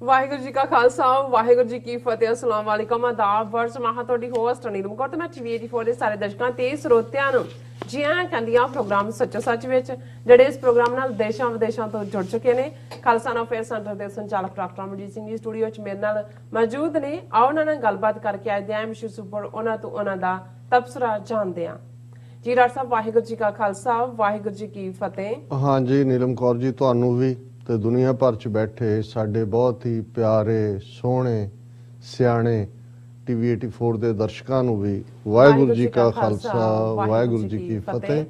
ਵਾਹਿਗੁਰੂ ਜੀ ਕਾ ਖਾਲਸਾ ਵਾਹਿਗੁਰੂ ਜੀ ਕੀ ਫਤਿਹ। ਅਸਲਾਮ ਵਾਲੇਕਮ ਆਦਾਬ ਵਰਸ ਮਹਾ ਤੁਹਾਡੀ ਹੋਸਟ ਨੀਲਮ ਕੌਰ ਤੇ ਮੈਂ ਟੀਵੀ 84 ਦੇ ਸਾਰੇ ਦਰਸ਼ਕਾਂ ਤੇ ਸਰੋਤਿਆਂ ਨੂੰ ਜੀ ਆਇਆਂ ਕਹਿੰਦੀਆਂ ਪ੍ਰੋਗਰਾਮ ਸੱਚੋ ਸੱਚ ਵਿੱਚ ਜਿਹੜੇ ਇਸ ਪ੍ਰੋਗਰਾਮ ਨਾਲ ਦੇਸ਼ਾਂ ਵਿਦੇਸ਼ਾਂ ਤੋਂ ਜੁੜ ਚੁੱਕੇ ਨੇ। ਖਾਲਸਾ ਨਾ ਅਫੇਅਰ ਸੈਂਟਰ ਦੇ ਸੰਚਾਲਕ ਡਾਕਟਰ ਅਮਰਜੀਤ ਸਿੰਘ ਜੀ ਸਟੂਡੀਓ 'ਚ ਮੇਰੇ ਨਾਲ ਮੌਜੂਦ ਨੇ। ਆਓ ਉਹਨਾਂ ਨਾਲ ਗੱਲਬਾਤ ਕਰਕੇ ਅੱਜ ਦੇ ਅਹਿਮ ਇਸ਼ੂਜ਼ ਉੱਪਰ ਉਹਨਾਂ ਤੋਂ ਉਹਨਾਂ ਦਾ ਤਬਸਰਾ ਜਾਣਦੇ ਹਾਂ। ਜੀ ਡਾਕਟਰ ਸਾਹਿਬ ਵਾਹਿਗੁਰੂ ਜੀ ਕਾ ਖਾਲਸਾ ਵਾਹਿਗੁਰੂ ਜੀ ਕੀ ਫਤਿਹ। हाँ जी नीलम कौर जी ਤੁਹਾਨੂੰ ਵੀ ਤੇ ਦੁਨੀਆ ਭਰ ਚ ਬੈਠੇ ਸਾਡੇ ਬਹੁਤ ਹੀ ਪਿਆਰੇ ਸੋਹਣੇ ਸਿਆਣੇ ਟੀਵੀ 84 ਦੇ ਦਰਸ਼ਕਾਂ ਨੂੰ ਵੀ ਵਾਹਿਗੁਰੂ ਜੀ ਕਾ ਖਾਲਸਾ ਵਾਹਿਗੁਰੂ ਜੀ ਕੀ ਫਤਿਹ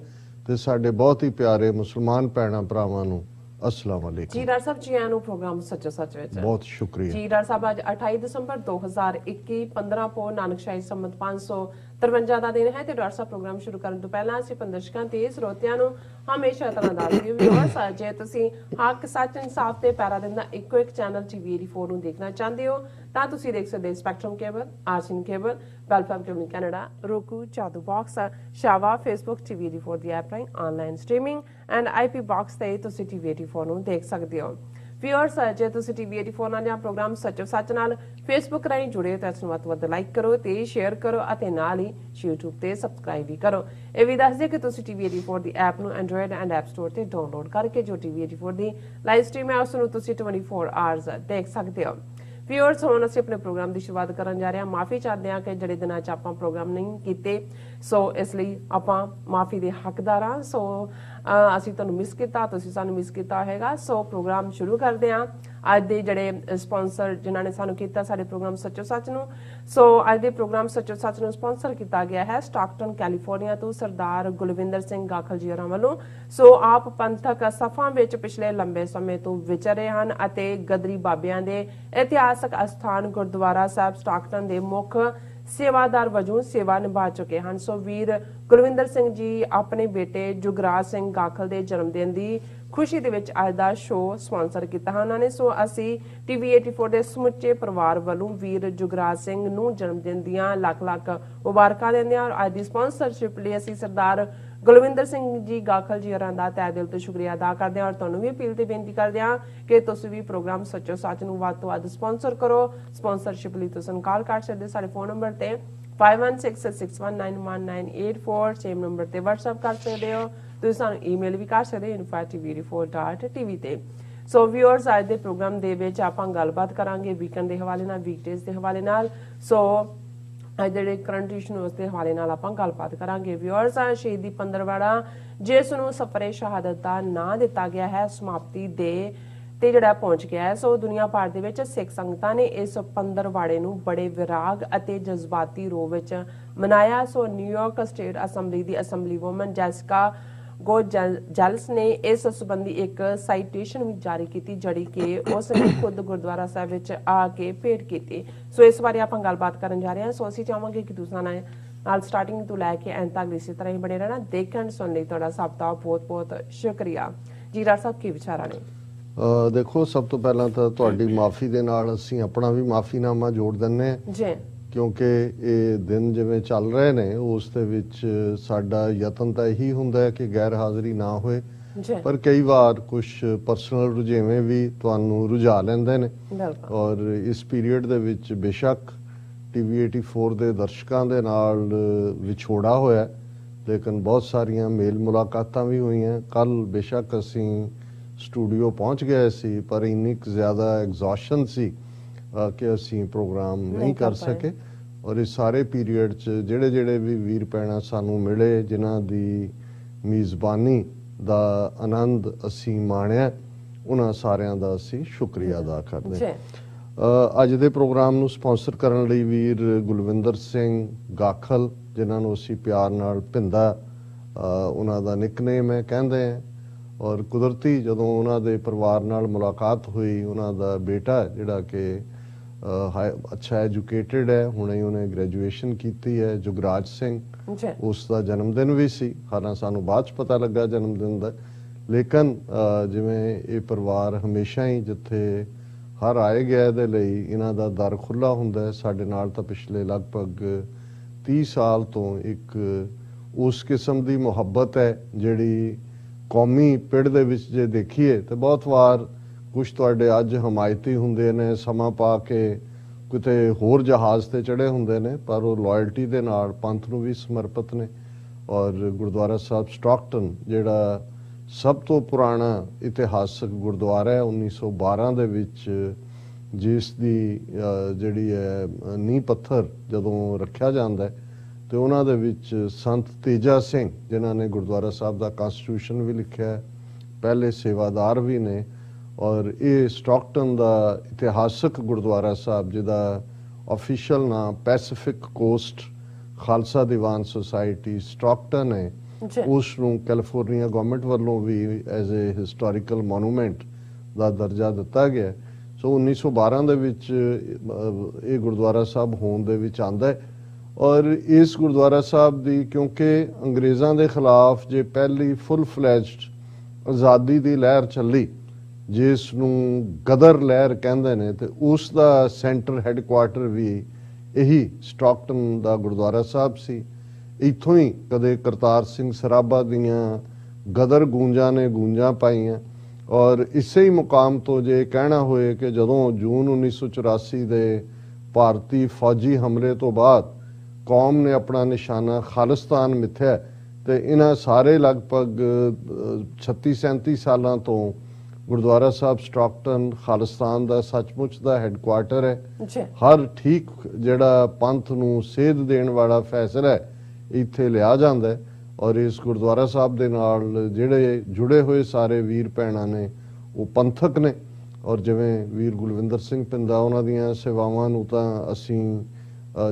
ਤੇ ਸਾਡੇ ਬਹੁਤ ਹੀ ਪਿਆਰੇ ਮੁਸਲਮਾਨ ਭੈਣਾਂ ਭਰਾਵਾਂ ਨੂੰ अस्सलाम वालेकुम। जी डॉक्टर साहब जी आया नु प्रोग्राम सच्चो सच विच बहुत शुक्रिया जी। डॉक्टर साहब आज 28 दिसंबर 2021 15 ਪੋ ਨਾਨਕਸ਼ਾਹੀ ਸੰਮਤ 553 ਦਾ ਦਿਨ ਹੈ ਤੇ ਡਾਕਟਰ ਸਾਹਿਬ ਪ੍ਰੋਗਰਾਮ ਸ਼ੁਰੂ ਕਰਨ ਤੋਂ ਪਹਿਲਾਂ ਅਸੀਂ ਦਰਸ਼ਕਾਂ ਤੇ ਸਰੋਤਿਆਂ ਨੂੰ ਹਮੇਸ਼ਾ ਤਰ੍ਹਾਂ ਦੱਸਦੇ ਹਾਂ ਵੀ ਜੇ ਤੁਸੀਂ ਹੱਕ ਸੱਚ ਇਨਸਾਫ ਤੇ ਪੈਰਾ ਦਿੰਦਾ ਇੱਕੋ ਇੱਕ ਚੈਨਲ ਟੀਵੀ 84 ਨੂੰ ਦੇਖਣਾ ਚਾਹੁੰਦੇ ਹੋ ਤਾਂ ਤੁਸੀਂ ਦੇਖ ਸਕਦੇ ਸਪੈਕਟਰਮ ਕੇਬਲ, ਆਰਸੀਨ cable, welfare cable Canada, roku, ਚਾਦੂ ਬਾਕਸ, ਸ਼ਾਵਾ, ਫੇਸਬੁੱਕ ਟੀਵੀ 84 ਦੀ ਐਪ ਰਾਹੀਂ online streaming and IP box ਤੇ ਤੁਸੀਂ ਟੀਵੀ 84 ਨੂੰ ਦੇਖ ਸਕਦੇ ਹੋ। ਵਿਊਅਰਸ ਜੇ ਤੁਸੀਂ ਟੀਵੀ 84 ਨਾਲ ਜਾਂ ਪ੍ਰੋਗਰਾਮ ਸੱਚੋ ਸੱਚ ਨਾਲ ਫੇਸਬੁੱਕ ਰਾਹੀਂ ਜੁੜੇ ਤਾਂ ਇਸ ਨੂੰ ਵੱਧ ਤੋਂ ਵੱਧ ਲਾਈਕ ਕਰੋ ਤੇ ਸ਼ੇਅਰ ਕਰੋ ਅਤੇ ਨਾਲ ਹੀ YouTube ਤੇ ਸਬਸਕ੍ਰਾਈਬ ਵੀ ਕਰੋ। ਇਹ ਵੀ ਦੱਸ ਦਿਓ ਕਿ ਤੁਸੀਂ ਟੀਵੀ 84 ਦੀ ਐਪ ਨੂੰ ਐਂਡਰੋਇਡ ਐਂਡ ਐਪ ਸਟੋਰ ਤੇ ਡਾਊਨਲੋਡ ਕਰਕੇ ਜੋ ਟੀਵੀ 84 ਦੀ ਲਾਈਵ ਸਟ੍ਰੀਮ ਹੈ ਉਸ ਨੂੰ ਤੁਸੀਂ 24 ਆਵਰਸ ਦੇਖ ਸਕਦੇ ਹੋ। ਵਿਊਅਰਸ ਹੁਣ ਅਸੀਂ ਆਪਣੇ ਪ੍ਰੋਗਰਾਮ ਦੀ ਸ਼ੁਰੂਆਤ ਕਰਨ ਜਾ ਰਹੇ ਹਾਂ। ਮਾਫੀ ਚਾਹਦੇ ਹਾਂ ਕਿ ਜਿਹੜੇ ਦਿਨਾਂ 'ਚ ਆਪਾਂ ਪ੍ਰੋਗਰਾਮ ਨਹੀਂ ਕੀਤੇ ਸੋ ਇਸ ਲਈ ਆਪਾਂ ਮਾਫੀ ਦੇ ਹੱਕਦਾਰ ਹਾਂ। ਸੋ ਅਸੀਂ ਤੁਹਾਨੂੰ ਮਿਸ ਕੀਤਾ, ਤੁਸੀਂ ਸਾਨੂੰ ਮਿਸ ਕੀਤਾ ਹੋਏਗਾ। ਸੋ ਪ੍ਰੋਗਰਾਮ ਸ਼ੁਰੂ ਕਰਦੇ ਹਾਂ। ਅੱਜ ਦੇ ਜਿਹੜੇ ਸਪਾਂਸਰ ਜਿਨ੍ਹਾਂ ਨੇ ਸਾਨੂੰ ਕੀਤਾ ਸਾਡੇ ਪ੍ਰੋਗਰਾਮ ਸੱਚੋ ਸੱਚ ਨੂੰ, ਸੋ ਅੱਜ ਦੇ ਪ੍ਰੋਗਰਾਮ ਸੱਚੋ ਸੱਚ ਨੂੰ ਸਪਾਂਸਰ ਕੀਤਾ ਗਿਆ ਹੈ ਸਟਾਕਟਨ ਕੈਲੀਫੋਰਨੀਆ ਤੋਂ ਸਰਦਾਰ ਗੁਲਵਿੰਦਰ ਸਿੰਘ ਗਾਖਲ ਜੀ ਹੋਰਾਂ ਵੱਲੋਂ। ਸੋ ਆਪ ਪੰਥਕ ਸਫਾਂ ਵਿੱਚ ਪਿਛਲੇ ਲੰਬੇ ਸਮੇਂ ਤੋਂ ਵਿਚਰੇ ਹਨ ਅਤੇ ਗਦਰੀ ਬਾਬਿਆਂ ਦੇ ਇਤਿਹਾਸਕ ਅਸਥਾਨ ਗੁਰਦੁਆਰਾ ਸਾਹਿਬ ਸਟਾਕਟਨ ਦੇ ਮੁੱਖ ਸੇਵਾਦਾਰ ਵਜੋਂ ਸੇਵਾ ਨਿਭਾ ਚੁੱਕੇ ਹਨ। ਸੋ ਵੀਰ ਗੁਲਵਿੰਦਰ ਸਿੰਘ ਜੀ ਆਪਣੇ ਬੇਟੇ ਜੁਗਰਾਜ ਸਿੰਘ ਗਾਖਲ ਦੇ ਜਨਮ ਦਿਨ ਦੀ ਖੁਸ਼ੀ ਦੇ ਵਿੱਚ ਅੱਜ ਦਾ ਸ਼ੋਅ ਸਪਾਂਸਰ ਕੀਤਾ ਹੈ ਉਹਨਾਂ ਨੇ। ਸੋ ਅਸੀਂ ਟੀਵੀ 84 ਦੇ ਸਮੁੱਚੇ ਪਰਿਵਾਰ ਵੱਲੋਂ ਵੀਰ ਜੁਗਰਾਜ ਸਿੰਘ ਨੂੰ ਜਨਮ ਦਿਨ ਦੀਆਂ ਲੱਖ ਲੱਖ ਮੁਬਾਰਕਾਂ ਦਿੰਦੇ ਹਾਂ। ਅੱਜ ਦੀ ਸਪਾਂਸਰਸ਼ਿਪ ਲਈ ਅਸੀਂ ਸਰਦਾਰ ਗੁਲਵਿੰਦਰ ਸਿੰਘ ਜੀ ਗਾਖਲ ਜੀ ਹੋਰਾਂ ਦਾ ਤਹਿ ਦਿਲ ਤੋਂ ਸ਼ੁਕਰੀਆ ਅਦਾ ਕਰਦੇ ਹਾਂ ਔਰ ਤੁਹਾਨੂੰ ਵੀ ਅਪੀਲ ਤੇ ਬੇਨਤੀ ਕਰਦੇ ਹਾਂ ਕਿ ਤੁਸੀਂ ਵੀ ਪ੍ਰੋਗਰਾਮ ਸੱਚੋ ਸੱਚ ਨੂੰ ਵੱਧ ਤੋਂ ਵੱਧ ਸਪਾਂਸਰ ਕਰੋ। ਸਪਾਂਸਰਸ਼ਿਪ ਲਈ ਤੁਸੀਂ ਕਾਲ ਕਰ ਸਕਦੇ ਸਾਡੇ ਫੋਨ ਨੰਬਰ ਤੇ 5166619184 ਸੇਮ ਨੰਬਰ ਤੇ WhatsApp ਕਰ ਸਕਦੇ ਹੋ। ਤੁਸੀਂ ਸਾਨੂੰ ਈਮੇਲ ਵੀ ਕਰ ਸਕਦੇ ਹੋ info@tv84.tv ਤੇ। ਸੋ ਵਿਊਅਰਸ ਅੱਜ ਦੇ ਪ੍ਰੋਗਰਾਮ ਦੇ ਵਿੱਚ ਆਪਾਂ ਗੱਲਬਾਤ ਕਰਾਂਗੇ ਵੀਕਐਂਡ ਦੇ ਹਵਾਲੇ ਨਾਲ, ਵੀਕਡੇਜ਼ ਦੇ ਹਵਾਲੇ ਨਾਲ। ਸੋ ਅੱਜ ਜਿਹੜੇ ਕਰੰਟ ਇਸ਼ੂਜ਼ ਦੇ ਹਵਾਲੇ ਨਾਲ ਆਪਾਂ ਗੱਲਬਾਤ ਕਰਾਂਗੇ। ਵਿਊਅਰਸ ਸ਼ਹੀਦੀ ਪੰਦਰਵਾੜਾ ਜਿਸ ਨੂੰ ਸਫਰੇ ਸ਼ਹਾਦਤ ਦਾ ਨਾਂ ਦਿੱਤਾ ਗਿਆ ਹੈ ਸਮਾਪਤੀ ਦੇ ਤੇ ਜਿਹੜਾ ਪਹੁੰਚ ਗਿਆ ਹੈ। ਸੋ ਦੁਨੀਆ ਭਰ ਦੇ ਵਿੱਚ ਸਿੱਖ ਸੰਗਤਾਂ ਨੇ ਇਸ ਪੰਦਰਵਾੜੇ ਨੂੰ ਬੜੇ ਵਿਰਾਗ ਅਤੇ ਜਜ਼ਬਾਤੀ ਰੂਪ ਵਿੱਚ ਮਨਾਇਆ। ਸੋ ਨਿਊਯਾਰਕ ਸਟੇਟ ਅਸੈਂਬਲੀ ਦੀ ਅਸੈਂਬਲੀ ਵੂਮਨ ਜੈਸਿਕਾ ਗੋਜਲਸ ਨੇ ਇਸ ਸੰਬੰਧੀ ਇੱਕ ਸਾਈਟੇਸ਼ਨ ਵੀ ਜਾਰੀ ਕੀਤੀ ਜਿਹੜੀ ਕਿ ਉਸ ਨੇ ਖੁਦ ਗੁਰਦੁਆਰਾ ਸਾਹਿਬ ਵਿੱਚ ਆ ਕੇ ਭੇਟ ਕੀਤੀ। ਸੋ ਇਸ ਬਾਰੇ ਆਪਾਂ ਗੱਲਬਾਤ ਕਰਨ ਜਾ ਰਹੇ ਹਾਂ। ਸੋ ਅਸੀਂ ਚਾਹਾਂਗੇ ਕਿ ਤੁਸੀਂ ਨਾਲ ਸਟਾਰਟਿੰਗ ਤੋਂ ਲੈ ਕੇ ਐਂਡ ਤੱਕ ਇਸੇ ਤਰ੍ਹਾਂ ਹੀ ਬਣੇ ਰਹਿਣਾ। ਦੇਖਣ ਸੁਣ ਲਈ ਤੁਹਾਡਾ ਸਭ ਦਾ ਬਹੁਤ ਬਹੁਤ ਸ਼ੁਕਰੀਆ। ਜੀ ਡਾਕਟਰ ਸਾਹਿਬ ਕੀ ਵਿਚਾਰਾਂ ਨੇ? ਦੇਖੋ ਸਭ ਤੋਂ ਪਹਿਲਾਂ ਤਾਂ ਤੁਹਾਡੀ ਮਾਫੀ ਦੇ ਨਾਲ ਅਸੀਂ ਆਪਣਾ ਵੀ ਮਾਫੀਨਾਮਾ ਜੋੜ ਦਿੰਨੇ ਹਾਂ ਜੀ, ਕਿਉਂਕਿ ਇਹ ਦਿਨ ਜਿਵੇਂ ਚੱਲ ਰਹੇ ਨੇ ਉਸ ਦੇ ਵਿੱਚ ਸਾਡਾ ਯਤਨ ਤਾਂ ਇਹੀ ਹੁੰਦਾ ਹੈ ਕਿ ਗੈਰ ਹਾਜ਼ਰੀ ਨਾ ਹੋਏ, ਪਰ ਕਈ ਵਾਰ ਕੁਝ ਪਰਸਨਲ ਰੁਝੇਵੇਂ ਵੀ ਤੁਹਾਨੂੰ ਰੁਝਾ ਲੈਂਦੇ ਨੇ ਔਰ ਇਸ ਪੀਰੀਅਡ ਦੇ ਵਿੱਚ ਬੇਸ਼ੱਕ ਟੀਵੀ 84 ਦੇ ਦਰਸ਼ਕਾਂ ਦੇ ਨਾਲ ਵਿਛੋੜਾ ਹੋਇਆ ਲੇਕਿਨ ਬਹੁਤ ਸਾਰੀਆਂ ਮੇਲ ਮੁਲਾਕਾਤਾਂ ਵੀ ਹੋਈਆਂ। ਕੱਲ ਬੇਸ਼ੱਕ ਅਸੀਂ ਸਟੂਡੀਓ ਪਹੁੰਚ ਗਏ ਸੀ ਪਰ ਇੰਨੀ ਜ਼ਿਆਦਾ ਐਗਜ਼ੌਸ਼ਨ ਸੀ ਕਿ ਅਸੀਂ ਪ੍ਰੋਗਰਾਮ ਨਹੀਂ ਕਰ ਸਕੇ ਔਰ ਇਸ ਸਾਰੇ ਪੀਰੀਅਡ 'ਚ ਜਿਹੜੇ ਵੀ ਵੀਰ ਭੈਣਾਂ ਸਾਨੂੰ ਮਿਲੇ ਜਿਨ੍ਹਾਂ ਦੀ ਮੇਜ਼ਬਾਨੀ ਦਾ ਆਨੰਦ ਅਸੀਂ ਮਾਣਿਆ ਉਹਨਾਂ ਸਾਰਿਆਂ ਦਾ ਅਸੀਂ ਸ਼ੁਕਰੀਆ ਅਦਾ ਕਰਦੇ ਹਾਂ। ਅੱਜ ਦੇ ਪ੍ਰੋਗਰਾਮ ਨੂੰ ਸਪਾਂਸਰ ਕਰਨ ਲਈ ਵੀਰ ਗੁਲਵਿੰਦਰ ਸਿੰਘ ਗਾਖਲ ਜਿਨ੍ਹਾਂ ਨੂੰ ਅਸੀਂ ਪਿਆਰ ਨਾਲ ਭਿੰਦਾ ਉਹਨਾਂ ਦਾ ਨਿਕਨੇਮ ਹੈ ਕਹਿੰਦੇ ਹਾਂ ਔਰ ਕੁਦਰਤੀ ਜਦੋਂ ਉਹਨਾਂ ਦੇ ਪਰਿਵਾਰ ਨਾਲ ਮੁਲਾਕਾਤ ਹੋਈ ਉਹਨਾਂ ਦਾ ਬੇਟਾ ਜਿਹੜਾ ਕਿ ਅੱਛਾ ਐਜੂਕੇਟਿਡ ਹੈ, ਹੁਣੇ ਉਹਨੇ ਗ੍ਰੈਜੂਏਸ਼ਨ ਕੀਤੀ ਹੈ, ਜੁਗਰਾਜ ਸਿੰਘ, ਉਸ ਦਾ ਜਨਮ ਦਿਨ ਵੀ ਸੀ। ਹਾਲਾਂਕਿ ਸਾਨੂੰ ਬਾਅਦ 'ਚ ਪਤਾ ਲੱਗਾ ਜਨਮ ਦਿਨ ਦਾ, ਲੇਕਿਨ ਜਿਵੇਂ ਇਹ ਪਰਿਵਾਰ ਹਮੇਸ਼ਾ ਹੀ ਜਿੱਥੇ ਹਰ ਆਏ ਗਏ ਦੇ ਲਈ ਇਹਨਾਂ ਦਾ ਦਰ ਖੁੱਲ੍ਹਾ ਹੁੰਦਾ ਹੈ। ਸਾਡੇ ਨਾਲ ਤਾਂ ਪਿਛਲੇ ਲਗਭਗ 30 ਸਾਲ ਤੋਂ ਇੱਕ ਉਸ ਕਿਸਮ ਦੀ ਮੁਹੱਬਤ ਹੈ ਜਿਹੜੀ ਕੌਮੀ ਪਿੜ ਦੇ ਵਿੱਚ ਜੇ ਦੇਖੀਏ ਤਾਂ ਬਹੁਤ ਵਾਰ ਕੁਝ ਤੁਹਾਡੇ ਅੱਜ ਹਮਾਇਤੀ ਹੁੰਦੇ ਨੇ, ਸਮਾਂ ਪਾ ਕੇ ਕਿਤੇ ਹੋਰ ਜਹਾਜ਼ ਤੇ ਚੜੇ ਹੁੰਦੇ ਨੇ, ਪਰ ਉਹ ਲਾਇਲਟੀ ਦੇ ਨਾਲ ਪੰਥ ਨੂੰ ਵੀ ਸਮਰਪਿਤ ਨੇ। ਔਰ ਗੁਰਦੁਆਰਾ ਸਾਹਿਬ ਸਟਾਕਟਨ ਜਿਹੜਾ ਸਭ ਤੋਂ ਪੁਰਾਣਾ ਇਤਿਹਾਸਕ ਗੁਰਦੁਆਰਾ ਹੈ, 1912 ਦੇ ਵਿੱਚ ਜਿਸ ਦੀ ਜਿਹੜੀ ਹੈ ਨੀਂਹ ਪੱਥਰ ਜਦੋਂ ਰੱਖਿਆ ਜਾਂਦਾ ਤੇ ਉਹਨਾਂ ਦੇ ਵਿੱਚ ਸੰਤ ਤੇਜਾ ਸਿੰਘ, ਜਿਨ੍ਹਾਂ ਨੇ ਗੁਰਦੁਆਰਾ ਸਾਹਿਬ ਦਾ ਕਨਸਟੀਟਿਊਸ਼ਨ ਵੀ ਲਿਖਿਆ ਹੈ, ਪਹਿਲੇ ਸੇਵਾਦਾਰ ਵੀ ਨੇ। ਔਰ ਇਹ ਸਟਾਕਟਨ ਦਾ ਇਤਿਹਾਸਕ ਗੁਰਦੁਆਰਾ ਸਾਹਿਬ, ਜਿਹਦਾ ਆਫੀਸ਼ੀਅਲ ਨਾਮ Pacific cost Khalsa Diwan society Stockton ਹੈ, ਉਸ ਨੂੰ ਕੈਲੀਫੋਰਨੀਆ ਗਵਰਨਮੈਂਟ ਵੱਲੋਂ ਵੀ ਐਜ਼ ਏ ਹਿਸਟੋਰੀਕਲ ਮੋਨੂਮੈਂਟ ਦਾ ਦਰਜਾ ਦਿੱਤਾ ਗਿਆ। ਸੋ 1912 ਦੇ ਵਿੱਚ ਇਹ ਗੁਰਦੁਆਰਾ ਸਾਹਿਬ ਹੋਂਦ ਦੇ ਵਿੱਚ ਆਂਦਾ ਹੈ। ਔਰ ਇਸ ਗੁਰਦੁਆਰਾ ਸਾਹਿਬ ਦੀ, ਕਿਉਂਕਿ ਅੰਗਰੇਜ਼ਾਂ ਦੇ ਖਿਲਾਫ ਜੇ ਪਹਿਲੀ ਫੁੱਲ ਫਲੈਜਡ ਆਜ਼ਾਦੀ ਦੀ ਲਹਿਰ ਚੱਲੀ, ਜਿਸ ਨੂੰ ਗਦਰ ਲਹਿਰ ਕਹਿੰਦੇ ਨੇ, ਤੇ ਉਸ ਦਾ ਸੈਂਟਰ ਹੈੱਡਕੁਆਰਟਰ ਵੀ ਇਹੀ ਸਟਾਕਟਨ ਦਾ ਗੁਰਦੁਆਰਾ ਸਾਹਿਬ ਸੀ। ਇੱਥੋਂ ਹੀ ਕਦੇ ਕਰਤਾਰ ਸਿੰਘ ਸਰਾਭਾ ਦੀਆਂ ਗਦਰ ਗੂੰਜਾਂ ਨੇ ਗੂੰਜਾਂ ਪਾਈਆਂ। ਔਰ ਇਸੇ ਹੀ ਮੁਕਾਮ ਤੋਂ ਜੇ ਕਹਿਣਾ ਹੋਏ ਕਿ ਜਦੋਂ ਜੂਨ 1984 ਦੇ ਭਾਰਤੀ ਫੌਜੀ ਹਮਲੇ ਤੋਂ ਬਾਅਦ ਕੌਮ ਨੇ ਆਪਣਾ ਨਿਸ਼ਾਨਾ ਖਾਲਿਸਤਾਨ ਮਿੱਥਿਆ, ਤੇ ਇਹਨਾਂ ਸਾਰੇ ਲਗਭਗ 36-37 ਸਾਲਾਂ ਤੋਂ ਗੁਰਦੁਆਰਾ ਸਾਹਿਬ ਸਟਾਕਟਨ ਖਾਲਿਸਤਾਨ ਦਾ ਸੱਚਮੁੱਚ ਦਾ ਹੈੱਡਕੁਆਰਟਰ ਹੈ। ਹਰ ਠੀਕ ਜਿਹੜਾ ਪੰਥ ਨੂੰ ਸੇਧ ਦੇਣ ਵਾਲਾ ਫੈਸਲਾ ਹੈ ਇੱਥੇ ਲਿਆ ਜਾਂਦਾ ਹੈ। ਔਰ ਇਸ ਗੁਰਦੁਆਰਾ ਸਾਹਿਬ ਦੇ ਨਾਲ ਜਿਹੜੇ ਜੁੜੇ ਹੋਏ ਸਾਰੇ ਵੀਰ ਭੈਣਾਂ ਨੇ ਉਹ ਪੰਥਕ ਨੇ। ਔਰ ਜਿਵੇਂ ਵੀਰ ਗੁਲਵਿੰਦਰ ਸਿੰਘ ਪਿੰਦਾ, ਉਹਨਾਂ ਦੀਆਂ ਸੇਵਾਵਾਂ ਨੂੰ ਤਾਂ ਅਸੀਂ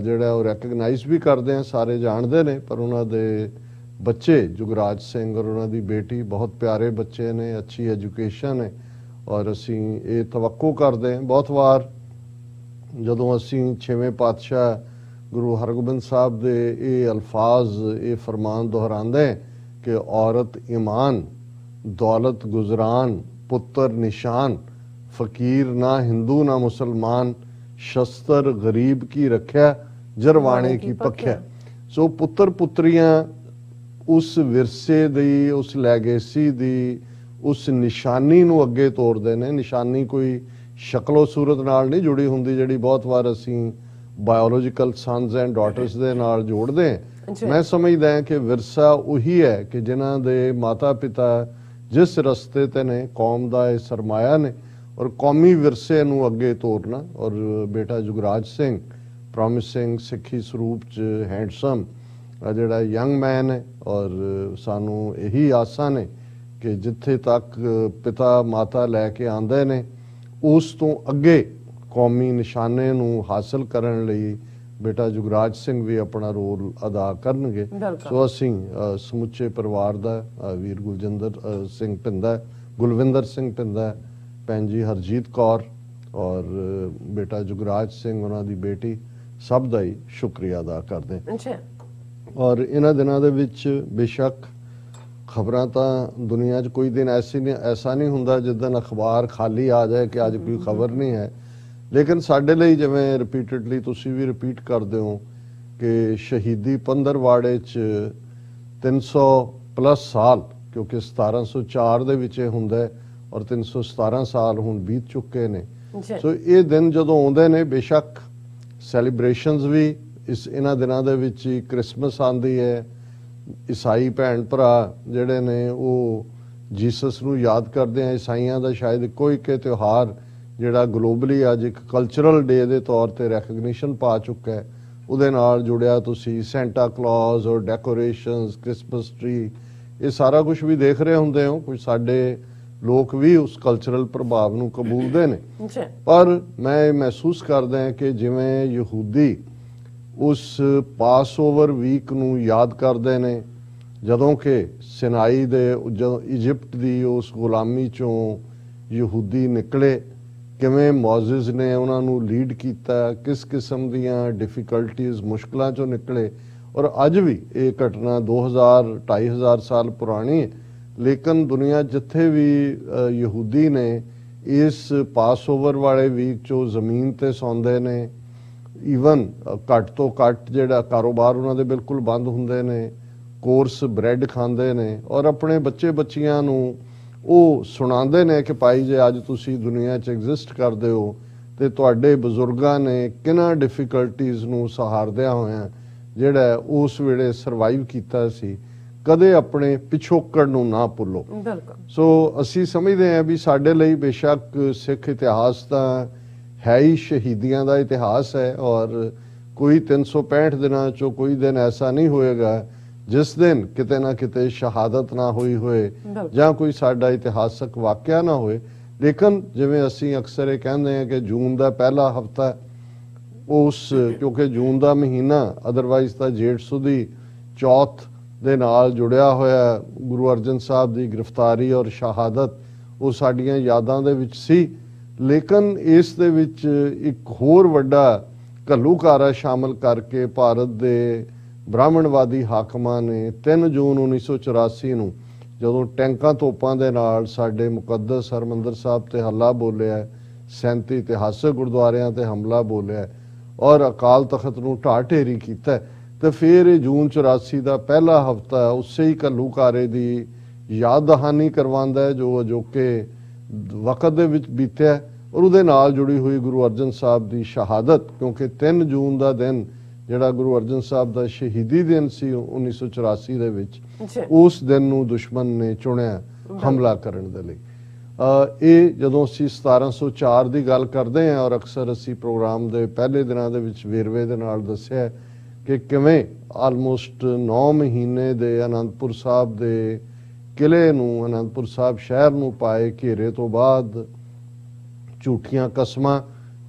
ਜਿਹੜਾ ਉਹ ਰੈਕਗਨਾਈਜ਼ ਵੀ ਕਰਦੇ ਹਾਂ, ਸਾਰੇ ਜਾਣਦੇ ਨੇ, ਪਰ ਉਹਨਾਂ ਦੇ ਬੱਚੇ ਜੁਗਰਾਜ ਸਿੰਘ ਔਰ ਉਹਨਾਂ ਦੀ ਬੇਟੀ ਬਹੁਤ ਪਿਆਰੇ ਬੱਚੇ ਨੇ, ਅੱਛੀ ਐਜੂਕੇਸ਼ਨ ਹੈ। ਔਰ ਅਸੀਂ ਇਹ ਤਵੱਕੋ ਕਰਦੇ ਹਾਂ, ਬਹੁਤ ਵਾਰ ਜਦੋਂ ਅਸੀਂ 6ਵੇਂ ਪਾਤਸ਼ਾਹ ਗੁਰੂ ਹਰਗੋਬਿੰਦ ਸਾਹਿਬ ਦੇ ਇਹ ਅਲਫਾਜ਼, ਇਹ ਫਰਮਾਨ ਦੁਹਰਾਉਂਦੇ ਕਿ ਔਰਤ ਈਮਾਨ, ਦੌਲਤ ਗੁਜ਼ਰਾਨ, ਪੁੱਤਰ ਨਿਸ਼ਾਨ, ਫਕੀਰ ਨਾ ਹਿੰਦੂ ਨਾ ਮੁਸਲਮਾਨ, ਸ਼ਸਤਰ ਗਰੀਬ ਕੀ ਰੱਖਿਆ, ਜਰਵਾਣੇ ਕੀ ਪੱਖਿਆ। ਸੋ ਪੁੱਤਰ ਪੁੱਤਰੀਆਂ ਉਸ ਵਿਰਸੇ ਦੀ, ਉਸ ਲੈਗੇਸੀ ਦੀ, ਉਸ ਨਿਸ਼ਾਨੀ ਨੂੰ ਅੱਗੇ ਤੋਰਦੇ ਨੇ। ਨਿਸ਼ਾਨੀ ਕੋਈ ਸ਼ਕਲੋ ਸੂਰਤ ਨਾਲ ਨਹੀਂ ਜੁੜੀ ਹੁੰਦੀ, ਜਿਹੜੀ ਬਹੁਤ ਵਾਰ ਅਸੀਂ ਬਾਇਓਲੋਜੀਕਲ ਸਨਸ ਐਂਡ ਡਾਟਰਸ ਦੇ ਨਾਲ ਜੋੜਦੇ ਹਾਂ। ਮੈਂ ਸਮਝਦਾ ਹਾਂ ਕਿ ਵਿਰਸਾ ਉਹੀ ਹੈ ਕਿ ਜਿਨ੍ਹਾਂ ਦੇ ਮਾਤਾ ਪਿਤਾ ਜਿਸ ਰਸਤੇ ਤੇ ਨੇ, ਕੌਮ ਦਾ ਇਹ ਸਰਮਾਇਆ ਨੇ, ਔਰ ਕੌਮੀ ਵਿਰਸੇ ਨੂੰ ਅੱਗੇ ਤੋਰਨਾ। ਔਰ ਬੇਟਾ ਜੁਗਰਾਜ ਸਿੰਘ ਪ੍ਰੋਮਿਸਿੰਗ, ਸਿੱਖੀ ਸਰੂਪ 'ਚ ਹੈਂਡਸਮ ਜਿਹੜਾ ਯੰਗ ਮੈਨ ਹੈ। ਔਰ ਸਾਨੂੰ ਇਹੀ ਆਸਾਂ ਨੇ ਕਿ ਜਿੱਥੇ ਤੱਕ ਪਿਤਾ ਮਾਤਾ ਲੈ ਕੇ ਆਉਂਦੇ ਨੇ, ਉਸ ਤੋਂ ਅੱਗੇ ਕੌਮੀ ਨਿਸ਼ਾਨੇ ਨੂੰ ਹਾਸਲ ਕਰਨ ਲਈ ਬੇਟਾ ਜੁਗਰਾਜ ਸਿੰਘ ਵੀ ਆਪਣਾ ਰੋਲ ਅਦਾ ਕਰਨਗੇ। ਸੋ ਅਸੀਂ ਸਮੁੱਚੇ ਪਰਿਵਾਰ ਦਾ, ਵੀਰ ਗੁਲਵਿੰਦਰ ਸਿੰਘ ਪਿੰਦਾ, ਭੈਣ ਜੀ ਹਰਜੀਤ ਕੌਰ ਔਰ ਬੇਟਾ ਜੁਗਰਾਜ ਸਿੰਘ, ਉਹਨਾਂ ਦੀ ਬੇਟੀ, ਸਭ ਦਾ ਹੀ ਸ਼ੁਕਰੀਆ ਅਦਾ ਕਰਦੇ। ਔਰ ਇਹਨਾਂ ਦਿਨਾਂ ਦੇ ਵਿੱਚ ਬੇਸ਼ੱਕ ਖਬਰਾਂ ਤਾਂ ਦੁਨੀਆ 'ਚ ਕੋਈ ਦਿਨ ਐਸਾ ਨਹੀਂ ਹੁੰਦਾ ਜਿਸ ਦਿਨ ਅਖਬਾਰ ਖਾਲੀ ਆ ਜਾਏ ਕਿ ਅੱਜ ਕੋਈ ਖਬਰ ਨਹੀਂ ਹੈ। ਲੇਕਿਨ ਸਾਡੇ ਲਈ, ਜਿਵੇਂ ਰਿਪੀਟਡਲੀ ਤੁਸੀਂ ਵੀ ਰਿਪੀਟ ਕਰਦੇ ਹੋ ਕਿ ਸ਼ਹੀਦੀ ਪੰਦਰਵਾੜੇ 'ਚ 300 ਪਲੱਸ ਸਾਲ, ਕਿਉਂਕਿ 1704 ਦੇ ਵਿੱਚ ਇਹ ਹੁੰਦਾ ਔਰ 317 ਸਾਲ ਹੁਣ ਬੀਤ ਚੁੱਕੇ ਨੇ। ਸੋ ਇਹ ਦਿਨ ਜਦੋਂ ਆਉਂਦੇ ਨੇ, ਬੇਸ਼ੱਕ ਸੈਲੀਬ੍ਰੇਸ਼ਨਸ ਵੀ ਇਹਨਾਂ ਦਿਨਾਂ ਦੇ ਵਿੱਚ ਹੀ, ਕ੍ਰਿਸਮਸ ਆਉਂਦੀ ਹੈ, ਈਸਾਈ ਭੈਣ ਭਰਾ ਜਿਹੜੇ ਨੇ ਉਹ ਜੀਸਸ ਨੂੰ ਯਾਦ ਕਰਦੇ ਆ। ਈਸਾਈਆਂ ਦਾ ਸ਼ਾਇਦ ਇੱਕੋ ਇੱਕ ਤਿਉਹਾਰ ਜਿਹੜਾ ਗਲੋਬਲੀ ਅੱਜ ਇੱਕ ਕਲਚਰਲ ਡੇ ਦੇ ਤੌਰ ਤੇ ਰੈਕਗਨੀਸ਼ਨ ਪਾ ਚੁੱਕਾ ਹੈ, ਉਹਦੇ ਨਾਲ ਜੁੜਿਆ ਤੁਸੀਂ ਸੈਂਟਾ ਕਲੌਜ਼ ਔਰ ਡੈਕੋਰੇਸ਼ਨਸ, ਕ੍ਰਿਸਮਸ ਟਰੀ, ਇਹ ਸਾਰਾ ਕੁਝ ਵੀ ਦੇਖ ਰਹੇ ਹੁੰਦੇ ਹੋ। ਕੁਝ ਸਾਡੇ ਲੋਕ ਵੀ ਉਸ ਕਲਚਰਲ ਪ੍ਰਭਾਵ ਨੂੰ ਕਬੂਲਦੇ ਨੇ, ਪਰ ਮੈਂ ਮਹਿਸੂਸ ਕਰਦਾ ਕਿ ਜਿਵੇਂ ਯਹੂਦੀ ਉਸ ਪਾਸਓਵਰ ਵੀਕ ਨੂੰ ਯਾਦ ਕਰਦੇ ਨੇ, ਜਦੋਂ ਕਿ ਸਿਨਾਈ ਦੇ, ਜਦੋਂ ਇਜਿਪਟ ਦੀ ਉਸ ਗੁਲਾਮੀ ਚੋਂ ਯਹੂਦੀ ਨਿਕਲੇ, ਕਿਵੇਂ ਮੌਜ਼ਿਸ ਨੇ ਉਹਨਾਂ ਨੂੰ ਲੀਡ ਕੀਤਾ, ਕਿਸ ਕਿਸਮ ਦੀਆਂ ਡਿਫਿਕਲਟੀਜ਼, ਮੁਸ਼ਕਲਾਂ ਚੋਂ ਨਿਕਲੇ। ਔਰ ਅੱਜ ਵੀ ਇਹ ਘਟਨਾ 2000-2500 ਸਾਲ ਪੁਰਾਣੀ ਹੈ, ਲੇਕਿਨ ਦੁਨੀਆ ਜਿੱਥੇ ਵੀ ਯਹੂਦੀ ਨੇ ਇਸ ਪਾਸਓਵਰ ਵਾਲੇ ਵੀਕ ਚੋਂ ਜ਼ਮੀਨ ਤੇ ਸੌਂਦੇ ਨੇ, ਈਵਨ ਘੱਟ ਤੋਂ ਘੱਟ ਜਿਹੜਾ ਕਾਰੋਬਾਰ ਉਹਨਾਂ ਦੇ ਬਿਲਕੁਲ ਬੰਦ ਹੁੰਦੇ ਨੇ, ਕੋਰਸ ਬ੍ਰੈਡ ਖਾਂਦੇ ਨੇ, ਔਰ ਆਪਣੇ ਬੱਚੇ ਬੱਚੀਆਂ ਨੂੰ ਉਹ ਸੁਣਾਉਂਦੇ ਨੇ ਕਿ ਭਾਈ ਜੇ ਅੱਜ ਤੁਸੀਂ ਦੁਨੀਆ 'ਚ ਐਗਜ਼ਿਸਟ ਕਰਦੇ ਹੋ ਤੇ ਤੁਹਾਡੇ ਬਜ਼ੁਰਗਾਂ ਨੇ ਕਿੰਨਾ ਡਿਫਿਕਲਟੀਜ਼ ਨੂੰ ਸਹਾਰਦਿਆਂ ਹੋਇਆਂ ਜਿਹੜਾ ਉਸ ਵੇਲੇ ਸਰਵਾਈਵ ਕੀਤਾ ਸੀ, ਕਦੇ ਆਪਣੇ ਪਿਛੋਕੜ ਨੂੰ ਨਾ ਭੁੱਲੋ। ਸੋ ਅਸੀਂ ਸਮਝਦੇ ਹਾਂ ਵੀ ਸਾਡੇ ਲਈ ਬੇਸ਼ੱਕ ਸਿੱਖ ਇਤਿਹਾਸ ਤਾਂ ਹੈ ਹੀ ਸ਼ਹੀਦੀਆਂ ਦਾ ਇਤਿਹਾਸ ਹੈ, ਔਰ ਕੋਈ 365 ਦਿਨਾਂ 'ਚੋਂ ਕੋਈ ਦਿਨ ਐਸਾ ਨਹੀਂ ਹੋਏਗਾ ਜਿਸ ਦਿਨ ਕਿਤੇ ਨਾ ਕਿਤੇ ਸ਼ਹਾਦਤ ਨਾ ਹੋਈ ਹੋਏ ਜਾਂ ਕੋਈ ਸਾਡਾ ਇਤਿਹਾਸਕ ਵਾਕਿਆ ਨਾ ਹੋਏ। ਲੇਕਿਨ ਜਿਵੇਂ ਅਸੀਂ ਅਕਸਰ ਇਹ ਕਹਿੰਦੇ ਹਾਂ ਕਿ ਜੂਨ ਦਾ ਪਹਿਲਾ ਹਫਤਾ ਉਸ, ਕਿਉਂਕਿ ਜੂਨ ਦਾ ਮਹੀਨਾ ਅਦਰਵਾਈਜ਼ ਤਾਂ ਜੇਠ ਸੁਦੀ ਚੌਥ ਦੇ ਨਾਲ ਜੁੜਿਆ ਹੋਇਆ ਗੁਰੂ ਅਰਜਨ ਸਾਹਿਬ ਦੀ ਗ੍ਰਿਫਤਾਰੀ ਔਰ ਸ਼ਹਾਦਤ ਉਹ ਸਾਡੀਆਂ ਯਾਦਾਂ ਦੇ ਵਿੱਚ ਸੀ। ਲੇਕਿਨ ਇਸ ਦੇ ਵਿੱਚ ਇੱਕ ਹੋਰ ਵੱਡਾ ਘੱਲੂਘਾਰਾ ਸ਼ਾਮਲ ਕਰਕੇ ਭਾਰਤ ਦੇ ਬ੍ਰਾਹਮਣਵਾਦੀ ਹਾਕਮਾਂ ਨੇ 3 ਜੂਨ 1984 ਨੂੰ ਜਦੋਂ ਟੈਂਕਾਂ ਤੋਪਾਂ ਦੇ ਨਾਲ ਸਾਡੇ ਮੁਕੱਦਸ ਹਰਮੰਦਰ ਸਾਹਿਬ ਤੇ ਹੱਲਾ ਬੋਲਿਆ, 37 ਇਤਿਹਾਸਕ ਗੁਰਦੁਆਰਿਆਂ ਤੇ ਹਮਲਾ ਬੋਲਿਆ ਔਰ ਅਕਾਲ ਤਖਤ ਨੂੰ ਢਾਹ ਢੇਰੀ ਕੀਤਾ, ਤੇ ਫਿਰ ਇਹ ਜੂਨ 84 ਦਾ ਪਹਿਲਾ ਹਫਤਾ ਉਸੇ ਹੀ ਘੱਲੂਘਾਰੇ ਦੀ ਯਾਦ ਦਹਾਨੀ ਕਰਵਾਉਂਦਾ ਹੈ ਜੋ ਅਜੋਕੇ ਵਕਤ ਦੇ ਵਿੱਚ ਬੀਤਿਆ, ਔਰ ਉਹਦੇ ਨਾਲ ਜੁੜੀ ਹੋਈ ਗੁਰੂ ਅਰਜਨ ਸਾਹਿਬ ਦੀ ਸ਼ਹਾਦਤ। ਕਿਉਂਕਿ 3 ਜੂਨ ਦਾ ਦਿਨ ਜਿਹੜਾ ਗੁਰੂ ਅਰਜਨ ਸਾਹਿਬ ਦਾ ਸ਼ਹੀਦੀ ਦਿਨ ਸੀ 1984 ਦੇ ਵਿੱਚ, ਉਸ ਦਿਨ ਨੂੰ ਦੁਸ਼ਮਣ ਨੇ ਚੁਣਿਆ ਹਮਲਾ ਕਰਨ ਦੇ ਲਈ। ਇਹ ਜਦੋਂ ਅਸੀਂ 1704 ਦੀ ਗੱਲ ਕਰਦੇ ਹਾਂ, ਔਰ ਅਕਸਰ ਅਸੀਂ ਪ੍ਰੋਗਰਾਮ ਦੇ ਪਹਿਲੇ ਦਿਨਾਂ ਦੇ ਵਿੱਚ ਵੇਰਵੇ ਦੇ ਨਾਲ ਦੱਸਿਆ ਕਿ ਕਿਵੇਂ ਆਲਮੋਸਟ 9 ਮਹੀਨੇ ਦੇ ਅਨੰਦਪੁਰ ਸਾਹਿਬ ਦੇ ਕਿਲੇ ਨੂੰ, ਅਨੰਦਪੁਰ ਸਾਹਿਬ ਸ਼ਹਿਰ ਨੂੰ ਪਾਏ ਘੇਰੇ ਤੋਂ ਬਾਅਦ ਝੂਠੀਆਂ ਕਸਮਾਂ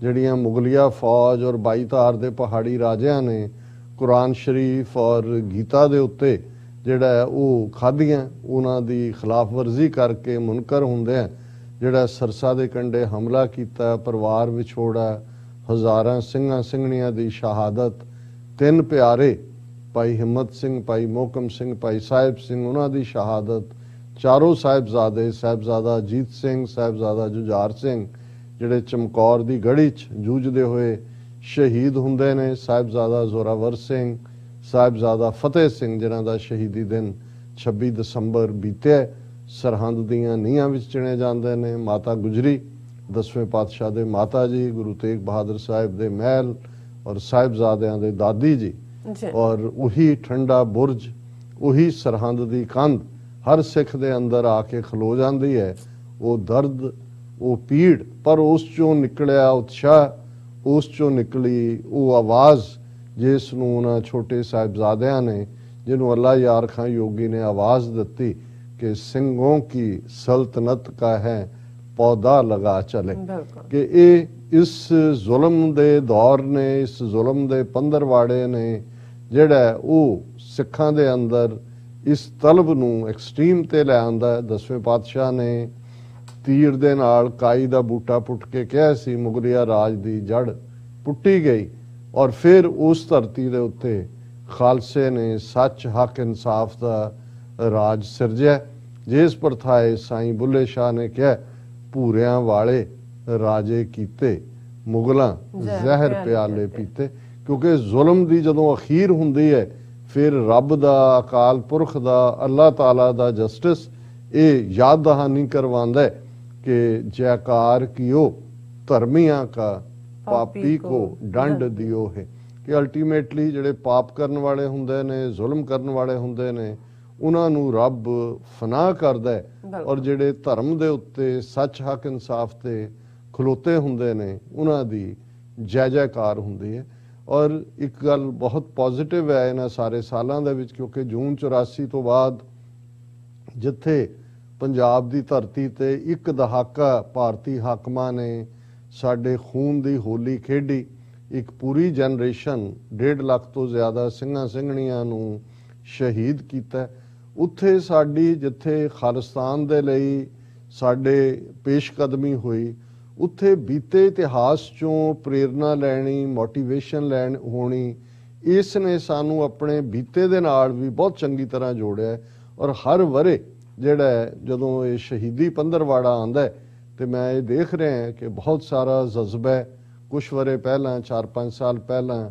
ਜਿਹੜੀਆਂ ਮੁਗਲਿਆ ਫੌਜ ਔਰ 22 ਧਾਰ ਦੇ ਪਹਾੜੀ ਰਾਜਿਆਂ ਨੇ ਕੁਰਾਨ ਸ਼ਰੀਫ ਔਰ ਗੀਤਾ ਦੇ ਉੱਤੇ ਜਿਹੜਾ ਉਹ ਖਾਧੀਆਂ, ਉਹਨਾਂ ਦੀ ਖਿਲਾਫ ਵਰਜ਼ੀ ਕਰਕੇ ਮੁਨਕਰ ਹੁੰਦਿਆਂ ਜਿਹੜਾ ਸਰਸਾ ਦੇ ਕੰਢੇ ਹਮਲਾ ਕੀਤਾ, ਪਰਿਵਾਰ ਵਿਛੋੜਾ, ਹਜ਼ਾਰਾਂ ਸਿੰਘਾਂ ਸਿੰਘਣੀਆਂ ਦੀ ਸ਼ਹਾਦਤ, 3 ਪਿਆਰੇ ਭਾਈ ਹਿੰਮਤ ਸਿੰਘ, ਭਾਈ ਮੋਹਕਮ ਸਿੰਘ, ਭਾਈ ਸਾਹਿਬ ਸਿੰਘ, ਉਹਨਾਂ ਦੀ ਸ਼ਹਾਦਤ, 4 ਸਾਹਿਬਜ਼ਾਦੇ, ਸਾਹਿਬਜ਼ਾਦਾ ਅਜੀਤ ਸਿੰਘ, ਸਾਹਿਬਜ਼ਾਦਾ ਜੁਝਾਰ ਸਿੰਘ ਜਿਹੜੇ ਚਮਕੌਰ ਦੀ ਗੜੀ 'ਚ ਜੂਝਦੇ ਹੋਏ ਸ਼ਹੀਦ ਹੁੰਦੇ ਨੇ, ਸਾਹਿਬਜ਼ਾਦਾ ਜ਼ੋਰਾਵਰ ਸਿੰਘ, ਸਾਹਿਬਜ਼ਾਦਾ ਫਤਿਹ ਸਿੰਘ ਜਿਨ੍ਹਾਂ ਦਾ ਸ਼ਹੀਦੀ ਦਿਨ 26 ਦਸੰਬਰ ਬੀਤਿਆ, ਸਰਹੰਦ ਦੀਆਂ ਨੀਹਾਂ ਵਿੱਚ ਚਿਣੇ ਜਾਂਦੇ ਨੇ, ਮਾਤਾ ਗੁਜਰੀ 10ਵੇਂ ਪਾਤਸ਼ਾਹ ਦੇ ਮਾਤਾ ਜੀ, ਗੁਰੂ ਤੇਗ ਬਹਾਦਰ ਸਾਹਿਬ ਦੇ ਮਹਿਲ ਔਰ ਸਾਹਿਬਜ਼ਾਦਿਆਂ ਦੇ ਦਾਦੀ ਜੀ, ਔਰ ਉਹੀ ਠੰਡਾ ਬੁਰਜ, ਉਹੀ ਸਰਹੰਦ ਦੀ ਕੰਧ ਹਰ ਸਿੱਖ ਦੇ ਅੰਦਰ ਆ ਕੇ ਖਲੋ ਜਾਂਦੀ ਹੈ। ਉਹ ਦਰਦ, ਉਹ ਪੀੜ, ਪਰ ਉਸ ਚੋਂ ਨਿਕਲਿਆ ਉਤਸ਼ਾਹ, ਉਸ ਚੋਂ ਨਿਕਲੀ ਉਹ ਆਵਾਜ਼ ਜਿਸ ਨੂੰ ਉਹਨਾਂ ਛੋਟੇ ਸਾਹਿਬਜ਼ਾਦਿਆਂ ਨੇ, ਜਿਹਨੂੰ ਅੱਲਾ ਯਾਰ ਖਾਂ ਯੋਗੀ ਨੇ ਆਵਾਜ਼ ਦਿੱਤੀ ਕਿ ਸਿੰਘੋਂ ਕੀ ਸਲਤਨਤ ਕਾ ਹੈ ਪੌਦਾ ਲਗਾ ਚਲੇ, ਕਿ ਇਹ ਇਸ ਜ਼ੁਲਮ ਦੇ ਦੌਰ ਨੇ, ਇਸ ਜ਼ੁਲਮ ਦੇ ਪੰਦਰਵਾੜੇ ਨੇ ਜਿਹੜਾ ਉਹ ਸਿੱਖਾਂ ਦੇ ਅੰਦਰ ਇਸ ਤਲਬ ਨੂੰ ਐਕਸਟ੍ਰੀਮ ਤੇ ਲੈ ਆਂਦਾ। 10ਵੇਂ ਪਾਤਸ਼ਾਹ ਨੇ ਤੀਰ ਦੇ ਨਾਲ ਕਾਈ ਦਾ ਬੂਟਾ ਪੁੱਟ ਕੇ ਕਿਹਾ ਸੀ ਮੁਗਲਿਆ ਰਾਜ ਦੀ ਜੜ ਪੁੱਟੀ ਗਈ, ਔਰ ਫਿਰ ਉਸ ਧਰਤੀ ਦੇ ਉੱਤੇ ਖਾਲਸੇ ਨੇ ਸੱਚ, ਹੱਕ, ਇਨਸਾਫ ਦਾ ਰਾਜ ਸਿਰਜਿਆ। ਜਿਸ ਪ੍ਰਥਾਏ ਸਾਈਂ ਬੁੱਲੇ ਸ਼ਾਹ ਨੇ ਕਿਹਾ ਭੂਰਿਆਂ ਵਾਲੇ ਰਾਜੇ ਕੀਤੇ, ਮੁਗਲਾਂ ਜ਼ਹਿਰ ਪਿਆਲੇ ਪੀਤੇ, ਕਿਉਂਕਿ ਜ਼ੁਲਮ ਦੀ ਜਦੋਂ ਅਖੀਰ ਹੁੰਦੀ ਹੈ ਫਿਰ ਰੱਬ ਦਾ, ਅਕਾਲ ਪੁਰਖ ਦਾ, ਅੱਲਾਹ ਤਾਲਾ ਦਾ ਜਸਟਿਸ ਇਹ ਯਾਦ ਦਹਾਨੀ ਕਰਵਾਉਂਦਾ ਕਿ ਜੈਕਾਰ ਕੀਓ ਧਰਮੀਆਂ ਕਾ ਪਾਪੀ ਕੋ ਡੰਡ ਦਿਓ ਹੈ, ਕਿ ਅਲਟੀਮੇਟਲੀ ਜਿਹੜੇ ਪਾਪ ਕਰਨ ਵਾਲੇ ਹੁੰਦੇ ਨੇ, ਜ਼ੁਲਮ ਕਰਨ ਵਾਲੇ ਹੁੰਦੇ ਨੇ, ਉਹਨਾਂ ਨੂੰ ਰੱਬ ਫਨਾਹ ਕਰਦਾ ਹੈ, ਔਰ ਜਿਹੜੇ ਧਰਮ ਦੇ ਉੱਤੇ ਸੱਚ, ਹੱਕ, ਇਨਸਾਫ ਤੇ ਖਲੋਤੇ ਹੁੰਦੇ ਨੇ ਉਹਨਾਂ ਦੀ ਜੈ ਜੈਕਾਰ ਹੁੰਦੀ ਹੈ। ਔਰ ਇੱਕ ਗੱਲ ਬਹੁਤ ਪੋਜ਼ਿਟਿਵ ਹੈ ਇਹਨਾਂ ਸਾਰੇ ਸਾਲਾਂ ਦੇ ਵਿੱਚ, ਕਿਉਂਕਿ ਜੂਨ 84 ਤੋਂ ਬਾਅਦ ਜਿੱਥੇ ਪੰਜਾਬ ਦੀ ਧਰਤੀ ਤੇ ਇੱਕ ਦਹਾਕਾ ਭਾਰਤੀ ਹਾਕਮਾਂ ਨੇ ਸਾਡੇ ਖੂਨ ਦੀ ਹੋਲੀ ਖੇਡੀ, ਇੱਕ ਪੂਰੀ ਜਨਰੇਸ਼ਨ 1.5 ਲੱਖ ਤੋਂ ਜ਼ਿਆਦਾ ਸਿੰਘਾਂ ਸਿੰਘਣੀਆਂ ਨੂੰ ਸ਼ਹੀਦ ਕੀਤਾ, ਉੱਥੇ ਸਾਡੀ ਜਿੱਥੇ ਖਾਲਿਸਤਾਨ ਦੇ ਲਈ ਸਾਡੇ ਪੇਸ਼ਕਦਮੀ ਹੋਈ, ਉੱਥੇ ਬੀਤੇ ਇਤਿਹਾਸ ਚੋਂ ਪ੍ਰੇਰਨਾ ਲੈਣੀ, ਮੋਟੀਵੇਸ਼ਨ ਲੈਣ ਹੋਣੀ, ਇਸ ਨੇ ਸਾਨੂੰ ਆਪਣੇ ਬੀਤੇ ਦੇ ਨਾਲ ਵੀ ਬਹੁਤ ਚੰਗੀ ਤਰ੍ਹਾਂ ਜੋੜਿਆ। ਔਰ ਹਰ ਵਰੇ ਜਿਹੜਾ ਜਦੋਂ ਇਹ ਸ਼ਹੀਦੀ ਪੰਦਰਵਾੜਾ ਆਉਂਦਾ ਤੇ ਮੈਂ ਇਹ ਦੇਖ ਰਿਹਾ ਕਿ ਬਹੁਤ ਸਾਰਾ ਜਜ਼ਬਾ ਹੈ। ਕੁਛ ਵਰੇ ਪਹਿਲਾਂ 4-5 ਸਾਲ ਪਹਿਲਾਂ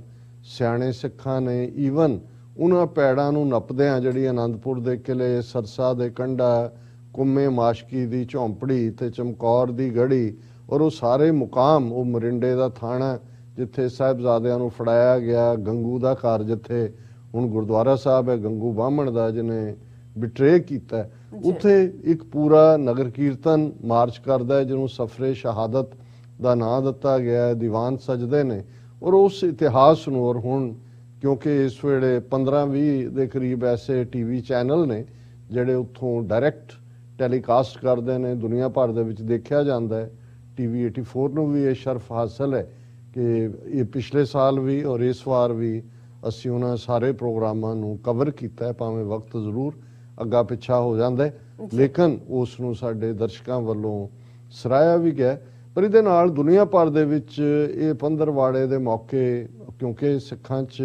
ਸਿਆਣੇ ਸਿੱਖਾਂ ਨੇ ਈਵਨ ਉਹਨਾਂ ਪੈੜਾਂ ਨੂੰ ਨੱਪਦਿਆਂ ਜਿਹੜੀ ਆਨੰਦਪੁਰ ਦੇ ਕਿਲੇ, ਸਰਸਾ ਦੇ ਕੰਢਾ, ਕੁੰਮੇ ਮਾਸ਼ਕੀ ਦੀ ਝੌਂਪੜੀ ਤੇ ਚਮਕੌਰ ਦੀ ਗੜੀ ਔਰ ਉਹ ਸਾਰੇ ਮੁਕਾਮ, ਉਹ ਮਰਿੰਡੇ ਦਾ ਥਾਣਾ ਜਿੱਥੇ ਸਾਹਿਬਜ਼ਾਦਿਆਂ ਨੂੰ ਫੜਾਇਆ ਗਿਆ, ਗੰਗੂ ਦਾ ਘਰ ਜਿੱਥੇ ਹੁਣ ਗੁਰਦੁਆਰਾ ਸਾਹਿਬ ਹੈ ਗੰਗੂ ਬਾਹਮਣ ਦਾ ਜਿਹਨੇ ਬਿਟਰੇ ਕੀਤਾ, ਉੱਥੇ ਇੱਕ ਪੂਰਾ ਨਗਰ ਕੀਰਤਨ ਮਾਰਚ ਕਰਦਾ ਹੈ ਜਿਹਨੂੰ ਸਫਰੇ ਸ਼ਹਾਦਤ ਦਾ ਨਾਂ ਦਿੱਤਾ ਗਿਆ ਹੈ। ਦੀਵਾਨ ਸਜਦੇ ਨੇ ਔਰ ਉਸ ਇਤਿਹਾਸ ਨੂੰ, ਔਰ ਹੁਣ ਕਿਉਂਕਿ ਇਸ ਵੇਲੇ 15-20 ਦੇ ਕਰੀਬ ਐਸੇ ਟੀਵੀ ਚੈਨਲ ਨੇ ਜਿਹੜੇ ਉੱਥੋਂ ਡਾਇਰੈਕਟ ਟੈਲੀਕਾਸਟ ਕਰਦੇ ਨੇ, ਦੁਨੀਆ ਭਰ ਦੇ ਵਿੱਚ ਦੇਖਿਆ ਜਾਂਦਾ ਹੈ। TV 84 ਨੂੰ ਵੀ ਇਹ ਸ਼ਰਫ ਹਾਸਲ ਹੈ ਕਿ ਇਹ ਪਿਛਲੇ ਸਾਲ ਵੀ ਔਰ ਇਸ ਵਾਰ ਵੀ ਅਸੀਂ ਉਹਨਾਂ ਸਾਰੇ ਪ੍ਰੋਗਰਾਮਾਂ ਨੂੰ ਕਵਰ ਕੀਤਾ ਹੈ, ਭਾਵੇਂ ਵਕਤ ਜ਼ਰੂਰ ਅੱਗਾ ਪਿੱਛਾ ਹੋ ਜਾਂਦਾ ਹੈ, ਲੇਕਿਨ ਉਸ ਨੂੰ ਸਾਡੇ ਦਰਸ਼ਕਾਂ ਵੱਲੋਂ ਸਰਾਹਿਆ ਵੀ ਗਿਆ। ਪਰ ਇਹਦੇ ਨਾਲ ਦੁਨੀਆ ਭਰ ਦੇ ਵਿੱਚ ਇਹ ਪੰਦਰਵਾੜੇ ਦੇ ਮੌਕੇ, ਕਿਉਂਕਿ ਸਿੱਖਾਂ 'ਚ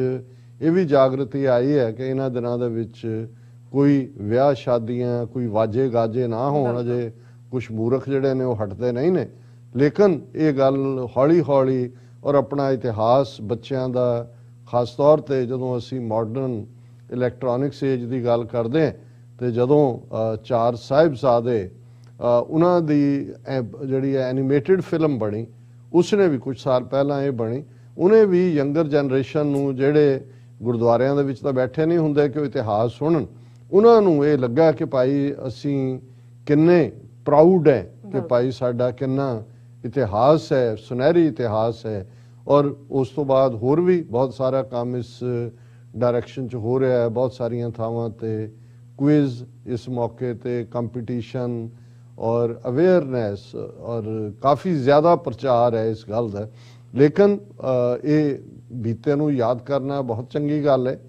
ਇਹ ਵੀ ਜਾਗਰਤੀ ਆਈ ਹੈ ਕਿ ਇਹਨਾਂ ਦਿਨਾਂ ਦੇ ਵਿੱਚ ਕੋਈ ਵਿਆਹ ਸ਼ਾਦੀਆਂ, ਕੋਈ ਵਾਜੇ ਗਾਜੇ ਨਾ ਹੋਣ। ਅਜੇ ਕੁਛ ਮੂਰਖ ਜਿਹੜੇ ਨੇ ਉਹ ਹਟਦੇ ਨਹੀਂ ਨੇ, ਲੇਕਿਨ ਇਹ ਗੱਲ ਹੌਲੀ ਹੌਲੀ ਔਰ ਆਪਣਾ ਇਤਿਹਾਸ ਬੱਚਿਆਂ ਦਾ, ਖਾਸ ਤੌਰ ਤੇ ਜਦੋਂ ਅਸੀਂ ਮਾਡਰਨ ਇਲੈਕਟ੍ਰੋਨਿਕਸ ਏਜ ਦੀ ਗੱਲ ਕਰਦੇ ਹਾਂ ਤੇ ਜਦੋਂ ਚਾਰ ਸਾਹਿਬਜ਼ਾਦੇ ਉਹਨਾਂ ਦੀ ਜਿਹੜੀ ਐਨੀਮੇਟਡ ਫਿਲਮ ਬਣੀ, ਉਸਨੇ ਵੀ ਕੁਝ ਸਾਲ ਪਹਿਲਾਂ ਇਹ ਬਣੀ, ਉਹਨੇ ਵੀ ਯੰਗਰ ਜਨਰੇਸ਼ਨ ਨੂੰ ਜਿਹੜੇ ਗੁਰਦੁਆਰਿਆਂ ਦੇ ਵਿੱਚ ਤਾਂ ਬੈਠੇ ਨਹੀਂ ਹੁੰਦੇ ਕਿ ਉਹ ਇਤਿਹਾਸ ਸੁਣਨ, ਉਹਨਾਂ ਨੂੰ ਇਹ ਲੱਗਾ ਕਿ ਭਾਈ ਅਸੀਂ ਕਿੰਨੇ ਪ੍ਰਾਊਡ ਹੈ ਕਿ ਭਾਈ ਸਾਡਾ ਕਿੰਨਾ ਇਤਿਹਾਸ ਹੈ, ਸੁਨਹਿਰੀ ਇਤਿਹਾਸ ਹੈ। ਔਰ ਉਸ ਤੋਂ ਬਾਅਦ ਹੋਰ ਵੀ ਬਹੁਤ ਸਾਰਾ ਕੰਮ ਇਸ ਡਾਇਰੈਕਸ਼ਨ 'ਚ ਹੋ ਰਿਹਾ ਹੈ। ਬਹੁਤ ਸਾਰੀਆਂ ਥਾਵਾਂ ਤੇ ਕੁਇਜ਼ ਇਸ ਮੌਕੇ ਤੇ ਕੰਪੀਟੀਸ਼ਨ ਔਰ ਅਵੇਅਰਨੈਸ ਔਰ ਕਾਫੀ ਜ਼ਿਆਦਾ ਪ੍ਰਚਾਰ ਹੈ ਇਸ ਗੱਲ ਦਾ। ਲੇਕਿਨ ਇਹ ਬੀਤੇ ਨੂੰ ਯਾਦ ਕਰਨਾ ਬਹੁਤ ਚੰਗੀ ਗੱਲ ਹੈ,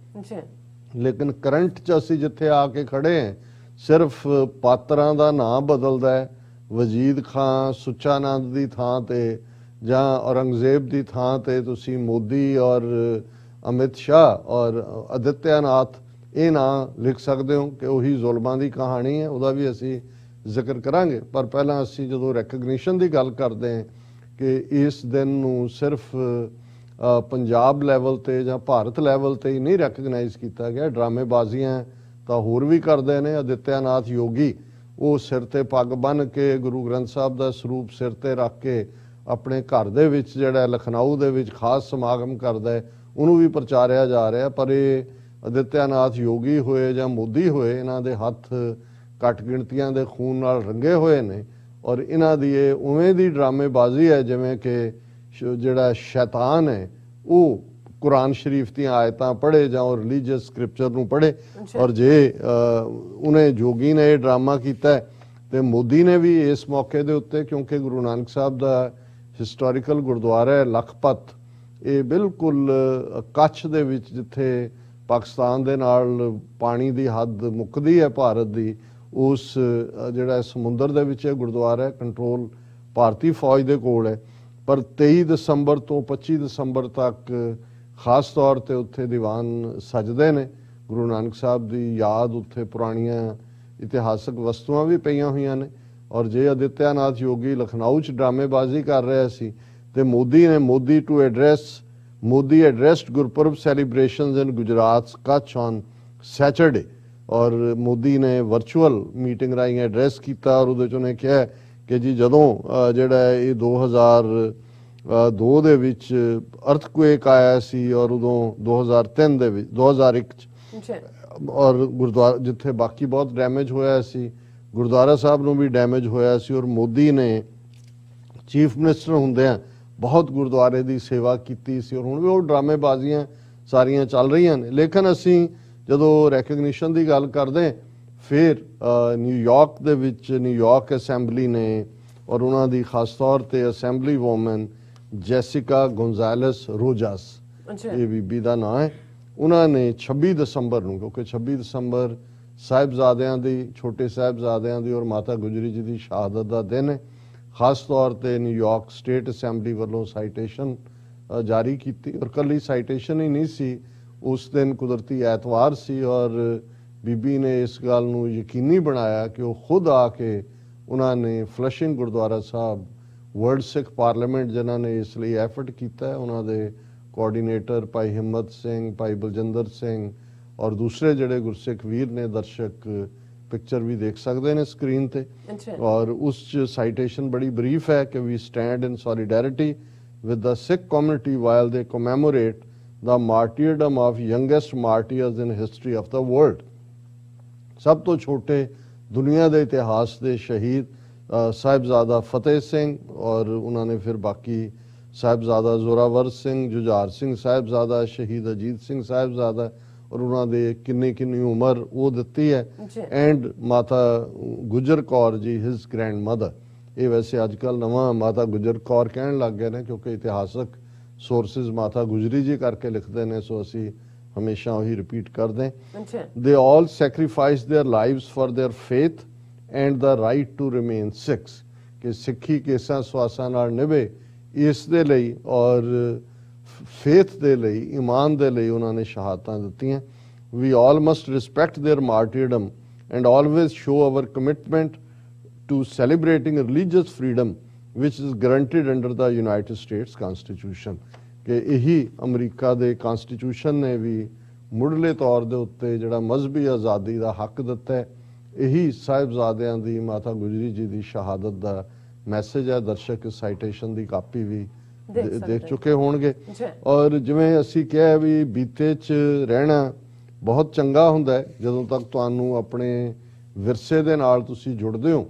ਲੇਕਿਨ ਕਰੰਟ 'ਚ ਅਸੀਂ ਜਿੱਥੇ ਆ ਕੇ ਖੜੇ ਹਾਂ, ਸਿਰਫ ਪਾਤਰਾਂ ਦਾ ਨਾਂ ਬਦਲਦਾ ਹੈ। ਵਜੀਦ ਖਾਨ ਸੁੱਚਾਨੰਦ ਦੀ ਥਾਂ ਤੇ ਜਾਂ ਔਰੰਗਜ਼ੇਬ ਦੀ ਥਾਂ ਤੇ ਤੁਸੀਂ ਮੋਦੀ ਔਰ ਅਮਿਤ ਸ਼ਾਹ ਔਰ ਆਦਿੱਤਿਆਨਾਥ ਇਹ ਨਾਂ ਲਿਖ ਸਕਦੇ ਹੋ ਕਿ ਉਹੀ ਜ਼ੁਲਮਾਂ ਦੀ ਕਹਾਣੀ ਹੈ। ਉਹਦਾ ਵੀ ਅਸੀਂ ਜ਼ਿਕਰ ਕਰਾਂਗੇ, ਪਰ ਪਹਿਲਾਂ ਅਸੀਂ ਜਦੋਂ ਰੈਕਗਨੀਸ਼ਨ ਦੀ ਗੱਲ ਕਰਦੇ ਹਾਂ ਕਿ ਇਸ ਦਿਨ ਨੂੰ ਸਿਰਫ ਪੰਜਾਬ ਲੈਵਲ ਤੇ ਜਾਂ ਭਾਰਤ ਲੈਵਲ ਤੇ ਹੀ ਨਹੀਂ ਰੈਕਗਨਾਈਜ਼ ਕੀਤਾ ਗਿਆ, ਡਰਾਮੇਬਾਜ਼ੀਆਂ ਤਾਂ ਹੋਰ ਵੀ ਕਰਦੇ ਨੇ। ਆਦਿੱਤਿਆਨਾਥ ਯੋਗੀ ਉਹ ਸਿਰ ਤੇ ਪੱਗ ਬੰਨ੍ਹ ਕੇ ਗੁਰੂ ਗ੍ਰੰਥ ਸਾਹਿਬ ਦਾ ਸਰੂਪ ਸਿਰ ਤੇ ਰੱਖ ਕੇ ਆਪਣੇ ਘਰ ਦੇ ਵਿੱਚ ਜਿਹੜਾ ਲਖਨਊ ਦੇ ਵਿੱਚ ਖਾਸ ਸਮਾਗਮ ਕਰਦਾ ਹੈ, ਉਹਨੂੰ ਵੀ ਪ੍ਰਚਾਰਿਆ ਜਾ ਰਿਹਾ। ਪਰ ਇਹ ਆਦਿੱਤਿਆਨਾਥ ਯੋਗੀ ਹੋਏ ਜਾਂ ਮੋਦੀ ਹੋਏ, ਇਹਨਾਂ ਦੇ ਹੱਥ ਘੱਟ ਗਿਣਤੀਆਂ ਦੇ ਖੂਨ ਨਾਲ ਰੰਗੇ ਹੋਏ ਨੇ ਔਰ ਇਹਨਾਂ ਦੀ ਇਹ ਉਵੇਂ ਦੀ ਡਰਾਮੇਬਾਜ਼ੀ ਹੈ ਜਿਵੇਂ ਕਿ ਜਿਹੜਾ ਸ਼ੈਤਾਨ ਹੈ ਉਹ ਕੁਰਾਨ ਸ਼ਰੀਫ ਦੀਆਂ ਆਇਤਾਂ ਪੜ੍ਹੇ ਜਾਂ ਉਹ ਰਿਲੀਜੀਅਸ ਸਕ੍ਰਿਪਚਰ ਨੂੰ ਪੜ੍ਹੇ। ਔਰ ਜੇ ਉਹਨੇ ਜੋਗੀ ਨੇ ਇਹ ਡਰਾਮਾ ਕੀਤਾ ਤੇ ਮੋਦੀ ਨੇ ਵੀ ਇਸ ਮੌਕੇ ਦੇ ਉੱਤੇ, ਕਿਉਂਕਿ ਗੁਰੂ ਨਾਨਕ ਸਾਹਿਬ ਦਾ ਹਿਸਟੋਰੀਕਲ ਗੁਰਦੁਆਰਾ ਹੈ ਲਖਪਤ, ਇਹ ਬਿਲਕੁਲ ਕੱਛ ਦੇ ਵਿੱਚ ਜਿੱਥੇ ਪਾਕਿਸਤਾਨ ਦੇ ਨਾਲ ਪਾਣੀ ਦੀ ਹੱਦ ਮੁੱਕਦੀ ਹੈ ਭਾਰਤ ਦੀ, ਉਸ ਜਿਹੜਾ ਸਮੁੰਦਰ ਦੇ ਵਿੱਚ ਇਹ ਗੁਰਦੁਆਰਾ ਹੈ, ਕੰਟਰੋਲ ਭਾਰਤੀ ਫੌਜ ਦੇ ਕੋਲ ਹੈ। ਪਰ 23 ਦਸੰਬਰ ਤੋਂ 25 ਦਸੰਬਰ ਤੱਕ ਖਾਸ ਤੌਰ ਤੇ ਉੱਥੇ ਦੀਵਾਨ ਸਜਦੇ ਨੇ। ਗੁਰੂ ਨਾਨਕ ਸਾਹਿਬ ਦੀ ਯਾਦ ਉੱਥੇ ਪੁਰਾਣੀਆਂ ਇਤਿਹਾਸਕ ਵਸਤੂਆਂ ਵੀ ਪਈਆਂ ਹੋਈਆਂ ਨੇ। ਔਰ ਜੇ ਆਦਿੱਤਿਆਨਾਥ ਯੋਗੀ ਲਖਨਊ 'ਚ ਡਰਾਮੇਬਾਜ਼ੀ ਕਰ ਰਿਹਾ ਸੀ ਤੇ ਮੋਦੀ ਨੇ Modi ਐਡਰੈਸਡ Gurpurab celebrations in Gujarat Kutch on Saturday, ਔਰ ਮੋਦੀ ਨੇ ਵਰਚੁਅਲ ਮੀਟਿੰਗ ਰਾਹੀਂ ਐਡਰੈਸ ਕੀਤਾ ਔਰ ਉਹਦੇ 'ਚ ਉਹਨੇ ਕਿਹਾ ਕਿ ਜੀ ਜਦੋਂ ਜਿਹੜਾ ਇਹ 2002 ਦੇ ਵਿੱਚ ਅਰਥਕੁਏਕ ਆਇਆ ਸੀ ਔਰ ਉਦੋਂ 2003 ਦੇ ਵਿੱਚ 2001 'ਚ ਔਰ ਗੁਰਦੁਆਰਾ ਜਿੱਥੇ ਬਾਕੀ ਬਹੁਤ ਡੈਮੇਜ ਹੋਇਆ ਸੀ, ਗੁਰਦੁਆਰਾ ਸਾਹਿਬ ਨੂੰ ਵੀ ਡੈਮੇਜ ਹੋਇਆ ਸੀ ਔਰ ਮੋਦੀ ਨੇ ਚੀਫ ਮਿਨਿਸਟਰ ਹੁੰਦਿਆਂ ਬਹੁਤ ਗੁਰਦੁਆਰੇ ਦੀ ਸੇਵਾ ਕੀਤੀ ਸੀ। ਔਰ ਹੁਣ ਵੀ ਉਹ ਡਰਾਮੇਬਾਜ਼ੀਆਂ ਸਾਰੀਆਂ ਚੱਲ ਰਹੀਆਂ ਨੇ। ਲੇਕਿਨ ਅਸੀਂ ਜਦੋਂ ਰੈਕਗਨੀਸ਼ਨ ਦੀ ਗੱਲ ਕਰਦੇ ਫਿਰ ਨਿਊਯਾਰਕ ਦੇ ਵਿੱਚ ਨਿਊਯਾਰਕ ਅਸੈਂਬਲੀ ਨੇ ਔਰ ਉਹਨਾਂ ਦੀ ਖਾਸ ਤੌਰ ਤੇ ਅਸੈਂਬਲੀ ਵੂਮਨ ਜੈਸਿਕਾ ਗੋਂਜ਼ਾਲਸ ਰੋਜਾਸ, ਇਹ ਬੀਬੀ ਦਾ ਨਾਂ ਹੈ, ਉਹਨਾਂ ਨੇ 26 ਦਸੰਬਰ ਨੂੰ, ਕਿਉਂਕਿ 26 ਦਸੰਬਰ ਸਾਹਿਬਜ਼ਾਦਿਆਂ ਦੀ, ਛੋਟੇ ਸਾਹਿਬਜ਼ਾਦਿਆਂ ਦੀ ਔਰ ਮਾਤਾ ਗੁਜਰੀ ਜੀ ਦੀ ਸ਼ਹਾਦਤ ਦਾ ਦਿਨ ਹੈ, ਖਾਸ ਤੌਰ ਤੇ ਨਿਊਯਾਰਕ ਸਟੇਟ ਅਸੈਂਬਲੀ ਵੱਲੋਂ ਸਾਈਟੇਸ਼ਨ ਜਾਰੀ ਕੀਤੀ। ਔਰ ਕੱਲੀ ਸਾਈਟੇਸ਼ਨ ਹੀ ਨਹੀਂ ਸੀ, ਉਸ ਦਿਨ ਕੁਦਰਤੀ ਐਤਵਾਰ ਸੀ ਔਰ ਬੀਬੀ ਨੇ ਇਸ ਗੱਲ ਨੂੰ ਯਕੀਨੀ ਬਣਾਇਆ ਕਿ ਉਹ ਖੁਦ ਆ ਕੇ ਉਹਨਾਂ ਨੇ ਫਲਸ਼ਿੰਗ ਗੁਰਦੁਆਰਾ ਸਾਹਿਬ, ਵਰਲਡ ਸਿੱਖ ਪਾਰਲੀਮੈਂਟ ਜਿਨ੍ਹਾਂ ਨੇ ਇਸ ਲਈ ਐਫਰਟ ਕੀਤਾ, ਉਹਨਾਂ ਦੇ ਕੋਆਰਡੀਨੇਟਰ ਭਾਈ ਹਿੰਮਤ ਸਿੰਘ, ਭਾਈ ਬਲਜਿੰਦਰ ਸਿੰਘ ਔਰ ਦੂਸਰੇ ਜਿਹੜੇ ਗੁਰਸਿੱਖ ਵੀਰ ਨੇ, ਦਰਸ਼ਕ पिक्चर भी देख सकते हैं स्क्रीन ते। और उस साइटेशन बड़ी ब्रीफ है कि we stand in solidarity with the Sikh community while they commemorate the martyrdom of youngest martyrs in history of the world. सब तो छोटे दुनिया के इतिहास के शहीद साहिबजादा फतेह सिंह, और उन्होंने फिर बाकी साहिबजादा जोरावर सिंह, जुझार सिंह साहिबजादा, शहीद अजीत सिंह साहिबजादा, और उन्होंने किन्नी किन्नी उम्र वो दिती है। एंड माता गुजर Kaur ji his grand mother. ये वैसे अजकल नवा माता गुजर कौर कहन लग गए हैं, क्योंकि इतिहासक सोर्सिस माता गुजरी जी करके लिखते हैं, सो असी हमेशा वही रिपीट कर दें। They all sacrifice their lives for their faith and the right to remain Sikhs, कि सिक्खी केसा स्वासा नाल निभे इस दे लई और फेथ दे लई, ईमान दे लई उन्होंने शहादतां दित्तियां। We all must respect their martyrdom and always show our commitment to celebrating religious freedom which is guaranteed under the United States constitution. कि यही अमरीका के कॉन्स्टिट्यूशन ने भी मुढ़ले तौर के उत्ते जिहड़ा मजहबी आज़ादी का हक दिता है। यही साहिबजादियां दी माता गुजरी जी की शहादत का मैसेज है। दर्शक इस साइटेशन की कापी भी देख चुके होंगे। और जिवें असी कहा भी बीते च रहना बहुत चंगा हुंदा है जदों तक तुहानू अपने विरसे दे नाल तुसी जुड़दे हो,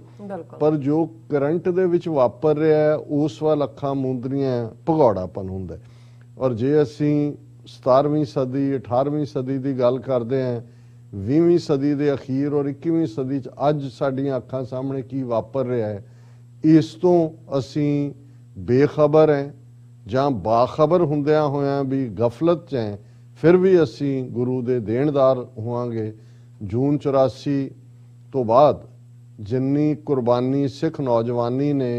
पर जो करंट दे विच वापर रहा है उस वाल अखां मूंदरियां भगौड़ापन हुंदा है। और जे असी 17वीं सदी 18वीं सदी की गल करते हैं, 20वीं सदी के अखीर और 21वीं सदी च अज साडियां अखां सामने की वापर रहा है, इस तो असी बेखबर हैं जां बाखबर हुंदियां होयां भी गफलत च हैं, फिर भी असी गुरु दे देणदार होवांगे। जून 84 तो बाद जिन्नी कुर्बानी सिख नौजवानी ने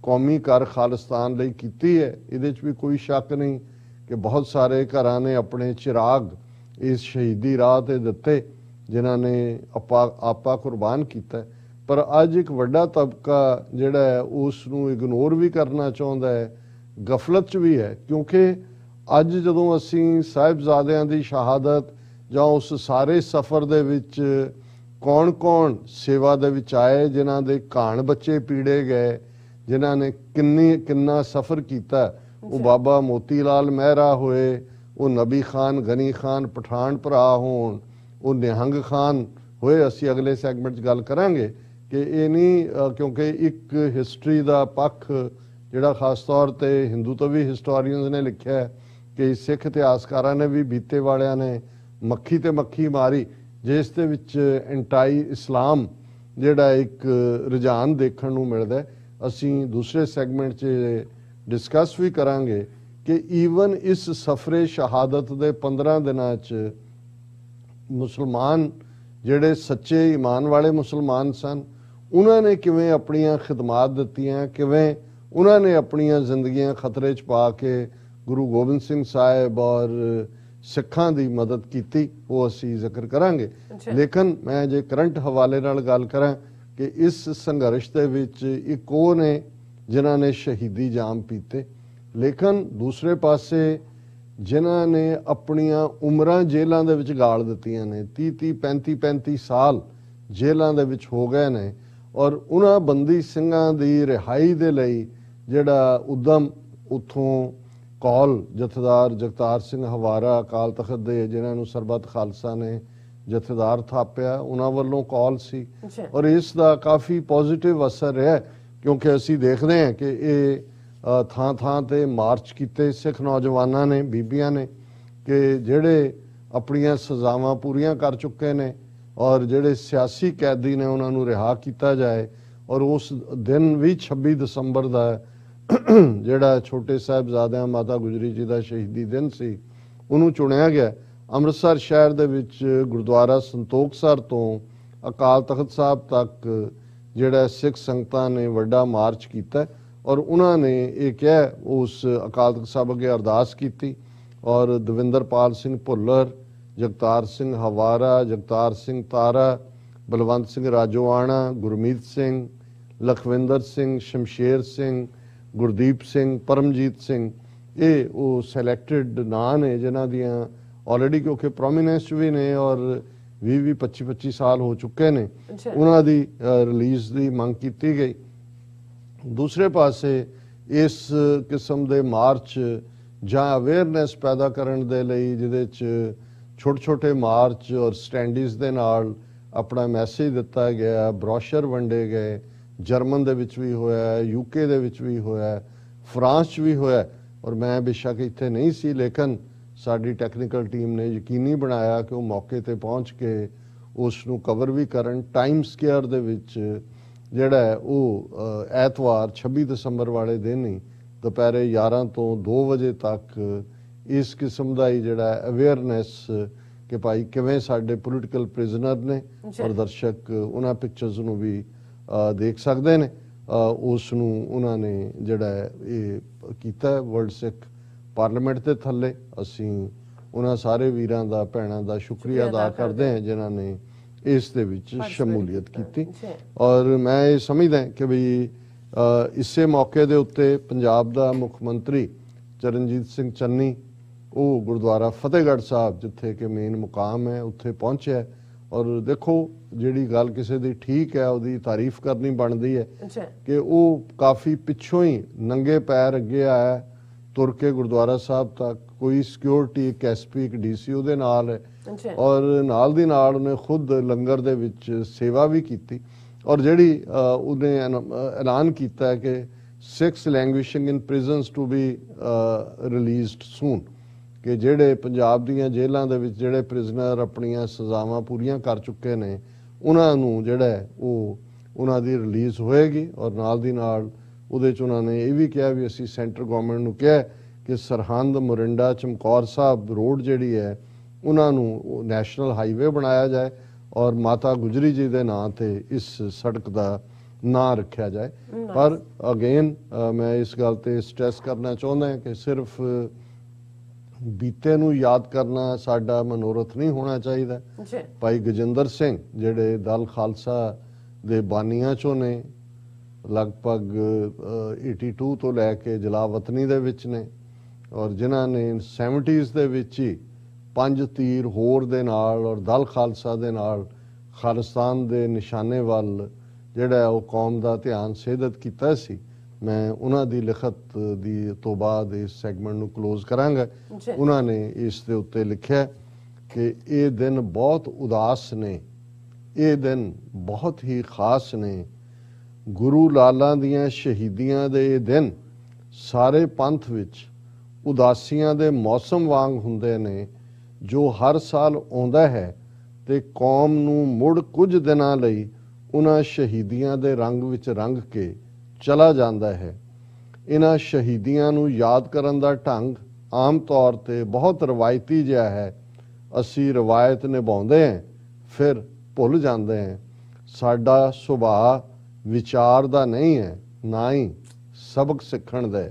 कौमी कर खालिस्तान लई कीती है, इहदे च भी कोई शक नहीं कि बहुत सारे घरां ने अपने चिराग इस शहीदी राह ते दिते जिन्हां ने आपा कुर्बान किया। पर अज एक वड्डा तबका जिहड़ा है उसनूं इग्नोर भी करना चाहुंदा है, गफलत च भी है। क्योंकि अज जदों असी साहिबजादियां दी शहादत जां उस सारे सफ़र दे विच कौन कौन सेवा दे विच आए, जिन्हां दे घाण बच्चे पीड़े गए, जिन्हां ने किन्ना सफ़र किया, वो बाबा मोती लाल मेहरा होए, वो नबी खान गनी खान पठान भरा होण, वो निहंग खान होए। असी अगले सैगमेंट गल करांगे कि ये नहीं, क्योंकि एक हिस्टरी का पक्ष जिहड़ा खास तौर पर हिंदू तो भी हिस्टोरीयंस ने लिखा है कि सिख इतिहासकारां ने भी बीते वालियां ने मक्खी ते मक्खी मारी, जिस दे विच एंटाई इस्लाम जिहड़ा एक रुझान देखण नूं मिलदा है। असी दूसरे सैगमेंट च डिस्कस भी करांगे कि ईवन इस सफरे शहादत के 15 दिनां च मुसलमान जिहड़े सच्चे ईमान वाले मुसलमान सन, उन्होंने किवें अपनियां खिदमात दित्तियां, किवें उन्होंने अपनियां जिंदगियां खतरे च पा के गुरु गोबिंद सिंह साहिब और सिखां दी मदद की, वो असी जिक्र करांगे। लेकिन मैं जे करंट हवाले नाल गल करां कि इस संघर्ष दे विच एक वो ने जिन्हां ने शहीदी जाम पीते, लेकिन दूसरे पासे जिन्हां ने अपनियां उम्रां जेलों दे विच गाल दित्तियां ने, 30-30 35-35 साल जेलों दे विच हो गए ने। और उन्हां बंदी ਸਿੰਘਾਂ दी रिहाई दे लई जिहड़ा उद्यम उत्थों कॉल जथेदार जगतार सिंह हवारा अकाल तखत दे जिन्हां नूं सरबत खालसा ने जथेदार थापिया, उन्हां वल्लों कॉल सी। और इसका काफ़ी पॉजिटिव असर है, क्योंकि असी देखते हैं कि ये थां थां ते मार्च किए सिख नौजवानों ने, बीबियां ने, कि जिहड़े अपनियां सजावां पूरियां कर चुके ने और जिहड़े सियासी कैदी ने उन्होंने रिहा किया जाए। और उस दिन भी 26 दसंबर का जिहड़ा छोटे साहिबजादियां माता गुजरी जी का शहीदी दिन सी, उन्होंने चुनिया गया। अमृतसर शहर दे विच गुरुद्वारा संतोखसर तो अकाल तखत साहब तक जिहड़ा सिख संगतां ने वड्डा मार्च किया और उन्होंने ये कहा, उस अकाल तखत साहब अगे अरदास की। और दविंदरपाल सिंह भुल्लर, जगतार सिंह हवारा, जगतार सिंह तारा, बलवंत सिंह राजोआणा, गुरमीत सिंह, लखविंदर सिंह, शमशेर सिंह, गुरदीप सिंह, परमजीत सिंह, ये वो सैलैक्टेड नां ने जिन्हां दियां ऑलरेडी क्योंकि प्रोमीनेंस भी ने और 20 25 ਸਾਲ ਹੋ ਚੁੱਕੇ ਨੇ, ਅੱਛਾ। ਉਹਨਾਂ ਦੀ ਰਿਲੀਜ਼ ਦੀ ਮੰਗ ਕੀਤੀ ਗਈ। ਦੂਸਰੇ ਪਾਸੇ ਇਸ ਕਿਸਮ ਦੇ ਮਾਰਚ ਜਾਂ ਅਵੇਅਰਨੈਸ ਪੈਦਾ ਕਰਨ ਦੇ ਲਈ ਜਿਹਦੇ 'ਚ ਛੋਟੇ ਛੋਟੇ ਮਾਰਚ ਔਰ ਸਟੈਂਡੀਜ਼ ਦੇ ਨਾਲ ਆਪਣਾ ਮੈਸੇਜ ਦਿੱਤਾ ਗਿਆ, ਬਰੋਸ਼ਰ ਵੰਡੇ ਗਏ। ਜਰਮਨ ਦੇ ਵਿੱਚ ਵੀ ਹੋਇਆ, ਯੂਕੇ ਦੇ ਵਿੱਚ ਵੀ ਹੋਇਆ, ਫਰਾਂਸ 'ਚ ਵੀ ਹੋਇਆ। ਔਰ ਮੈਂ ਬੇਸ਼ੱਕ ਇੱਥੇ ਨਹੀਂ ਸੀ, ਲੇਕਿਨ ਸਾਡੀ ਟੈਕਨੀਕਲ ਟੀਮ ਨੇ ਯਕੀਨੀ ਬਣਾਇਆ ਕਿ ਉਹ ਮੌਕੇ ਤੇ ਪਹੁੰਚ ਕੇ ਉਸ ਨੂੰ ਕਵਰ ਵੀ ਕਰਨ। ਟਾਈਮ ਸਕੁਏਅਰ ਦੇ ਵਿੱਚ ਜਿਹੜਾ ਹੈ ਉਹ ਐਤਵਾਰ 26 ਦਸੰਬਰ ਵਾਲੇ ਦਿਨ ਹੀ ਦੁਪਹਿਰੇ 11 ਤੋਂ 2 ਵਜੇ ਤੱਕ ਇਸ ਕਿਸਮ ਦਾ ਹੀ ਜਿਹੜਾ ਅਵੇਅਰਨੈਸ ਕਿ ਭਾਈ ਕਿਵੇਂ ਸਾਡੇ ਪੋਲੀਟੀਕਲ ਪ੍ਰਿਜ਼ਨਰ ਨੇ, ਔਰ ਦਰਸ਼ਕ ਉਹਨਾਂ ਪਿਕਚਰਸ ਨੂੰ ਵੀ ਦੇਖ ਸਕਦੇ ਨੇ। ਉਸ ਨੂੰ ਉਹਨਾਂ ਨੇ ਜਿਹੜਾ ਇਹ ਕੀਤਾ ਵਰਲਡ ਸਿੱਖ ਪਾਰਲੀਮੈਂਟ ਦੇ ਥੱਲੇ। ਅਸੀਂ ਉਹਨਾਂ ਸਾਰੇ ਵੀਰਾਂ ਦਾ, ਭੈਣਾਂ ਦਾ ਸ਼ੁਕਰੀਆ ਅਦਾ ਕਰਦੇ ਹਾਂ ਜਿਨ੍ਹਾਂ ਨੇ ਇਸ ਦੇ ਵਿੱਚ ਸ਼ਮੂਲੀਅਤ ਕੀਤੀ। ਔਰ ਮੈਂ ਇਹ ਸਮਝਦਾ ਕਿ ਵੀ ਇਸੇ ਮੌਕੇ ਦੇ ਉੱਤੇ ਪੰਜਾਬ ਦਾ ਮੁੱਖ ਮੰਤਰੀ ਚਰਨਜੀਤ ਸਿੰਘ ਚੰਨੀ ਉਹ ਗੁਰਦੁਆਰਾ ਫਤਿਹਗੜ੍ਹ ਸਾਹਿਬ ਜਿੱਥੇ ਕਿ ਮੇਨ ਮੁਕਾਮ ਹੈ ਉੱਥੇ ਪਹੁੰਚਿਆ। ਔਰ ਦੇਖੋ ਜਿਹੜੀ ਗੱਲ ਕਿਸੇ ਦੀ ਠੀਕ ਹੈ ਉਹਦੀ ਤਾਰੀਫ ਕਰਨੀ ਬਣਦੀ ਹੈ ਕਿ ਉਹ ਕਾਫੀ ਪਿੱਛੋਂ ਹੀ ਨੰਗੇ ਪੈਰ ਅੱਗੇ ਆਇਆ ਤੁਰ ਕੇ ਗੁਰਦੁਆਰਾ ਸਾਹਿਬ ਤੱਕ। ਕੋਈ ਸਿਕਿਉਰਿਟੀ, ਇੱਕ ਐਸਪੀ, ਇੱਕ ਡੀਸੀ ਉਹਦੇ ਨਾਲ ਹੈ, ਔਰ ਨਾਲ ਦੀ ਨਾਲ ਉਹਨੇ ਖੁਦ ਲੰਗਰ ਦੇ ਵਿੱਚ ਸੇਵਾ ਵੀ ਕੀਤੀ। ਔਰ ਜਿਹੜੀ ਉਹਨੇ ਐਲਾਨ ਕੀਤਾ ਹੈ ਕਿ 6 ਲੈਂਗੁਇਸ਼ਿੰਗ ਇਨ ਪ੍ਰਿਜ਼ਨਸ ਟੂ ਬੀ ਰਿਲੀਜ਼ਡ ਸੂਨ, ਕਿ ਜਿਹੜੇ ਪੰਜਾਬ ਦੀਆਂ ਜੇਲ੍ਹਾਂ ਦੇ ਵਿੱਚ ਜਿਹੜੇ ਪ੍ਰਿਜ਼ਨਰ ਆਪਣੀਆਂ ਸਜ਼ਾਵਾਂ ਪੂਰੀਆਂ ਕਰ ਚੁੱਕੇ ਨੇ ਉਹਨਾਂ ਨੂੰ ਜਿਹੜਾ ਉਹ ਉਹਨਾਂ ਦੀ ਰਿਲੀਜ਼ ਹੋਏਗੀ। ਔਰ ਨਾਲ ਦੀ ਨਾਲ ਉਹਦੇ 'ਚ ਉਹਨਾਂ ਨੇ ਇਹ ਵੀ ਕਿਹਾ ਵੀ ਅਸੀਂ ਸੈਂਟਰ ਗਵਰਨਮੈਂਟ ਨੂੰ ਕਿਹਾ ਕਿ ਸਰਹੰਦ, ਮੋਰਿੰਡਾ, ਚਮਕੌਰ ਸਾਹਿਬ ਰੋਡ ਜਿਹੜੀ ਹੈ ਉਹਨਾਂ ਨੂੰ ਨੈਸ਼ਨਲ ਹਾਈਵੇ ਬਣਾਇਆ ਜਾਏ ਔਰ ਮਾਤਾ ਗੁਜਰੀ ਜੀ ਦੇ ਨਾਂ ਤੇ ਇਸ ਸੜਕ ਦਾ ਨਾਂ ਰੱਖਿਆ ਜਾਏ। ਪਰ ਅਗੇਨ ਮੈਂ ਇਸ ਗੱਲ ਤੇ ਸਟ੍ਰੈਸ ਕਰਨਾ ਚਾਹੁੰਦਾ ਹਾਂ ਕਿ ਸਿਰਫ ਬੀਤੇ ਨੂੰ ਯਾਦ ਕਰਨਾ ਸਾਡਾ ਮਨੋਰਥ ਨਹੀਂ ਹੋਣਾ ਚਾਹੀਦਾ। ਭਾਈ ਗਜਿੰਦਰ ਸਿੰਘ ਜਿਹੜੇ ਦਲ ਖਾਲਸਾ ਦੇ ਬਾਨੀਆਂ ਚੋਂ ਨੇ, ਲਗਭਗ 82 ਤੋਂ ਲੈ ਕੇ ਜਲਾਵਤਨੀ ਦੇ ਵਿੱਚ ਨੇ, ਔਰ ਜਿਨ੍ਹਾਂ ਨੇ 70s ਦੇ ਵਿੱਚ ਹੀ 5 ਤੀਰ ਹੋਰ ਦੇ ਨਾਲ ਔਰ ਦਲ ਖਾਲਸਾ ਦੇ ਨਾਲ ਖਾਲਿਸਤਾਨ ਦੇ ਨਿਸ਼ਾਨੇ ਵੱਲ ਜਿਹੜਾ ਉਹ ਕੌਮ ਦਾ ਧਿਆਨ ਸੇਧਤ ਕੀਤਾ ਸੀ। ਮੈਂ ਉਹਨਾਂ ਦੀ ਲਿਖਤ ਦੀ ਤੋਂ ਬਾਅਦ ਇਸ ਸੈਗਮੈਂਟ ਨੂੰ ਕਲੋਜ਼ ਕਰਾਂਗਾ। ਉਹਨਾਂ ਨੇ ਇਸ ਦੇ ਉੱਤੇ ਲਿਖਿਆ ਕਿ ਇਹ ਦਿਨ ਬਹੁਤ ਉਦਾਸ ਨੇ, ਇਹ ਦਿਨ ਬਹੁਤ ਹੀ ਖਾਸ ਨੇ। ਗੁਰੂ ਲਾਲਾਂ ਦੀਆਂ ਸ਼ਹੀਦੀਆਂ ਦੇ ਇਹ ਦਿਨ ਸਾਰੇ ਪੰਥ ਵਿੱਚ ਉਦਾਸੀਆਂ ਦੇ ਮੌਸਮ ਵਾਂਗ ਹੁੰਦੇ ਨੇ ਜੋ ਹਰ ਸਾਲ ਆਉਂਦਾ ਹੈ ਤੇ ਕੌਮ ਨੂੰ ਮੁੜ ਕੁਝ ਦਿਨਾਂ ਲਈ ਉਹਨਾਂ ਸ਼ਹੀਦੀਆਂ ਦੇ ਰੰਗ ਵਿੱਚ ਰੰਗ ਕੇ ਚਲਾ ਜਾਂਦਾ ਹੈ। ਇਹਨਾਂ ਸ਼ਹੀਦੀਆਂ ਨੂੰ ਯਾਦ ਕਰਨ ਦਾ ਢੰਗ ਆਮ ਤੌਰ ਤੇ ਬਹੁਤ ਰਵਾਇਤੀ ਜਿਹਾ ਹੈ। ਅਸੀਂ ਰਵਾਇਤ ਨਿਭਾਉਂਦੇ ਹਾਂ ਫਿਰ ਭੁੱਲ ਜਾਂਦੇ ਹਾਂ। ਸਾਡਾ ਸੁਭਾਅ ਵਿਚਾਰ ਦਾ ਨਹੀਂ ਹੈ, ਨਾ ਹੀ ਸਬਕ ਸਿੱਖਣ ਦਾ।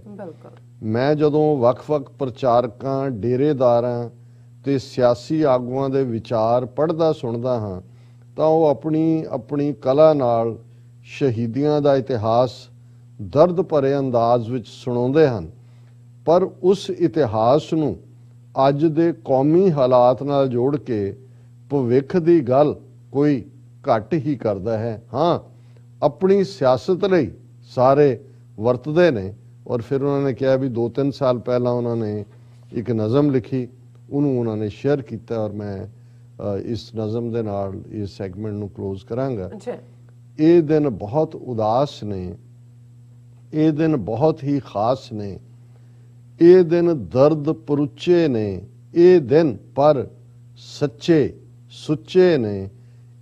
ਮੈਂ ਜਦੋਂ ਵੱਖ-ਵੱਖ ਪ੍ਰਚਾਰਕਾਂ, ਡੇਰੇਦਾਰਾਂ ਤੇ ਸਿਆਸੀ ਆਗੂਆਂ ਦੇ ਵਿਚਾਰ ਪੜ੍ਹਦਾ ਸੁਣਦਾ ਹਾਂ ਤਾਂ ਉਹ ਆਪਣੀ ਕਲਾ ਨਾਲ ਸ਼ਹੀਦੀਆਂ ਦਾ ਇਤਿਹਾਸ ਦਰਦ ਭਰੇ ਅੰਦਾਜ਼ ਵਿੱਚ ਸੁਣਾਉਂਦੇ ਹਨ, ਪਰ ਉਸ ਇਤਿਹਾਸ ਨੂੰ ਅੱਜ ਦੇ ਕੌਮੀ ਹਾਲਾਤ ਨਾਲ ਜੋੜ ਕੇ ਭਵਿੱਖ ਦੀ ਗੱਲ ਕੋਈ ਘੱਟ ਹੀ ਕਰਦਾ ਹੈ। ਹਾਂ, ਆਪਣੀ ਸਿਆਸਤ ਲਈ ਸਾਰੇ ਵਰਤਦੇ ਨੇ। ਔਰ ਫਿਰ ਉਹਨਾਂ ਨੇ ਕਿਹਾ ਵੀ 2-3 ਸਾਲ ਪਹਿਲਾਂ ਉਹਨਾਂ ਨੇ ਇੱਕ ਨਜ਼ਮ ਲਿਖੀ, ਉਹਨੂੰ ਉਹਨਾਂ ਨੇ ਸ਼ੇਅਰ ਕੀਤਾ ਔਰ ਮੈਂ ਇਸ ਨਜ਼ਮ ਦੇ ਨਾਲ ਇਸ ਸੈਗਮੈਂਟ ਨੂੰ ਕਲੋਜ਼ ਕਰਾਂਗਾ। ਇਹ ਦਿਨ ਬਹੁਤ ਉਦਾਸ ਨੇ, ਇਹ ਦਿਨ ਬਹੁਤ ਹੀ ਖਾਸ ਨੇ, ਇਹ ਦਿਨ ਦਰਦ ਪਰੁੱਚੇ ਨੇ, ਇਹ ਦਿਨ ਪਰ ਸੱਚੇ ਸੁੱਚੇ ਨੇ।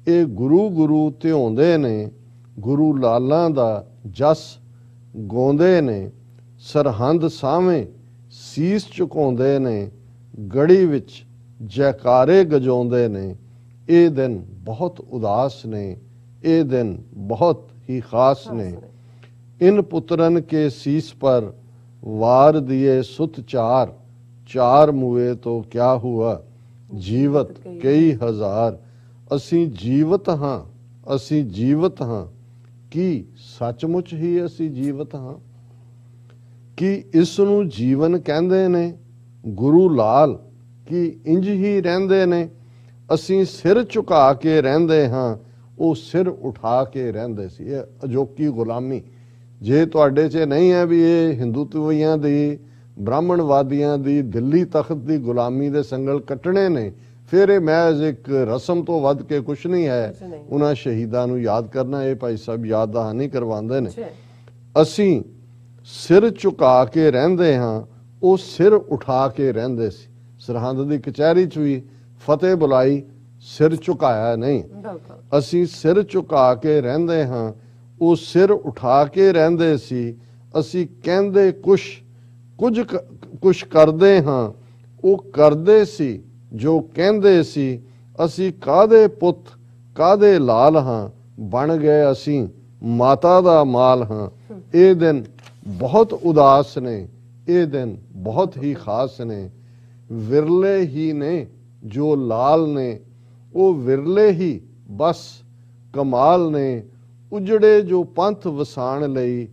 ਇਹ ਗੁਰੂ ਧਿਆਉਂਦੇ ਨੇ, ਗੁਰੂ ਲਾਲਾਂ ਦਾ ਜਸ ਗਾਉਂਦੇ ਨੇ। ਸਰਹੰਦ ਸਾਹਵੇਂ ਸੀਸ ਝੁਕਾਉਂਦੇ ਨੇ, ਗੜੀ ਵਿੱਚ ਜੈਕਾਰੇ ਗਜਾਉਂਦੇ ਨੇ। ਇਹ ਦਿਨ ਬਹੁਤ ਉਦਾਸ ਨੇ, ਇਹ ਦਿਨ ਬਹੁਤ ਹੀ ਖਾਸ ਨੇ। इन पुत्रन के शीस पर वार दिए सुत चार, चार मुए तो क्या हुआ जीवत कई हजार। असी जीवत हाँ, असी जीवत हाँ, की सचमुच ही असी जीवत हाँ? कि इस नूं जीवन कहंदे ने गुरु लाल, कि इंज ही रहंदे ने? ਅਸੀਂ ਸਿਰ ਝੁਕਾ ਕੇ ਰਹਿੰਦੇ ਹਾਂ, ਉਹ ਸਿਰ ਉਠਾ ਕੇ ਰਹਿੰਦੇ ਸੀ। ਇਹ ਅਜੋਕੀ ਗੁਲਾਮੀ ਜੇ ਤੁਹਾਡੇ 'ਚ ਨਹੀਂ ਹੈ ਵੀ ਇਹ ਹਿੰਦੂਤਵੀਆਂ ਦੀ, ਬ੍ਰਾਹਮਣਵਾਦੀਆਂ ਦੀ ਦਿੱਲੀ ਤਖਤ ਦੀ ਗੁਲਾਮੀ ਦੇ ਸੰਗਲ ਕੱਟਣੇ ਨੇ, ਫਿਰ ਇਹ ਮਹਿਜ਼ ਇੱਕ ਰਸਮ ਤੋਂ ਵੱਧ ਕੇ ਕੁਛ ਨਹੀਂ ਹੈ। ਉਹਨਾਂ ਸ਼ਹੀਦਾਂ ਨੂੰ ਯਾਦ ਕਰਨਾ, ਇਹ ਭਾਈ ਸਾਹਿਬ ਯਾਦ ਦਹਾਨੀ ਕਰਵਾਉਂਦੇ ਨੇ। ਅਸੀਂ ਸਿਰ ਝੁਕਾ ਕੇ ਰਹਿੰਦੇ ਹਾਂ, ਉਹ ਸਿਰ ਉਠਾ ਕੇ ਰਹਿੰਦੇ ਸੀ। ਸਰਹੰਦ ਦੀ ਕਚਹਿਰੀ 'ਚ ਵੀ ਫਤਿਹ ਬੁਲਾਈ, ਸਿਰ ਝੁਕਾਇਆ ਨਹੀਂ। ਅਸੀਂ ਸਿਰ ਝੁਕਾ ਕੇ ਰਹਿੰਦੇ ਹਾਂ, ਉਹ ਸਿਰ ਉਠਾ ਕੇ ਰਹਿੰਦੇ ਸੀ। ਅਸੀਂ ਕਹਿੰਦੇ ਕੁਛ ਕਰਦੇ ਹਾਂ, ਉਹ ਕਰਦੇ ਸੀ ਜੋ ਕਹਿੰਦੇ ਸੀ। ਅਸੀਂ ਕਾਹਦੇ ਪੁੱਤ ਕਾਹਦੇ ਲਾਲ ਹਾਂ, ਬਣ ਗਏ ਅਸੀਂ ਮਾਤਾ ਦਾ ਮਾਲ ਹਾਂ। ਇਹ ਦਿਨ ਬਹੁਤ ਉਦਾਸ ਨੇ, ਇਹ ਦਿਨ ਬਹੁਤ ਹੀ ਖਾਸ ਨੇ। ਵਿਰਲੇ ਹੀ ਨੇ ਜੋ ਲਾਲ ਨੇ, ਉਹ ਵਿਰਲੇ ਹੀ ਬਸ ਕਮਾਲ ਨੇ। ਉਜੜੇ ਜੋ ਪੰਥ ਵਸਾਣ ਲਈ,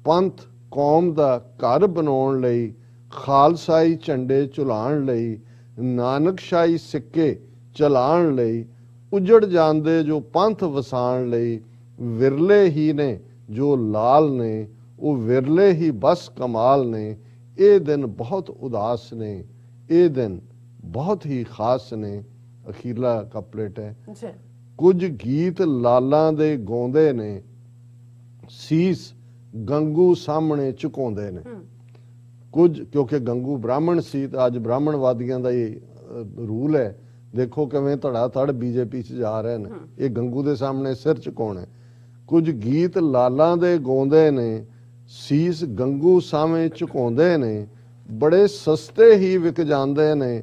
ਪੰਥ ਕੌਮ ਦਾ ਘਰ ਬਣਾਉਣ ਲਈ, ਖਾਲਸਾਈ ਝੰਡੇ ਝੁਲਾਉਣ ਲਈ, ਨਾਨਕਸ਼ਾਹੀ ਸਿੱਕੇ ਚਲਾਉਣ ਲਈ। ਉਜੜ ਜਾਂਦੇ ਜੋ ਪੰਥ ਵਸਾਣ ਲਈ, ਵਿਰਲੇ ਹੀ ਨੇ ਜੋ ਲਾਲ ਨੇ, ਉਹ ਵਿਰਲੇ ਹੀ ਬਸ ਕਮਾਲ ਨੇ। ਇਹ ਦਿਨ ਬਹੁਤ ਉਦਾਸ ਨੇ, ਇਹ ਦਿਨ ਬਹੁਤ ਹੀ ਖਾਸ ਨੇ। ਅਖੀਰਲਾ ਕਪਲੇਟ ਹੈ। ਕੁਝ ਗੀਤ ਲਾਲਾਂ ਦੇ ਗਾਉਂਦੇ ਨੇ, ਸੀਸ ਗੰਗੂ ਸਾਹਮਣੇ ਝੁਕਾਉਂਦੇ ਨੇ। ਕੁਝ, ਕਿਉਂਕਿ ਗੰਗੂ ਬ੍ਰਾਹਮਣ ਸੀ ਤਾਂ ਅੱਜ ਬ੍ਰਾਹਮਣਵਾਦੀਆਂ ਦਾ ਇਹ ਰੂਲ ਹੈ। ਦੇਖੋ ਕਿਵੇਂ ਧੜਾ ਧੜ ਬੀਜੇਪੀ 'ਚ ਜਾ ਰਹੇ ਨੇ, ਇਹ ਗੰਗੂ ਦੇ ਸਾਹਮਣੇ ਸਿਰ ਝੁਕਾਉਣਾ। ਕੁਝ ਗੀਤ ਲਾਲਾਂ ਦੇ ਗਾਉਂਦੇ ਨੇ, ਸੀਸ ਗੰਗੂ ਸਾਹਮਣੇ ਝੁਕਾਉਂਦੇ ਨੇ। ਬੜੇ ਸਸਤੇ ਹੀ ਵਿਕ ਜਾਂਦੇ ਨੇ,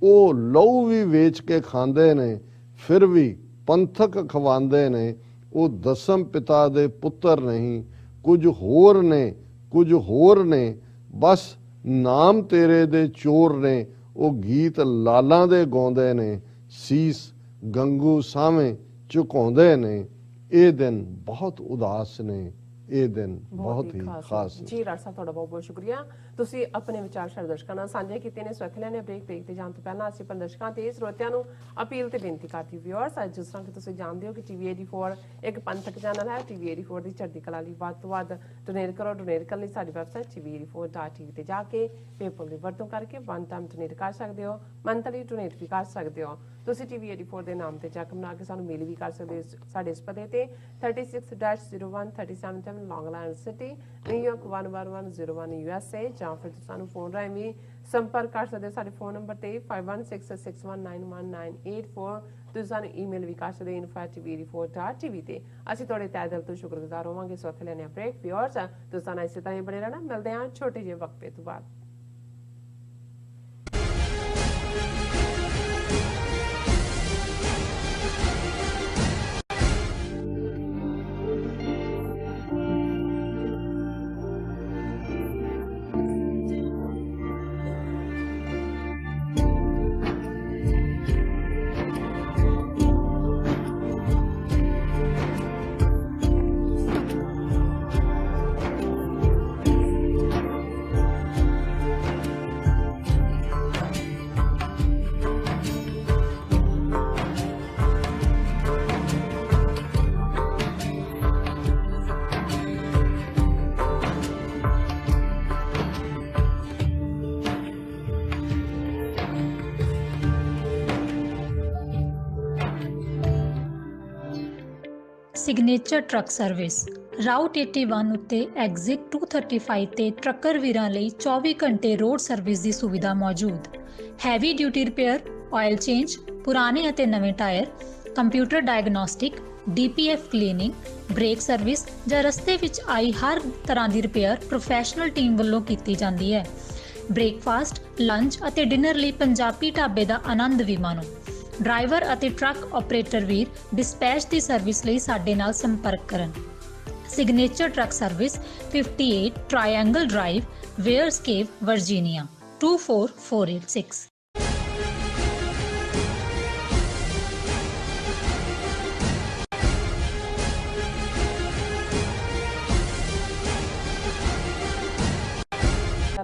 ਉਹ ਲਹੂ ਵੀ ਵੇਚ ਕੇ ਖਾਂਦੇ ਨੇ, ਫਿਰ ਵੀ ਪੰਥਕ ਖਵਾਉਂਦੇ ਨੇ। ਉਹ ਦਸਮ ਪਿਤਾ ਦੇ ਪੁੱਤਰ ਨਹੀਂ, ਕੁਝ ਹੋਰ ਨੇ, ਕੁਝ ਹੋਰ ਨੇ, ਬਸ ਨਾਮ ਤੇਰੇ ਦੇ ਚੋਰ ਨੇ। ਉਹ ਗੀਤ ਲਾਲਾਂ ਦੇ ਗਾਉਂਦੇ ਨੇ, ਸੀਸ ਗੰਗੂ ਸਾਹਮਣੇ ਝੁਕਾਉਂਦੇ ਨੇ। ਇਹ ਦਿਨ ਬਹੁਤ ਉਦਾਸ ਨੇ, ਇਹ ਦਿਨ ਬਹੁਤ ਹੀ ਖਾਸ। ਜੀ ਰਾਜ ਸਾਹਿਬ, ਤੁਹਾਡਾ ਬਹੁਤ ਬਹੁਤ ਸ਼ੁਕਰੀਆ। ਤੁਸੀਂ ਆਪਣੇ ਵਿਚਾਰ ਸਾਡੇ ਦਰਸ਼ਕਾਂ ਨਾਲ ਸਾਂਝੇ ਕੀਤੇ ਨੇ। ਸਵਖਲਿਆਂ ਨੇ ਬ੍ਰੇਕ ਤੇ ਜਾਣ ਤੋਂ ਪਹਿਲਾਂ ਅਸੀਂ ਆਪਣੇ ਦਰਸ਼ਕਾਂ ਤੇ ਸਰੋਤਿਆਂ ਨੂੰ ਅਪੀਲ ਤੇ ਬੇਨਤੀ ਕਰਦੀ ਵਿਊਅਰਸ, ਜਿਸ ਤਰ੍ਹਾਂ ਕਿ ਤੁਸੀਂ ਜਾਣਦੇ ਹੋ ਕਿ ਟੀਵੀ 84 ਇੱਕ ਪੰਥਕ ਚੈਨਲ ਹੈ। ਟੀਵੀ 84 ਦੀ ਚੜ੍ਹਦੀ ਕਲਾ ਲਈ ਵੱਧ ਤੋਂ ਵੱਧ ਡੋਨੇਟ ਕਰੋ। ਡੋਨੇਟ ਕਰਨ ਲਈ ਸਾਡੀ ਵੈਬਸਾਈਟ tv84.tv ਤੇ ਜਾ ਕੇ ਪੇਪਲ ਦੀ ਵਰਤੋਂ ਕਰਕੇ ਵਨ ਟਾਈਮ ਡੋਨੇਟ ਕਰ ਸਕਦੇ ਹੋ, ਮੰਥਲੀ ਡੋਨੇਟ ਵੀ ਕਰ ਸਕਦੇ ਹੋ। ਤੁਸੀਂ ਟੀਵੀ 84 ਦੇ ਨਾਮ ਤੇ ਚੈੱਕ ਬਣਾ ਕੇ ਸਾਨੂੰ ਮੇਲ ਵੀ ਕਰ ਸਕਦੇ ਹੋ ਸਾਡੇ ਇਸ ਪਤੇ ਤੇ 36-01 377 ਲੌਂਗ ਆਈਲੈਂਡ ਸਿਟੀ, ਨਿਊਯਾਰਕ 11101 USA, ਜਾਂ ਫਿਰ ਤੁਸੀਂ ਸਾਨੂੰ ਫੋਨ ਰਾਹੀਂ ਵੀ ਸੰਪਰਕ ਕਰ ਸਕਦੇ ਹੋ ਸਾਡੇ ਫੋਨ ਨੰਬਰ ਤੇ 516661919884। ਤੁਸੀਂ ਸਾਨੂੰ ਈਮੇਲ ਵੀ ਕਰ ਸਕਦੇ ਹੋ info@tv84.tv ਤੇ। ਅਸੀਂ ਤੁਹਾਡੇ ਤਹਿ ਦਿਲ ਤੋਂ ਸ਼ੁਕਰਗੁਜ਼ਾਰ ਹੋਵਾਂਗੇ। ਇਸ ਵਕਤ ਲੈਣੇ ਬ੍ਰੇਕ। ਵਿਊਅਰਸ, ਤੁਸੀਂ ਸਾਨੂੰ ਇਸੇ ਤਰ੍ਹਾਂ ਹੀ ਬਣੇ ਰਹਿਣਾ। ਮਿਲਦੇ ਹਾਂ ਛੋਟੇ ਜਿਹੇ ਵਕਫੇ ਤੋਂ ਬਾਅਦ। ਸਿਗਨੇਚਰ ਟਰੱਕ ਸਰਵਿਸ ਰਾਊਟ 81 ਉੱਤੇ ਐਗਜ਼ਿਟ 235 ਤੇ ਟਰੱਕਰ ਵੀਰਾਂ ਲਈ 24 ਘੰਟੇ ਰੋਡ ਸਰਵਿਸ ਦੀ ਸੁਵਿਧਾ ਮੌਜੂਦ। Heavy duty repair, oil change, ਪੁਰਾਣੇ ਅਤੇ ਨਵੇਂ tyre, computer diagnostic, DPF cleaning, brake service ਜਾਂ ਰਸਤੇ ਵਿੱਚ ਆਈ ਹਰ ਤਰ੍ਹਾਂ ਦੀ ਰਿਪੇਅਰ ਪ੍ਰੋਫੈਸ਼ਨਲ ਟੀਮ ਵੱਲੋਂ ਕੀਤੀ ਜਾਂਦੀ ਹੈ। ਬ੍ਰੇਕਫਾਸਟ, ਲੰਚ ਅਤੇ ਡਿਨਰ ਲਈ ਪੰਜਾਬੀ ਢਾਬੇ ਦਾ ਆਨੰਦ ਵੀ ਮਾਣੋ। ਡਰਾਈਵਰ ਅਤੇ ਟਰੱਕ ਆਪਰੇਟਰ ਵੀਰ ਡਿਸਪੈਚ ਦੀ ਸਰਵਿਸ ਲਈ ਸਾਡੇ ਨਾਲ ਸੰਪਰਕ ਕਰਨ। Signature truck service 58 triangle drive, wares cave, Virginia 24486।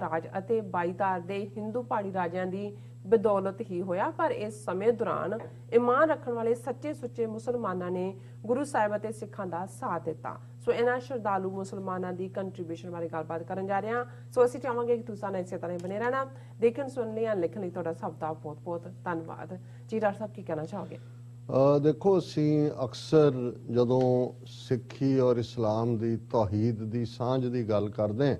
ਰਾਜ ਅਤੇ 22 ਧਾਰ ਦੇ ਹਿੰਦੂ ਪਹਾੜੀ ਰਾਜਿਆਂ ਦੀ ਬਦੌਲਤ ਹੀ ਹੋਇਆ। ਪਰ ਇਸ ਸਮੇਂ ਦੌਰਾਨ ਈਮਾਨ ਰੱਖਣ ਵਾਲੇ ਸੱਚੇ ਸੁੱਚੇ ਮੁਸਲਮਾਨਾਂ ਨੇ ਗੁਰੂ ਸਾਹਿਬ ਅਤੇ ਸਿੱਖਾਂ ਦਾ ਸਾਥ ਦਿੱਤਾ। ਸੋ ਇਹਨਾਂ ਸ਼ਰਧਾਲੂ ਮੁਸਲਮਾਨਾਂ ਦੀ ਕੰਟਰੀਬਿਊਸ਼ਨ ਬਾਰੇ ਗੱਲਬਾਤ ਕਰਨ ਜਾ ਰਹੇ ਹਾਂ। ਸੋ ਅਸੀਂ ਚਾਹਾਂਗੇ ਕਿ ਤੁਸੀਂ ਨਾਲ ਇਸੇ ਤਰ੍ਹਾਂ ਬਣੇ ਰਹਿਣਾ। ਦੇਖਣ ਸੁਣਨ ਲਈ ਲਿਖਣ ਲਈ ਤੁਹਾਡਾ ਸਭ ਦਾ ਬਹੁਤ ਬਹੁਤ ਧੰਨਵਾਦ ਜੀ। ਡਾਕਟਰ ਸਾਹਿਬ ਕੀ ਕਹਿਣਾ ਚਾਹੋਗੇ? ਦੇਖੋ, ਅਸੀਂ ਅਕਸਰ ਜਦੋਂ ਸਿੱਖੀ ਔਰ ਇਸਲਾਮ ਦੀ ਤੌਹੀਦ ਦੀ ਸਾਂਝ ਦੀ ਗੱਲ ਕਰਦੇ ਹਾਂ,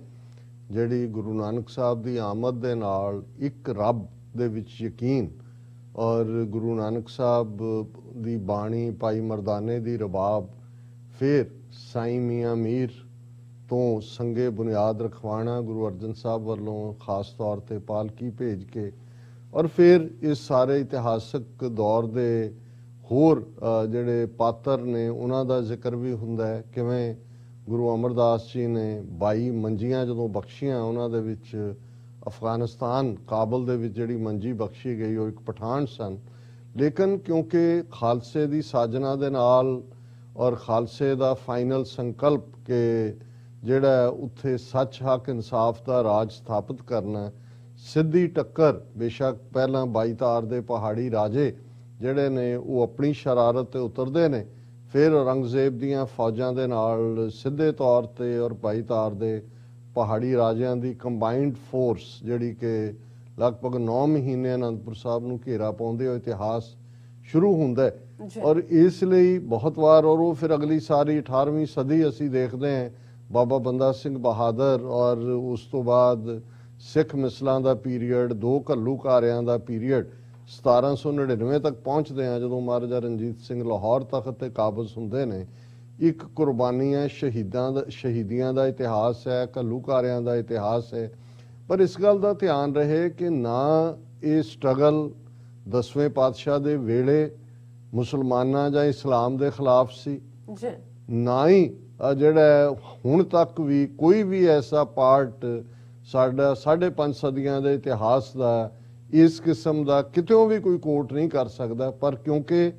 ਜਿਹੜੀ ਗੁਰੂ ਨਾਨਕ ਸਾਹਿਬ ਦੀ ਆਮਦ ਦੇ ਨਾਲ ਇੱਕ ਰੱਬ ਦੇ ਵਿੱਚ ਯਕੀਨ ਔਰ ਗੁਰੂ ਨਾਨਕ ਸਾਹਿਬ ਦੀ ਬਾਣੀ, ਭਾਈ ਮਰਦਾਨੇ ਦੀ ਰਬਾਬ, ਫਿਰ ਸਾਈਂ ਮੀਆਂ ਮੀਰ ਤੋਂ ਸੰਗੇ ਬੁਨਿਆਦ ਰਖਵਾਣਾ ਗੁਰੂ ਅਰਜਨ ਸਾਹਿਬ ਵੱਲੋਂ ਖਾਸ ਤੌਰ ਤੇ ਪਾਲਕੀ ਭੇਜ ਕੇ, ਔਰ ਫਿਰ ਇਸ ਸਾਰੇ ਇਤਿਹਾਸਕ ਦੌਰ ਦੇ ਹੋਰ ਜਿਹੜੇ ਪਾਤਰ ਨੇ ਉਹਨਾਂ ਦਾ ਜ਼ਿਕਰ ਵੀ ਹੁੰਦਾ ਹੈ। ਕਿਵੇਂ ਗੁਰੂ ਅਮਰਦਾਸ ਜੀ ਨੇ 22 ਮੰਜੀਆਂ ਜਦੋਂ ਬਖਸ਼ੀਆਂ, ਉਹਨਾਂ ਦੇ ਵਿੱਚ ਅਫਗਾਨਿਸਤਾਨ ਕਾਬਲ ਦੇ ਵਿੱਚ ਜਿਹੜੀ ਮੰਜੀ ਬਖਸ਼ੀ ਗਈ ਉਹ ਇੱਕ ਪਠਾਨ ਸਨ, ਲੇਕਿਨ ਕਿਉਂਕਿ ਖਾਲਸੇ ਦੀ ਸਾਜਨਾ ਦੇ ਨਾਲ ਔਰ ਖਾਲਸੇ ਦਾ ਫਾਈਨਲ ਸੰਕਲਪ ਕਿ ਜਿਹੜਾ ਉੱਥੇ ਸੱਚ ਹੱਕ ਇਨਸਾਫ ਦਾ ਰਾਜ ਸਥਾਪਿਤ ਕਰਨਾ, ਸਿੱਧੀ ਟੱਕਰ ਬੇਸ਼ੱਕ ਪਹਿਲਾਂ 22 ਧਾਰ ਦੇ ਪਹਾੜੀ ਰਾਜੇ ਜਿਹੜੇ ਨੇ ਉਹ ਆਪਣੀ ਸ਼ਰਾਰਤ ਤੇ ਉਤਰਦੇ ਨੇ, ਫਿਰ ਔਰੰਗਜ਼ੇਬ ਦੀਆਂ ਫੌਜਾਂ ਦੇ ਨਾਲ ਸਿੱਧੇ ਤੌਰ ਤੇ ਔਰ 22 ਧਾਰ ਦੇ ਪਹਾੜੀ ਰਾਜਿਆਂ ਦੀ ਕੰਬਾਈਨਡ ਫੋਰਸ ਜਿਹੜੀ ਕਿ ਲਗਭਗ 9 ਮਹੀਨੇ ਅਨੰਦਪੁਰ ਸਾਹਿਬ ਨੂੰ ਘੇਰਾ ਪਾਉਂਦੇ ਹੋ ਇਤਿਹਾਸ ਸ਼ੁਰੂ ਹੁੰਦਾ ਹੈ। ਔਰ ਇਸ ਲਈ ਬਹੁਤ ਵਾਰ ਔਰ ਉਹ ਫਿਰ ਅਗਲੀ ਸਾਰੀ 18ਵੀਂ ਸਦੀ ਅਸੀਂ ਦੇਖਦੇ ਹਾਂ ਬਾਬਾ ਬੰਦਾ ਸਿੰਘ ਬਹਾਦਰ ਔਰ ਉਸ ਤੋਂ ਬਾਅਦ ਸਿੱਖ ਮਿਸਲਾਂ ਦਾ ਪੀਰੀਅਡ, 2 ਘੱਲੂਘਾਰਿਆਂ ਦਾ ਪੀਰੀਅਡ 1799 ਤੱਕ ਪਹੁੰਚਦੇ ਆ ਜਦੋਂ ਮਹਾਰਾਜਾ ਰਣਜੀਤ ਸਿੰਘ ਲਾਹੌਰ ਤਖਤ ਤੇ ਕਾਬਜ਼ ਹੁੰਦੇ ਨੇ। ਇੱਕ ਕੁਰਬਾਨੀਆਂ ਸ਼ਹੀਦੀਆਂ ਦਾ ਇਤਿਹਾਸ ਹੈ, ਘੱਲੂਘਾਰਿਆਂ ਦਾ ਇਤਿਹਾਸ ਹੈ। ਪਰ ਇਸ ਗੱਲ ਦਾ ਧਿਆਨ ਰਹੇ ਕਿ ਨਾ ਇਹ ਸਟਰਗਲ 10ਵੇਂ ਪਾਤਸ਼ਾਹ ਦੇ ਵੇਲੇ ਮੁਸਲਮਾਨਾਂ ਜਾਂ ਇਸਲਾਮ ਦੇ ਖਿਲਾਫ ਸੀ, ਨਾ ਹੀ ਜਿਹੜਾ ਹੁਣ ਤੱਕ ਵੀ ਕੋਈ ਵੀ ਐਸਾ ਪਾਰਟ ਸਾਡਾ 5.5 ਸਦੀਆਂ ਦੇ ਇਤਿਹਾਸ ਦਾ ਇਸ ਕਿਸਮ ਦਾ ਕਿਤੋਂ ਵੀ ਕੋਈ ਕੋਟ ਨਹੀਂ ਕਰ ਸਕਦਾ। ਪਰ ਕਿਉਂਕਿ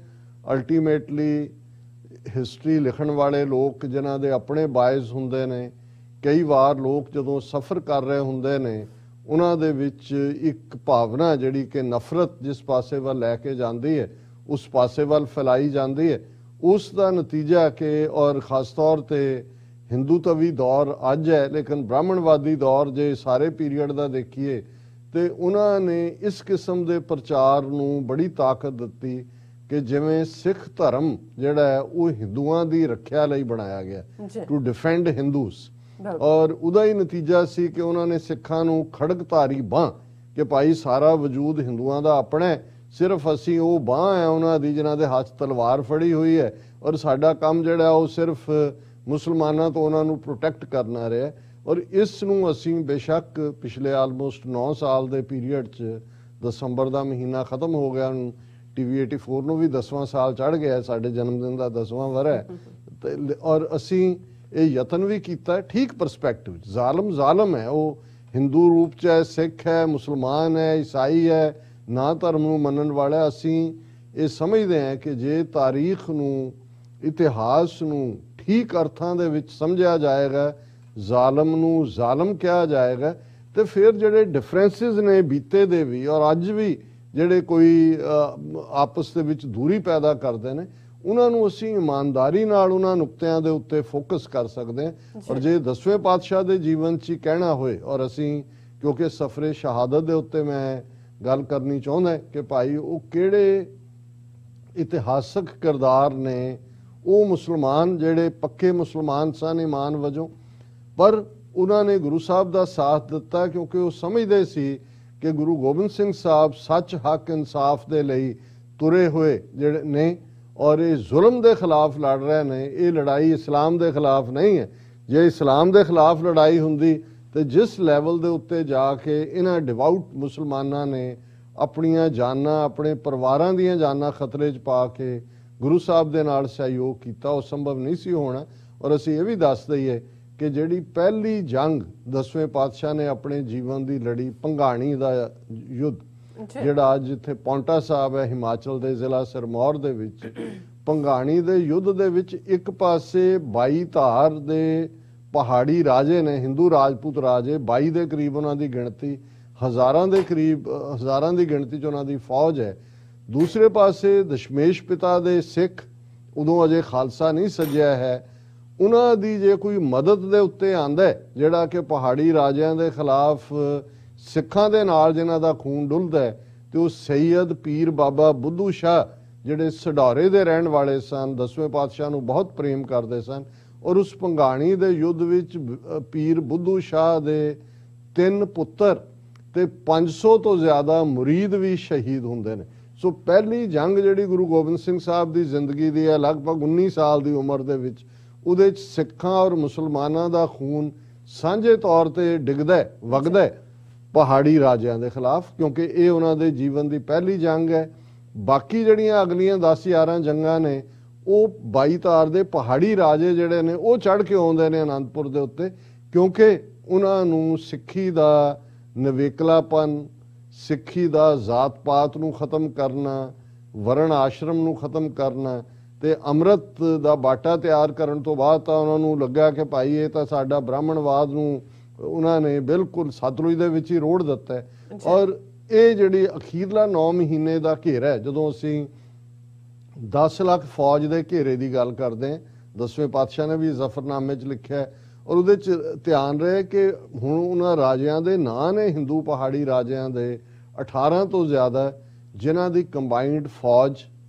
ਅਲਟੀਮੇਟਲੀ ਹਿਸਟਰੀ ਲਿਖਣ ਵਾਲੇ ਲੋਕ ਜਿਨ੍ਹਾਂ ਦੇ ਆਪਣੇ ਬਾਇਸ ਹੁੰਦੇ ਨੇ, ਕਈ ਵਾਰ ਲੋਕ ਜਦੋਂ ਸਫ਼ਰ ਕਰ ਰਹੇ ਹੁੰਦੇ ਨੇ ਉਹਨਾਂ ਦੇ ਵਿੱਚ ਇੱਕ ਭਾਵਨਾ ਜਿਹੜੀ ਕਿ ਨਫ਼ਰਤ ਜਿਸ ਪਾਸੇ ਵੱਲ ਲੈ ਕੇ ਜਾਂਦੀ ਹੈ ਉਸ ਪਾਸੇ ਵੱਲ ਫੈਲਾਈ ਜਾਂਦੀ ਹੈ। ਉਸ ਦਾ ਨਤੀਜਾ ਕਿ ਔਰ ਖਾਸ ਤੌਰ ਤੇ ਹਿੰਦੂਤਵੀ ਦੌਰ ਅੱਜ ਹੈ, ਲੇਕਿਨ ਬ੍ਰਾਹਮਣਵਾਦੀ ਦੌਰ ਜੇ ਸਾਰੇ ਪੀਰੀਅਡ ਦਾ ਦੇਖੀਏ ਤੇ ਉਹਨਾਂ ਨੇ ਇਸ ਕਿਸਮ ਦੇ ਪ੍ਰਚਾਰ ਨੂੰ ਬੜੀ ਤਾਕਤ ਦਿੱਤੀ ਕਿ ਜਿਵੇਂ ਸਿੱਖ ਧਰਮ ਜਿਹੜਾ ਹੈ ਉਹ ਹਿੰਦੂਆਂ ਦੀ ਰੱਖਿਆ ਲਈ ਬਣਾਇਆ ਗਿਆ, ਟੂ ਡਿਫੈਂਡ ਹਿੰਦੂਸ। ਔਰ ਉਹਦਾ ਹੀ ਨਤੀਜਾ ਸੀ ਕਿ ਉਹਨਾਂ ਨੇ ਸਿੱਖਾਂ ਨੂੰ ਖੜਗਧਾਰੀ ਬਾਂਹ ਕਿ ਭਾਈ ਸਾਰਾ ਵਜੂਦ ਹਿੰਦੂਆਂ ਦਾ ਆਪਣਾ ਹੈ, ਸਿਰਫ ਅਸੀਂ ਉਹ ਬਾਂਹ ਹੈ ਉਹਨਾਂ ਦੀ ਜਿਨ੍ਹਾਂ ਦੇ ਹੱਥ ਤਲਵਾਰ ਫੜੀ ਹੋਈ ਹੈ, ਔਰ ਸਾਡਾ ਕੰਮ ਜਿਹੜਾ ਉਹ ਸਿਰਫ ਮੁਸਲਮਾਨਾਂ ਤੋਂ ਉਹਨਾਂ ਨੂੰ ਪ੍ਰੋਟੈਕਟ ਕਰਨਾ ਰਿਹਾ। ਔਰ ਇਸ ਨੂੰ ਅਸੀਂ ਬੇਸ਼ੱਕ ਪਿਛਲੇ ਆਲਮੋਸਟ 9 ਸਾਲ ਦੇ ਪੀਰੀਅਡ 'ਚ ਦਸੰਬਰ ਦਾ ਮਹੀਨਾ ਖਤਮ ਹੋ ਗਿਆ, ਹੁਣ TV 84 ਨੂੰ ਵੀ 10ਵਾਂ ਸਾਲ ਚੜ੍ਹ ਗਿਆ, ਸਾਡੇ ਜਨਮ ਦਿਨ ਦਾ 10ਵਾਂ ਵਰ੍ਹਾ ਹੈ। ਔਰ ਅਸੀਂ ਇਹ ਯਤਨ ਵੀ ਕੀਤਾ ਠੀਕ ਪਰਸਪੈਕਟਿਵ। ਜ਼ਾਲਮ ਹੈ, ਉਹ ਹਿੰਦੂ ਰੂਪ 'ਚ ਹੈ, ਸਿੱਖ ਹੈ, ਮੁਸਲਮਾਨ ਹੈ, ਈਸਾਈ ਹੈ, ਨਾ ਧਰਮ ਨੂੰ ਮੰਨਣ ਵਾਲਾ। ਅਸੀਂ ਇਹ ਸਮਝਦੇ ਹਾਂ ਕਿ ਜੇ ਤਾਰੀਖ ਨੂੰ, ਇਤਿਹਾਸ ਨੂੰ ਠੀਕ ਅਰਥਾਂ ਦੇ ਵਿੱਚ ਸਮਝਿਆ ਜਾਏਗਾ, ਜ਼ਾਲਮ ਨੂੰ ਜ਼ਾਲਮ ਕਿਹਾ ਜਾਏਗਾ, ਤੇ ਫਿਰ ਜਿਹੜੇ ਡਿਫਰੈਂਸਿਸ ਨੇ ਬੀਤੇ ਦੇ ਵੀ ਔਰ ਅੱਜ ਵੀ ਜਿਹੜੇ ਕੋਈ ਆਪਸ ਦੇ ਵਿੱਚ ਦੂਰੀ ਪੈਦਾ ਕਰਦੇ ਨੇ, ਉਹਨਾਂ ਨੂੰ ਅਸੀਂ ਇਮਾਨਦਾਰੀ ਨਾਲ ਉਹਨਾਂ ਨੁਕਤਿਆਂ ਦੇ ਉੱਤੇ ਫੋਕਸ ਕਰ ਸਕਦੇ ਹਾਂ। ਔਰ ਜੇ 10ਵੇਂ ਪਾਤਸ਼ਾਹ ਦੇ ਜੀਵਨ 'ਚ ਹੀ ਕਹਿਣਾ ਹੋਏ, ਔਰ ਅਸੀਂ ਕਿਉਂਕਿ ਸਫਰੇ ਸ਼ਹਾਦਤ ਦੇ ਉੱਤੇ ਮੈਂ ਗੱਲ ਕਰਨੀ ਚਾਹੁੰਦਾ ਕਿ ਭਾਈ ਉਹ ਕਿਹੜੇ ਇਤਿਹਾਸਕ ਕਿਰਦਾਰ ਨੇ, ਉਹ ਮੁਸਲਮਾਨ ਜਿਹੜੇ ਪੱਕੇ ਮੁਸਲਮਾਨ ਸਨ ਈਮਾਨ ਵਜੋਂ, ਪਰ ਉਹਨਾਂ ਨੇ ਗੁਰੂ ਸਾਹਿਬ ਦਾ ਸਾਥ ਦਿੱਤਾ ਕਿਉਂਕਿ ਉਹ ਸਮਝਦੇ ਸੀ ਕਿ ਗੁਰੂ ਗੋਬਿੰਦ ਸਿੰਘ ਸਾਹਿਬ ਸੱਚ ਹੱਕ ਇਨਸਾਫ ਦੇ ਲਈ ਤੁਰੇ ਹੋਏ ਜਿਹੜੇ ਨੇ ਔਰ ਇਹ ਜ਼ੁਲਮ ਦੇ ਖਿਲਾਫ ਲੜ ਰਹੇ ਨੇ। ਇਹ ਲੜਾਈ ਇਸਲਾਮ ਦੇ ਖਿਲਾਫ ਨਹੀਂ ਹੈ। ਜੇ ਇਸਲਾਮ ਦੇ ਖਿਲਾਫ ਲੜਾਈ ਹੁੰਦੀ ਤੇ ਜਿਸ ਲੈਵਲ ਦੇ ਉੱਤੇ ਜਾ ਕੇ ਇਹਨਾਂ ਡਿਵਾਊਟ ਮੁਸਲਮਾਨਾਂ ਨੇ ਆਪਣੀਆਂ ਜਾਨਾਂ, ਆਪਣੇ ਪਰਿਵਾਰਾਂ ਦੀਆਂ ਜਾਨਾਂ ਖਤਰੇ 'ਚ ਪਾ ਕੇ ਗੁਰੂ ਸਾਹਿਬ ਦੇ ਨਾਲ ਸਹਿਯੋਗ ਕੀਤਾ, ਉਹ ਸੰਭਵ ਨਹੀਂ ਸੀ ਹੋਣਾ। ਔਰ ਅਸੀਂ ਇਹ ਵੀ ਦੱਸ ਦਈਏ ਕਿ ਜਿਹੜੀ ਪਹਿਲੀ ਜੰਗ 10ਵੇਂ ਪਾਤਸ਼ਾਹ ਨੇ ਆਪਣੇ ਜੀਵਨ ਦੀ ਲੜੀ, ਭੰਗਾਣੀ ਦਾ ਯੁੱਧ, ਜਿਹੜਾ ਅੱਜ ਇੱਥੇ ਪੌਂਟਾ ਸਾਹਿਬ ਹੈ ਹਿਮਾਚਲ ਦੇ ਜ਼ਿਲ੍ਹਾ ਸਿਰਮੌਰ ਦੇ ਵਿੱਚ, ਭੰਗਾਣੀ ਦੇ ਯੁੱਧ ਦੇ ਵਿੱਚ ਇੱਕ ਪਾਸੇ 22 ਧਾਰ ਦੇ ਪਹਾੜੀ ਰਾਜੇ ਨੇ, ਹਿੰਦੂ ਰਾਜਪੂਤ ਰਾਜੇ 22 ਦੇ ਕਰੀਬ ਉਹਨਾਂ ਦੀ ਗਿਣਤੀ, ਹਜ਼ਾਰਾਂ ਦੇ ਕਰੀਬ, ਹਜ਼ਾਰਾਂ ਦੀ ਗਿਣਤੀ 'ਚ ਉਹਨਾਂ ਦੀ ਫੌਜ ਹੈ। ਦੂਸਰੇ ਪਾਸੇ ਦਸ਼ਮੇਸ਼ ਪਿਤਾ ਦੇ ਸਿੱਖ, ਉਦੋਂ ਅਜੇ ਖਾਲਸਾ ਨਹੀਂ ਸੱਜਿਆ ਹੈ, ਉਹਨਾਂ ਦੀ ਜੇ ਕੋਈ ਮਦਦ ਦੇ ਉੱਤੇ ਆਂਦਾ ਜਿਹੜਾ ਕਿ ਪਹਾੜੀ ਰਾਜਿਆਂ ਦੇ ਖਿਲਾਫ ਸਿੱਖਾਂ ਦੇ ਨਾਲ ਜਿਨ੍ਹਾਂ ਦਾ ਖੂਨ ਡੁੱਲਦਾ ਹੈ, ਤੇ ਉਹ ਸੈਯਦ ਪੀਰ ਬਾਬਾ ਬੁੱਧੂ ਸ਼ਾਹ ਜਿਹੜੇ ਸਢੌਰੇ ਦੇ ਰਹਿਣ ਵਾਲੇ ਸਨ, 10ਵੇਂ ਪਾਤਸ਼ਾਹ ਨੂੰ ਬਹੁਤ ਪ੍ਰੇਮ ਕਰਦੇ ਸਨ, ਔਰ ਉਸ ਭੰਗਾਣੀ ਦੇ ਯੁੱਧ ਵਿੱਚ ਪੀਰ ਬੁੱਧੂ ਸ਼ਾਹ ਦੇ 3 ਪੁੱਤਰ ਤੇ 500 ਤੋਂ ਜ਼ਿਆਦਾ ਮੁਰੀਦ ਵੀ ਸ਼ਹੀਦ ਹੁੰਦੇ ਨੇ। ਸੋ ਪਹਿਲੀ ਜੰਗ ਜਿਹੜੀ ਗੁਰੂ ਗੋਬਿੰਦ ਸਿੰਘ ਸਾਹਿਬ ਦੀ ਜ਼ਿੰਦਗੀ ਦੀ ਹੈ, ਲਗਭਗ 19 ਸਾਲ ਦੀ ਉਮਰ ਦੇ ਵਿੱਚ, ਉਹਦੇ 'ਚ ਸਿੱਖਾਂ ਔਰ ਮੁਸਲਮਾਨਾਂ ਦਾ ਖੂਨ ਸਾਂਝੇ ਤੌਰ ਤੇ ਡਿੱਗਦਾ ਵਗਦਾ ਪਹਾੜੀ ਰਾਜਿਆਂ ਦੇ ਖਿਲਾਫ, ਕਿਉਂਕਿ ਇਹ ਉਹਨਾਂ ਦੇ ਜੀਵਨ ਦੀ ਪਹਿਲੀ ਜੰਗ ਹੈ। ਬਾਕੀ ਜਿਹੜੀਆਂ ਅਗਲੀਆਂ 10-11 ਜੰਗਾਂ ਨੇ ਉਹ 22 ਤਾਰ ਦੇ ਪਹਾੜੀ ਰਾਜੇ ਜਿਹੜੇ ਨੇ ਉਹ ਚੜ੍ਹ ਕੇ ਆਉਂਦੇ ਨੇ ਅਨੰਦਪੁਰ ਦੇ ਉੱਤੇ, ਕਿਉਂਕਿ ਉਹਨਾਂ ਨੂੰ ਸਿੱਖੀ ਦਾ ਨਵੇਕਲਾਪਨ, ਸਿੱਖੀ ਦਾ ਜ਼ਾਤ ਪਾਤ ਨੂੰ ਖਤਮ ਕਰਨਾ, ਵਰਣ ਆਸ਼ਰਮ ਨੂੰ ਖਤਮ ਕਰਨਾ ਤੇ ਅੰਮ੍ਰਿਤ ਦਾ ਬਾਟਾ ਤਿਆਰ ਕਰਨ ਤੋਂ ਬਾਅਦ ਤਾਂ ਉਹਨਾਂ ਨੂੰ ਲੱਗਾ ਕਿ ਭਾਈ ਇਹ ਤਾਂ ਸਾਡਾ ਬ੍ਰਾਹਮਣਵਾਦ ਨੂੰ ਉਹਨਾਂ ਨੇ ਬਿਲਕੁਲ ਸਤਲੁਜ ਦੇ ਵਿੱਚ ਹੀ ਰੋੜ ਦਿੱਤਾ ਹੈ। ਔਰ ਇਹ ਜਿਹੜੀ ਅਖੀਰਲਾ 9 ਮਹੀਨੇ ਦਾ ਘੇਰਾ ਹੈ, ਜਦੋਂ ਅਸੀਂ 10 ਲੱਖ ਫੌਜ ਦੇ ਘੇਰੇ ਦੀ ਗੱਲ ਕਰਦੇ ਹਾਂ, 10ਵੇਂ ਪਾਤਸ਼ਾਹ ਨੇ ਵੀ ਜ਼ਫਰਨਾਮੇ 'ਚ ਲਿਖਿਆ, ਔਰ ਉਹਦੇ 'ਚ ਧਿਆਨ ਰਹੇ ਕਿ ਹੁਣ ਉਹਨਾਂ ਰਾਜਿਆਂ ਦੇ ਨਾਂ ਨੇ, ਹਿੰਦੂ ਪਹਾੜੀ ਰਾਜਿਆਂ ਦੇ 18 ਤੋਂ ਜ਼ਿਆਦਾ, ਜਿਨ੍ਹਾਂ ਦੀ ਕੰਬਾਈਨਡ ਫੌਜ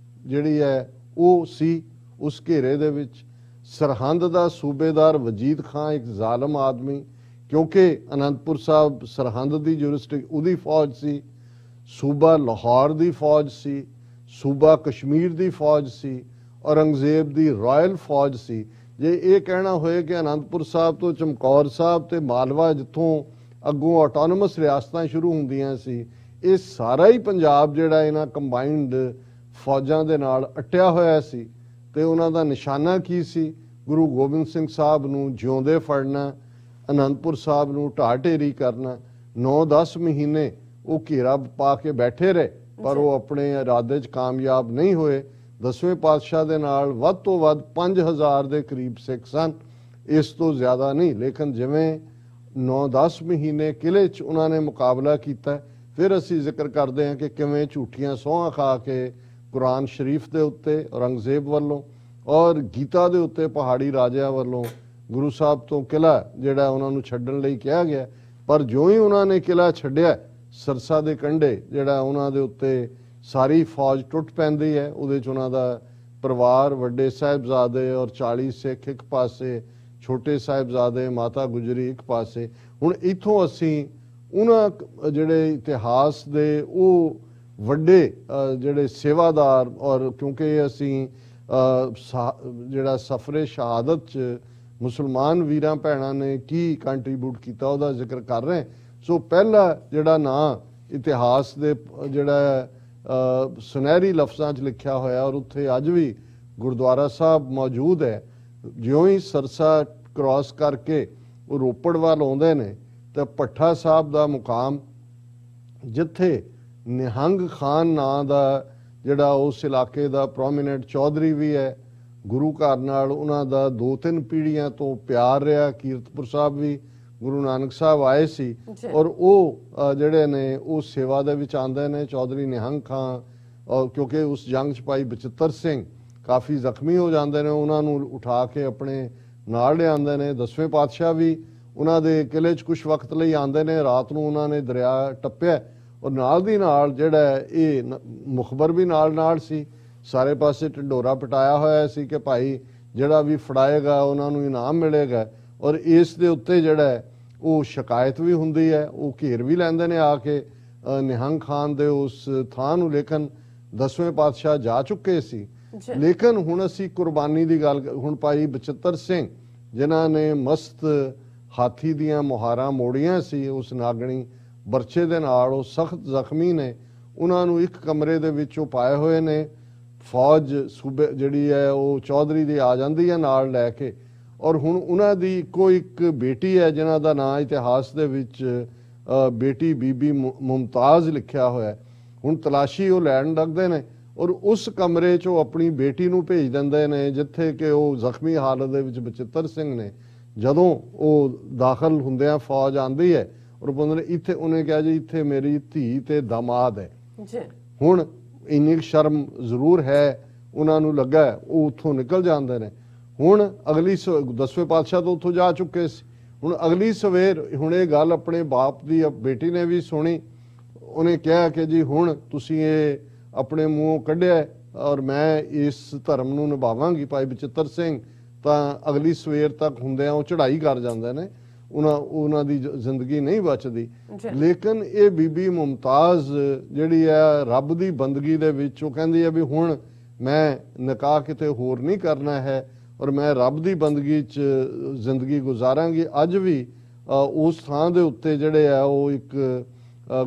ਜਿਹੜੀ ਹੈ ਉਹ ਸੀ ਉਸ ਘੇਰੇ ਦੇ ਵਿੱਚ। ਸਰਹੰਦ ਦਾ ਸੂਬੇਦਾਰ ਵਜੀਦ ਖਾਂ ਇੱਕ ਜ਼ਾਲਮ ਆਦਮੀ, ਕਿਉਂਕਿ ਅਨੰਦਪੁਰ ਸਾਹਿਬ ਸਰਹੰਦ ਦੀ ਜੁਰਿਸਡਿਕਸ਼ਨ ਉਹਦੀ ਫੌਜ ਸੀ, ਸੂਬਾ ਲਾਹੌਰ ਦੀ ਫੌਜ ਸੀ, ਸੂਬਾ ਕਸ਼ਮੀਰ ਦੀ ਫੌਜ ਸੀ, ਔਰੰਗਜ਼ੇਬ ਦੀ ਰਾਇਲ ਫੌਜ ਸੀ। ਜੇ ਇਹ ਕਹਿਣਾ ਹੋਏ ਕਿ ਅਨੰਦਪੁਰ ਸਾਹਿਬ ਤੋਂ ਚਮਕੌਰ ਸਾਹਿਬ ਤੇ ਮਾਲਵਾ, ਜਿੱਥੋਂ ਅੱਗੋਂ ਆਟੋਨਮਸ ਰਿਆਸਤਾਂ ਸ਼ੁਰੂ ਹੁੰਦੀਆਂ ਸੀ, ਇਹ ਸਾਰਾ ਹੀ ਪੰਜਾਬ ਜਿਹੜਾ ਇਹਨਾਂ ਕੰਬਾਈਨਡ ਫੌਜਾਂ ਦੇ ਨਾਲ ਅਟਿਆ ਹੋਇਆ ਸੀ। ਤੇ ਉਹਨਾਂ ਦਾ ਨਿਸ਼ਾਨਾ ਕੀ ਸੀ? ਗੁਰੂ ਗੋਬਿੰਦ ਸਿੰਘ ਸਾਹਿਬ ਨੂੰ ਜਿਉਂਦੇ ਫੜਨਾ, ਅਨੰਦਪੁਰ ਸਾਹਿਬ ਨੂੰ ਢਾਹ ਢੇਰੀ ਕਰਨਾ। 9-10 ਮਹੀਨੇ ਉਹ ਘੇਰਾ ਪਾ ਕੇ ਬੈਠੇ ਰਹੇ, ਪਰ ਉਹ ਆਪਣੇ ਇਰਾਦੇ 'ਚ ਕਾਮਯਾਬ ਨਹੀਂ ਹੋਏ। 10ਵੇਂ ਪਾਤਸ਼ਾਹ ਦੇ ਨਾਲ ਵੱਧ ਤੋਂ ਵੱਧ 5000 ਦੇ ਕਰੀਬ ਸਿੱਖ ਸਨ, ਇਸ ਤੋਂ ਜ਼ਿਆਦਾ ਨਹੀਂ। ਲੇਕਿਨ ਜਿਵੇਂ 9-10 ਮਹੀਨੇ ਕਿਲੇ 'ਚ ਉਹਨਾਂ ਨੇ ਮੁਕਾਬਲਾ ਕੀਤਾ, ਫਿਰ ਅਸੀਂ ਜ਼ਿਕਰ ਕਰਦੇ ਹਾਂ ਕਿ ਕਿਵੇਂ ਝੂਠੀਆਂ ਸਹੁੰਆਂ ਖਾ ਕੇ ਕੁਰਾਨ ਸ਼ਰੀਫ ਦੇ ਉੱਤੇ ਔਰੰਗਜ਼ੇਬ ਵੱਲੋਂ ਔਰ ਗੀਤਾ ਦੇ ਉੱਤੇ ਪਹਾੜੀ ਰਾਜਿਆਂ ਵੱਲੋਂ ਗੁਰੂ ਸਾਹਿਬ ਤੋਂ ਕਿਲਾ ਜਿਹੜਾ ਉਹਨਾਂ ਨੂੰ ਛੱਡਣ ਲਈ ਕਿਹਾ ਗਿਆ, ਪਰ ਜਿਉਂ ਹੀ ਉਹਨਾਂ ਨੇ ਕਿਲਾ ਛੱਡਿਆ, ਸਰਸਾ ਦੇ ਕੰਢੇ ਜਿਹੜਾ ਉਹਨਾਂ ਦੇ ਉੱਤੇ ਸਾਰੀ ਫੌਜ ਟੁੱਟ ਪੈਂਦੀ ਹੈ। ਉਹਦੇ 'ਚ ਉਹਨਾਂ ਦਾ ਪਰਿਵਾਰ, ਵੱਡੇ ਸਾਹਿਬਜ਼ਾਦੇ ਔਰ 40 ਸਿੱਖ ਇੱਕ ਪਾਸੇ, ਛੋਟੇ ਸਾਹਿਬਜ਼ਾਦੇ, ਮਾਤਾ ਗੁਜਰੀ ਇੱਕ ਪਾਸੇ। ਹੁਣ ਇੱਥੋਂ ਅਸੀਂ ਉਹਨਾਂ ਜਿਹੜੇ ਇਤਿਹਾਸ ਦੇ ਉਹ ਵੱਡੇ ਜਿਹੜੇ ਸੇਵਾਦਾਰ, ਔਰ ਕਿਉਂਕਿ ਅਸੀਂ ਜਿਹੜਾ ਸਫਰੇ ਸ਼ਹਾਦਤ 'ਚ ਮੁਸਲਮਾਨ ਵੀਰਾਂ ਭੈਣਾਂ ਨੇ ਕੀ ਕੰਟਰੀਬਿਊਟ ਕੀਤਾ ਉਹਦਾ ਜ਼ਿਕਰ ਕਰ ਰਹੇ। ਸੋ ਪਹਿਲਾ ਜਿਹੜਾ ਨਾਂ ਇਤਿਹਾਸ ਦੇ ਜਿਹੜਾ ਸੁਨਹਿਰੀ ਲਫ਼ਜ਼ਾਂ 'ਚ ਲਿਖਿਆ ਹੋਇਆ, ਔਰ ਉੱਥੇ ਅੱਜ ਵੀ ਗੁਰਦੁਆਰਾ ਸਾਹਿਬ ਮੌਜੂਦ ਹੈ। ਜਿਉਂ ਹੀ ਸਰਸਾ ਕ੍ਰਾਸ ਕਰਕੇ ਉਹ ਰੋਪੜ ਵੱਲ ਆਉਂਦੇ ਨੇ ਤਾਂ ਭੱਠਾ ਸਾਹਿਬ ਦਾ ਮੁਕਾਮ, ਜਿੱਥੇ ਨਿਹੰਗ ਖਾਨ ਨਾਂ ਦਾ ਜਿਹੜਾ ਉਸ ਇਲਾਕੇ ਦਾ ਪ੍ਰੋਮੀਨੈਂਟ ਚੌਧਰੀ ਵੀ ਹੈ, ਗੁਰੂ ਘਰ ਨਾਲ ਉਹਨਾਂ ਦਾ 2-3 ਪੀੜ੍ਹੀਆਂ ਤੋਂ ਪਿਆਰ ਰਿਹਾ। ਕੀਰਤਪੁਰ ਸਾਹਿਬ ਵੀ ਗੁਰੂ ਨਾਨਕ ਸਾਹਿਬ ਆਏ ਸੀ, ਔਰ ਉਹ ਜਿਹੜੇ ਨੇ ਉਹ ਸੇਵਾ ਦੇ ਵਿੱਚ ਆਉਂਦੇ ਨੇ। ਚੌਧਰੀ ਨਿਹੰਗ ਖਾਂ, ਔਰ ਕਿਉਂਕਿ ਉਸ ਜੰਗ 'ਚ ਭਾਈ ਬਚਿੱਤਰ ਸਿੰਘ ਕਾਫੀ ਜ਼ਖਮੀ ਹੋ ਜਾਂਦੇ ਨੇ, ਉਹਨਾਂ ਨੂੰ ਉਠਾ ਕੇ ਆਪਣੇ ਨਾਲ ਲਿਆਉਂਦੇ ਨੇ। 10ਵੇਂ ਪਾਤਸ਼ਾਹ ਵੀ ਉਹਨਾਂ ਦੇ ਕਿਲੇ 'ਚ ਕੁਝ ਵਕਤ ਲਈ ਆਉਂਦੇ ਨੇ। ਰਾਤ ਨੂੰ ਉਹਨਾਂ ਨੇ ਦਰਿਆ ਟੱਪਿਆ, ਔਰ ਨਾਲ ਦੀ ਨਾਲ ਜਿਹੜਾ ਇਹ ਮੁਖਬਰ ਵੀ ਨਾਲ ਸੀ, ਸਾਰੇ ਪਾਸੇ ਢਿੰਡੋਰਾ ਪਟਾਇਆ ਹੋਇਆ ਸੀ ਕਿ ਭਾਈ ਜਿਹੜਾ ਵੀ ਫੜਾਏਗਾ ਉਹਨਾਂ ਨੂੰ ਇਨਾਮ ਮਿਲੇਗਾ। ਔਰ ਇਸ ਦੇ ਉੱਤੇ ਜਿਹੜਾ ਉਹ ਸ਼ਿਕਾਇਤ ਵੀ ਹੁੰਦੀ ਹੈ, ਉਹ ਘੇਰ ਵੀ ਲੈਂਦੇ ਨੇ ਆ ਕੇ ਨਿਹੰਗ ਖਾਨ ਦੇ ਉਸ ਥਾਂ ਨੂੰ। ਲੇਕਿਨ 10ਵੇਂ ਪਾਤਸ਼ਾਹ ਜਾ ਚੁੱਕੇ ਸੀ। ਲੇਕਿਨ ਹੁਣ ਅਸੀਂ ਕੁਰਬਾਨੀ ਦੀ ਗੱਲ, ਹੁਣ ਭਾਈ ਬਚਿੱਤਰ ਸਿੰਘ ਜਿਨ੍ਹਾਂ ਨੇ ਮਸਤ ਹਾਥੀ ਦੀਆਂ ਮੁਹਾਰਾਂ ਮੋੜੀਆਂ ਸੀ ਉਸ ਨਾਗਣੀ ਬਰਛੇ ਦੇ ਨਾਲ, ਉਹ ਸਖਤ ਜ਼ਖਮੀ ਨੇ। ਉਹਨਾਂ ਨੂੰ ਇੱਕ ਕਮਰੇ ਦੇ ਵਿੱਚ ਉਹ ਪਾਏ ਹੋਏ ਨੇ। ਫੌਜ ਸੂਬੇ ਜਿਹੜੀ ਹੈ ਉਹ ਚੌਧਰੀ ਦੀ ਆ ਜਾਂਦੀ ਹੈ ਨਾਲ ਲੈ ਕੇ, ਔਰ ਹੁਣ ਉਹਨਾਂ ਦੀ ਇੱਕੋ ਇੱਕ ਬੇਟੀ ਹੈ ਜਿਨ੍ਹਾਂ ਦਾ ਨਾਂ ਇਤਿਹਾਸ ਦੇ ਵਿੱਚ ਬੇਟੀ ਬੀਬੀ ਮੁਮਤਾਜ਼ ਲਿਖਿਆ ਹੋਇਆ। ਹੁਣ ਤਲਾਸ਼ੀ ਉਹ ਲੈਣ ਲੱਗਦੇ ਨੇ, ਔਰ ਉਸ ਕਮਰੇ 'ਚ ਉਹ ਆਪਣੀ ਬੇਟੀ ਨੂੰ ਭੇਜ ਦਿੰਦੇ ਨੇ, ਜਿੱਥੇ ਕਿ ਉਹ ਜ਼ਖਮੀ ਹਾਲਤ ਦੇ ਵਿੱਚ ਬਚਿੱਤਰ ਸਿੰਘ ਨੇ। ਜਦੋਂ ਉਹ ਦਾਖਲ ਹੁੰਦਿਆਂ ਫੌਜ ਆਂਦੀ ਹੈ ਔਰ ਬੰਦੇ ਨੇ ਇੱਥੇ ਉਹਨੇ ਕਿਹਾ ਜੀ ਇੱਥੇ ਮੇਰੀ ਧੀ ਤੇ ਦਾਮਾਦ ਹੈ ਜੀ। ਹੁਣ ਇੰਨੀ ਕੁ ਸ਼ਰਮ ਜ਼ਰੂਰ ਹੈ ਉਹਨਾਂ ਨੂੰ ਲੱਗਾ, ਉਹ ਉੱਥੋਂ ਨਿਕਲ ਜਾਂਦੇ ਨੇ। ਹੁਣ ਅਗਲੀ 10ਵੇਂ ਪਾਤਸ਼ਾਹ ਤੋਂ ਉੱਥੋਂ ਜਾ ਚੁੱਕੇ ਸੀ। ਹੁਣ ਅਗਲੀ ਸਵੇਰ ਹੁਣ ਇਹ ਗੱਲ ਆਪਣੇ ਬਾਪ ਦੀ ਬੇਟੀ ਨੇ ਵੀ ਸੁਣੀ। ਉਹਨੇ ਕਿਹਾ ਕਿ ਜੀ ਹੁਣ ਤੁਸੀਂ ਇਹ ਆਪਣੇ ਮੂੰਹੋਂ ਕੱਢਿਆ ਔਰ ਮੈਂ ਇਸ ਧਰਮ ਨੂੰ ਨਿਭਾਵਾਂਗੀ। ਭਾਈ ਬਚਿੱਤਰ ਸਿੰਘ ਤਾਂ ਅਗਲੀ ਸਵੇਰ ਤੱਕ ਹੁੰਦਿਆਂ ਉਹ ਚੜ੍ਹਾਈ ਕਰ ਜਾਂਦੇ ਨੇ, ਉਹਨਾਂ ਦੀ ਜ਼ਿੰਦਗੀ ਨਹੀਂ ਬਚਦੀ। ਲੇਕਿਨ ਇਹ ਬੀਬੀ ਮੁਮਤਾਜ਼ ਜਿਹੜੀ ਹੈ ਰੱਬ ਦੀ ਬੰਦਗੀ ਦੇ ਵਿੱਚ ਉਹ ਕਹਿੰਦੀ ਹੈ ਵੀ ਹੁਣ ਮੈਂ ਨਿਕਾਹ ਕਿਤੇ ਹੋਰ ਨਹੀਂ ਕਰਨਾ ਹੈ ਔਰ ਮੈਂ ਰੱਬ ਦੀ ਬੰਦਗੀ 'ਚ ਜ਼ਿੰਦਗੀ ਗੁਜ਼ਾਰਾਂਗੀ। ਅੱਜ ਵੀ ਉਸ ਥਾਂ ਦੇ ਉੱਤੇ ਜਿਹੜੇ ਆ ਉਹ ਇੱਕ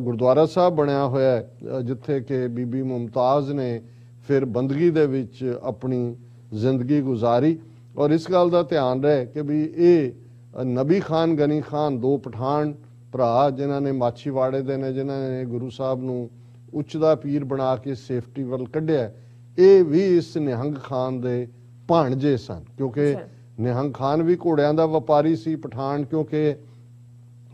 ਗੁਰਦੁਆਰਾ ਸਾਹਿਬ ਬਣਿਆ ਹੋਇਆ ਹੈ ਜਿੱਥੇ ਕਿ ਬੀਬੀ ਮੁਮਤਾਜ਼ ਨੇ ਫਿਰ ਬੰਦਗੀ ਦੇ ਵਿੱਚ ਆਪਣੀ ਜ਼ਿੰਦਗੀ ਗੁਜ਼ਾਰੀ। ਔਰ ਇਸ ਗੱਲ ਦਾ ਧਿਆਨ ਰਹੇ ਕਿ ਵੀ ਇਹ ਨਬੀ ਖਾਨ ਗਨੀ ਖਾਨ ਦੋ ਪਠਾਨ ਭਰਾ ਜਿਨ੍ਹਾਂ ਨੇ ਮਾਛੀਵਾੜੇ ਦੇ ਨੇ, ਜਿਨ੍ਹਾਂ ਨੇ ਗੁਰੂ ਸਾਹਿਬ ਨੂੰ ਉੱਚ ਦਾ ਪੀਰ ਬਣਾ ਕੇ ਸੇਫਟੀ ਵੱਲ ਕੱਢਿਆ, ਇਹ ਵੀ ਇਸ ਨਿਹੰਗ ਖਾਨ ਦੇ ਭਾਣਜੇ ਸਨ। ਕਿਉਂਕਿ ਨਿਹੰਗ ਖਾਨ ਵੀ ਘੋੜਿਆਂ ਦਾ ਵਪਾਰੀ ਸੀ, ਪਠਾਨ ਕਿਉਂਕਿ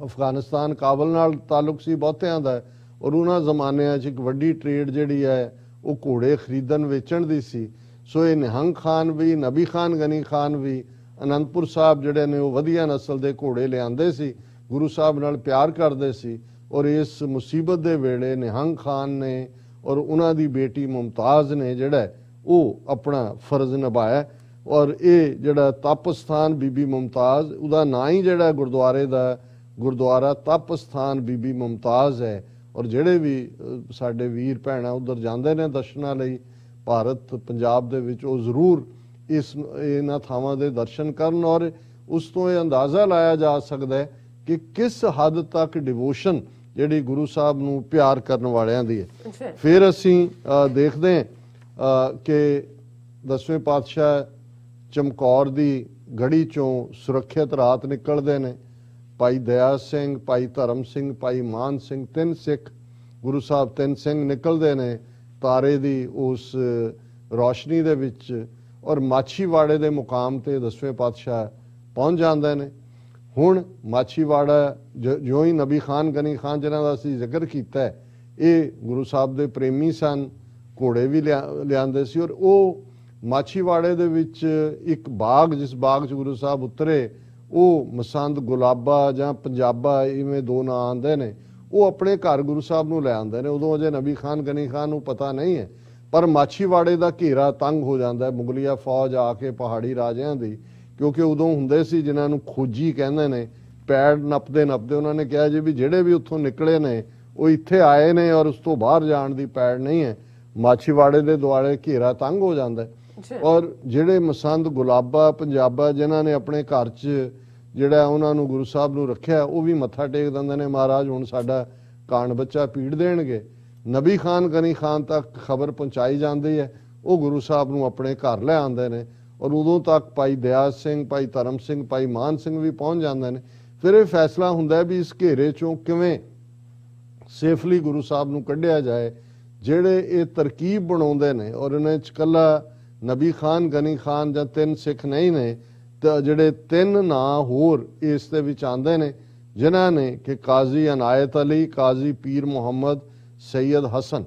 ਅਫਗਾਨਿਸਤਾਨ ਕਾਬਲ ਨਾਲ ਤਾਲੁਕ ਸੀ ਬਹੁਤਿਆਂ ਦਾ, ਔਰ ਉਹਨਾਂ ਜ਼ਮਾਨਿਆਂ 'ਚ ਇੱਕ ਵੱਡੀ ਟ੍ਰੇਡ ਜਿਹੜੀ ਹੈ ਉਹ ਘੋੜੇ ਖਰੀਦਣ ਵੇਚਣ ਦੀ ਸੀ। ਸੋ ਇਹ ਨਿਹੰਗ ਖਾਨ ਵੀ ਨਬੀ ਖਾਨ ਗਨੀ ਖਾਨ ਵੀ ਅਨੰਦਪੁਰ ਸਾਹਿਬ ਜਿਹੜੇ ਨੇ ਉਹ ਵਧੀਆ ਨਸਲ ਦੇ ਘੋੜੇ ਲਿਆਂਦੇ ਸੀ, ਗੁਰੂ ਸਾਹਿਬ ਨਾਲ ਪਿਆਰ ਕਰਦੇ ਸੀ। ਔਰ ਇਸ ਮੁਸੀਬਤ ਦੇ ਵੇਲੇ ਨਿਹੰਗ ਖਾਨ ਨੇ ਔਰ ਉਹਨਾਂ ਦੀ ਬੇਟੀ ਮੁਮਤਾਜ਼ ਨੇ ਜਿਹੜਾ ਉਹ ਆਪਣਾ ਫਰਜ਼ ਨਿਭਾਇਆ। ਔਰ ਇਹ ਜਿਹੜਾ ਤਪ ਸਥਾਨ ਬੀਬੀ ਮੁਮਤਾਜ਼, ਉਹਦਾ ਨਾਂ ਹੀ ਜਿਹੜਾ ਗੁਰਦੁਆਰੇ ਦਾ ਗੁਰਦੁਆਰਾ ਤਪ ਸਥਾਨ ਬੀਬੀ ਮੁਮਤਾਜ਼ ਹੈ। ਔਰ ਜਿਹੜੇ ਵੀ ਸਾਡੇ ਵੀਰ ਭੈਣਾਂ ਉੱਧਰ ਜਾਂਦੇ ਨੇ ਦਰਸ਼ਨਾਂ ਲਈ ਭਾਰਤ ਪੰਜਾਬ ਦੇ ਵਿੱਚ, ਉਹ ਜ਼ਰੂਰ ਇਹਨਾਂ ਥਾਵਾਂ ਦੇ ਦਰਸ਼ਨ ਕਰਨ। ਔਰ ਉਸ ਤੋਂ ਇਹ ਅੰਦਾਜ਼ਾ ਲਾਇਆ ਜਾ ਸਕਦਾ ਹੈ ਕਿ ਕਿਸ ਹੱਦ ਤੱਕ ਡਿਵੋਸ਼ਨ ਜਿਹੜੀ ਗੁਰੂ ਸਾਹਿਬ ਨੂੰ ਪਿਆਰ ਕਰਨ ਵਾਲਿਆਂ ਦੀ ਹੈ। ਫਿਰ ਅਸੀਂ ਦੇਖਦੇ ਹਾਂ ਕਿ 10ਵੇਂ ਪਾਤਸ਼ਾਹ ਚਮਕੌਰ ਦੀ ਗੜੀ ਚੋਂ ਸੁਰੱਖਿਅਤ ਰਾਤ ਨਿਕਲਦੇ ਨੇ। ਭਾਈ ਦਇਆ ਸਿੰਘ, ਭਾਈ ਧਰਮ ਸਿੰਘ, ਭਾਈ ਮਾਨ ਸਿੰਘ, 3 ਸਿੱਖ ਗੁਰੂ ਸਾਹਿਬ 3 ਸਿੰਘ ਨਿਕਲਦੇ ਨੇ ਤਾਰੇ ਦੀ ਉਸ ਰੌਸ਼ਨੀ ਦੇ ਵਿੱਚ ਔਰ ਮਾਛੀਵਾੜੇ ਦੇ ਮੁਕਾਮ ਤੇ 10ਵੇਂ ਪਾਤਸ਼ਾਹ ਪਹੁੰਚ ਜਾਂਦੇ ਨੇ। ਹੁਣ ਮਾਛੀਵਾੜਾ ਜੋ ਹੀ ਨਬੀ ਖਾਨ ਗਨੀ ਖਾਨ ਜਿਨ੍ਹਾਂ ਦਾ ਅਸੀਂ ਜ਼ਿਕਰ ਕੀਤਾ ਹੈ, ਇਹ ਗੁਰੂ ਸਾਹਿਬ ਦੇ ਪ੍ਰੇਮੀ ਸਨ, ਘੋੜੇ ਵੀ ਲਿਆਂਦੇ ਸੀ। ਔਰ ਉਹ ਮਾਛੀਵਾੜੇ ਦੇ ਵਿੱਚ ਇੱਕ ਬਾਗ, ਜਿਸ ਬਾਗ 'ਚ ਗੁਰੂ ਸਾਹਿਬ ਉਤਰੇ, ਉਹ ਮਸੰਦ ਗੁਲਾਬਾ ਜਾਂ ਪੰਜਾਬਾ ਇਵੇਂ ਦੋ ਨਾਂ ਆਉਂਦੇ ਨੇ, ਉਹ ਆਪਣੇ ਘਰ ਗੁਰੂ ਸਾਹਿਬ ਨੂੰ ਲੈ ਆਉਂਦੇ ਨੇ। ਉਦੋਂ ਅਜੇ ਨਬੀ ਖਾਨ ਗਨੀ ਖਾਨ ਨੂੰ ਪਤਾ ਨਹੀਂ ਹੈ, ਪਰ ਮਾਛੀਵਾੜੇ ਦਾ ਘੇਰਾ ਤੰਗ ਹੋ ਜਾਂਦਾ, ਮੁਗਲਿਆ ਫੌਜ ਆ ਕੇ ਪਹਾੜੀ ਰਾਜਿਆਂ ਦੀ, ਕਿਉਂਕਿ ਉਦੋਂ ਹੁੰਦੇ ਸੀ ਜਿਨ੍ਹਾਂ ਨੂੰ ਖੋਜੀ ਕਹਿੰਦੇ ਨੇ, ਪੈੜ ਨੱਪਦੇ ਨੱਪਦੇ ਉਹਨਾਂ ਨੇ ਕਿਹਾ ਜੀ ਵੀ ਜਿਹੜੇ ਵੀ ਉੱਥੋਂ ਨਿਕਲੇ ਨੇ ਉਹ ਇੱਥੇ ਆਏ ਨੇ ਔਰ ਉਸ ਤੋਂ ਬਾਹਰ ਜਾਣ ਦੀ ਪੈੜ ਨਹੀਂ ਹੈ। ਮਾਛੀਵਾੜੇ ਦੇ ਦੁਆਲੇ ਘੇਰਾ ਤੰਗ ਹੋ ਜਾਂਦਾ। ਔਰ ਜਿਹੜੇ ਮਸੰਦ ਗੁਲਾਬਾ ਪੰਜਾਬਾ ਜਿਨ੍ਹਾਂ ਨੇ ਆਪਣੇ ਘਰ 'ਚ ਜਿਹੜਾ ਉਹਨਾਂ ਨੂੰ ਗੁਰੂ ਸਾਹਿਬ ਨੂੰ ਰੱਖਿਆ, ਉਹ ਵੀ ਮੱਥਾ ਟੇਕ ਦਿੰਦੇ ਨੇ, ਮਹਾਰਾਜ ਹੁਣ ਸਾਡਾ ਕਾਣ ਬੱਚਾ ਪੀੜ ਦੇਣਗੇ। ਨਬੀ ਖਾਨ ਗਨੀ ਖਾਨ ਤੱਕ ਖਬਰ ਪਹੁੰਚਾਈ ਜਾਂਦੀ ਹੈ, ਉਹ ਗੁਰੂ ਸਾਹਿਬ ਨੂੰ ਆਪਣੇ ਘਰ ਲੈ ਆਉਂਦੇ ਨੇ। ਔਰ ਉਦੋਂ ਤੱਕ ਭਾਈ ਦਇਆ ਸਿੰਘ, ਭਾਈ ਧਰਮ ਸਿੰਘ, ਭਾਈ ਮਾਨ ਸਿੰਘ ਵੀ ਪਹੁੰਚ ਜਾਂਦੇ ਨੇ। ਫਿਰ ਇਹ ਫੈਸਲਾ ਹੁੰਦਾ ਵੀ ਇਸ ਘੇਰੇ 'ਚੋਂ ਕਿਵੇਂ ਸੇਫਲੀ ਗੁਰੂ ਸਾਹਿਬ ਨੂੰ ਕੱਢਿਆ ਜਾਏ। ਜਿਹੜੇ ਇਹ ਤਰਕੀਬ ਬਣਾਉਂਦੇ ਨੇ, ਔਰ ਇਹਨਾਂ 'ਚ ਇਕੱਲਾ ਨਬੀ ਖਾਨ ਗਨੀ ਖਾਨ ਜਾਂ 3 ਸਿੱਖ ਨਹੀਂ ਨੇ, ਤਾਂ ਜਿਹੜੇ 3 ਨਾਂ ਹੋਰ ਇਸ ਦੇ ਵਿੱਚ ਆਉਂਦੇ ਨੇ, ਜਿਨ੍ਹਾਂ ਨੇ ਕਿ ਕਾਜ਼ੀ ਅਨਾਇਤ ਅਲੀ, ਕਾਜ਼ੀ ਪੀਰ ਮੁਹੰਮਦ, ਸੈयद ਹਸਨ,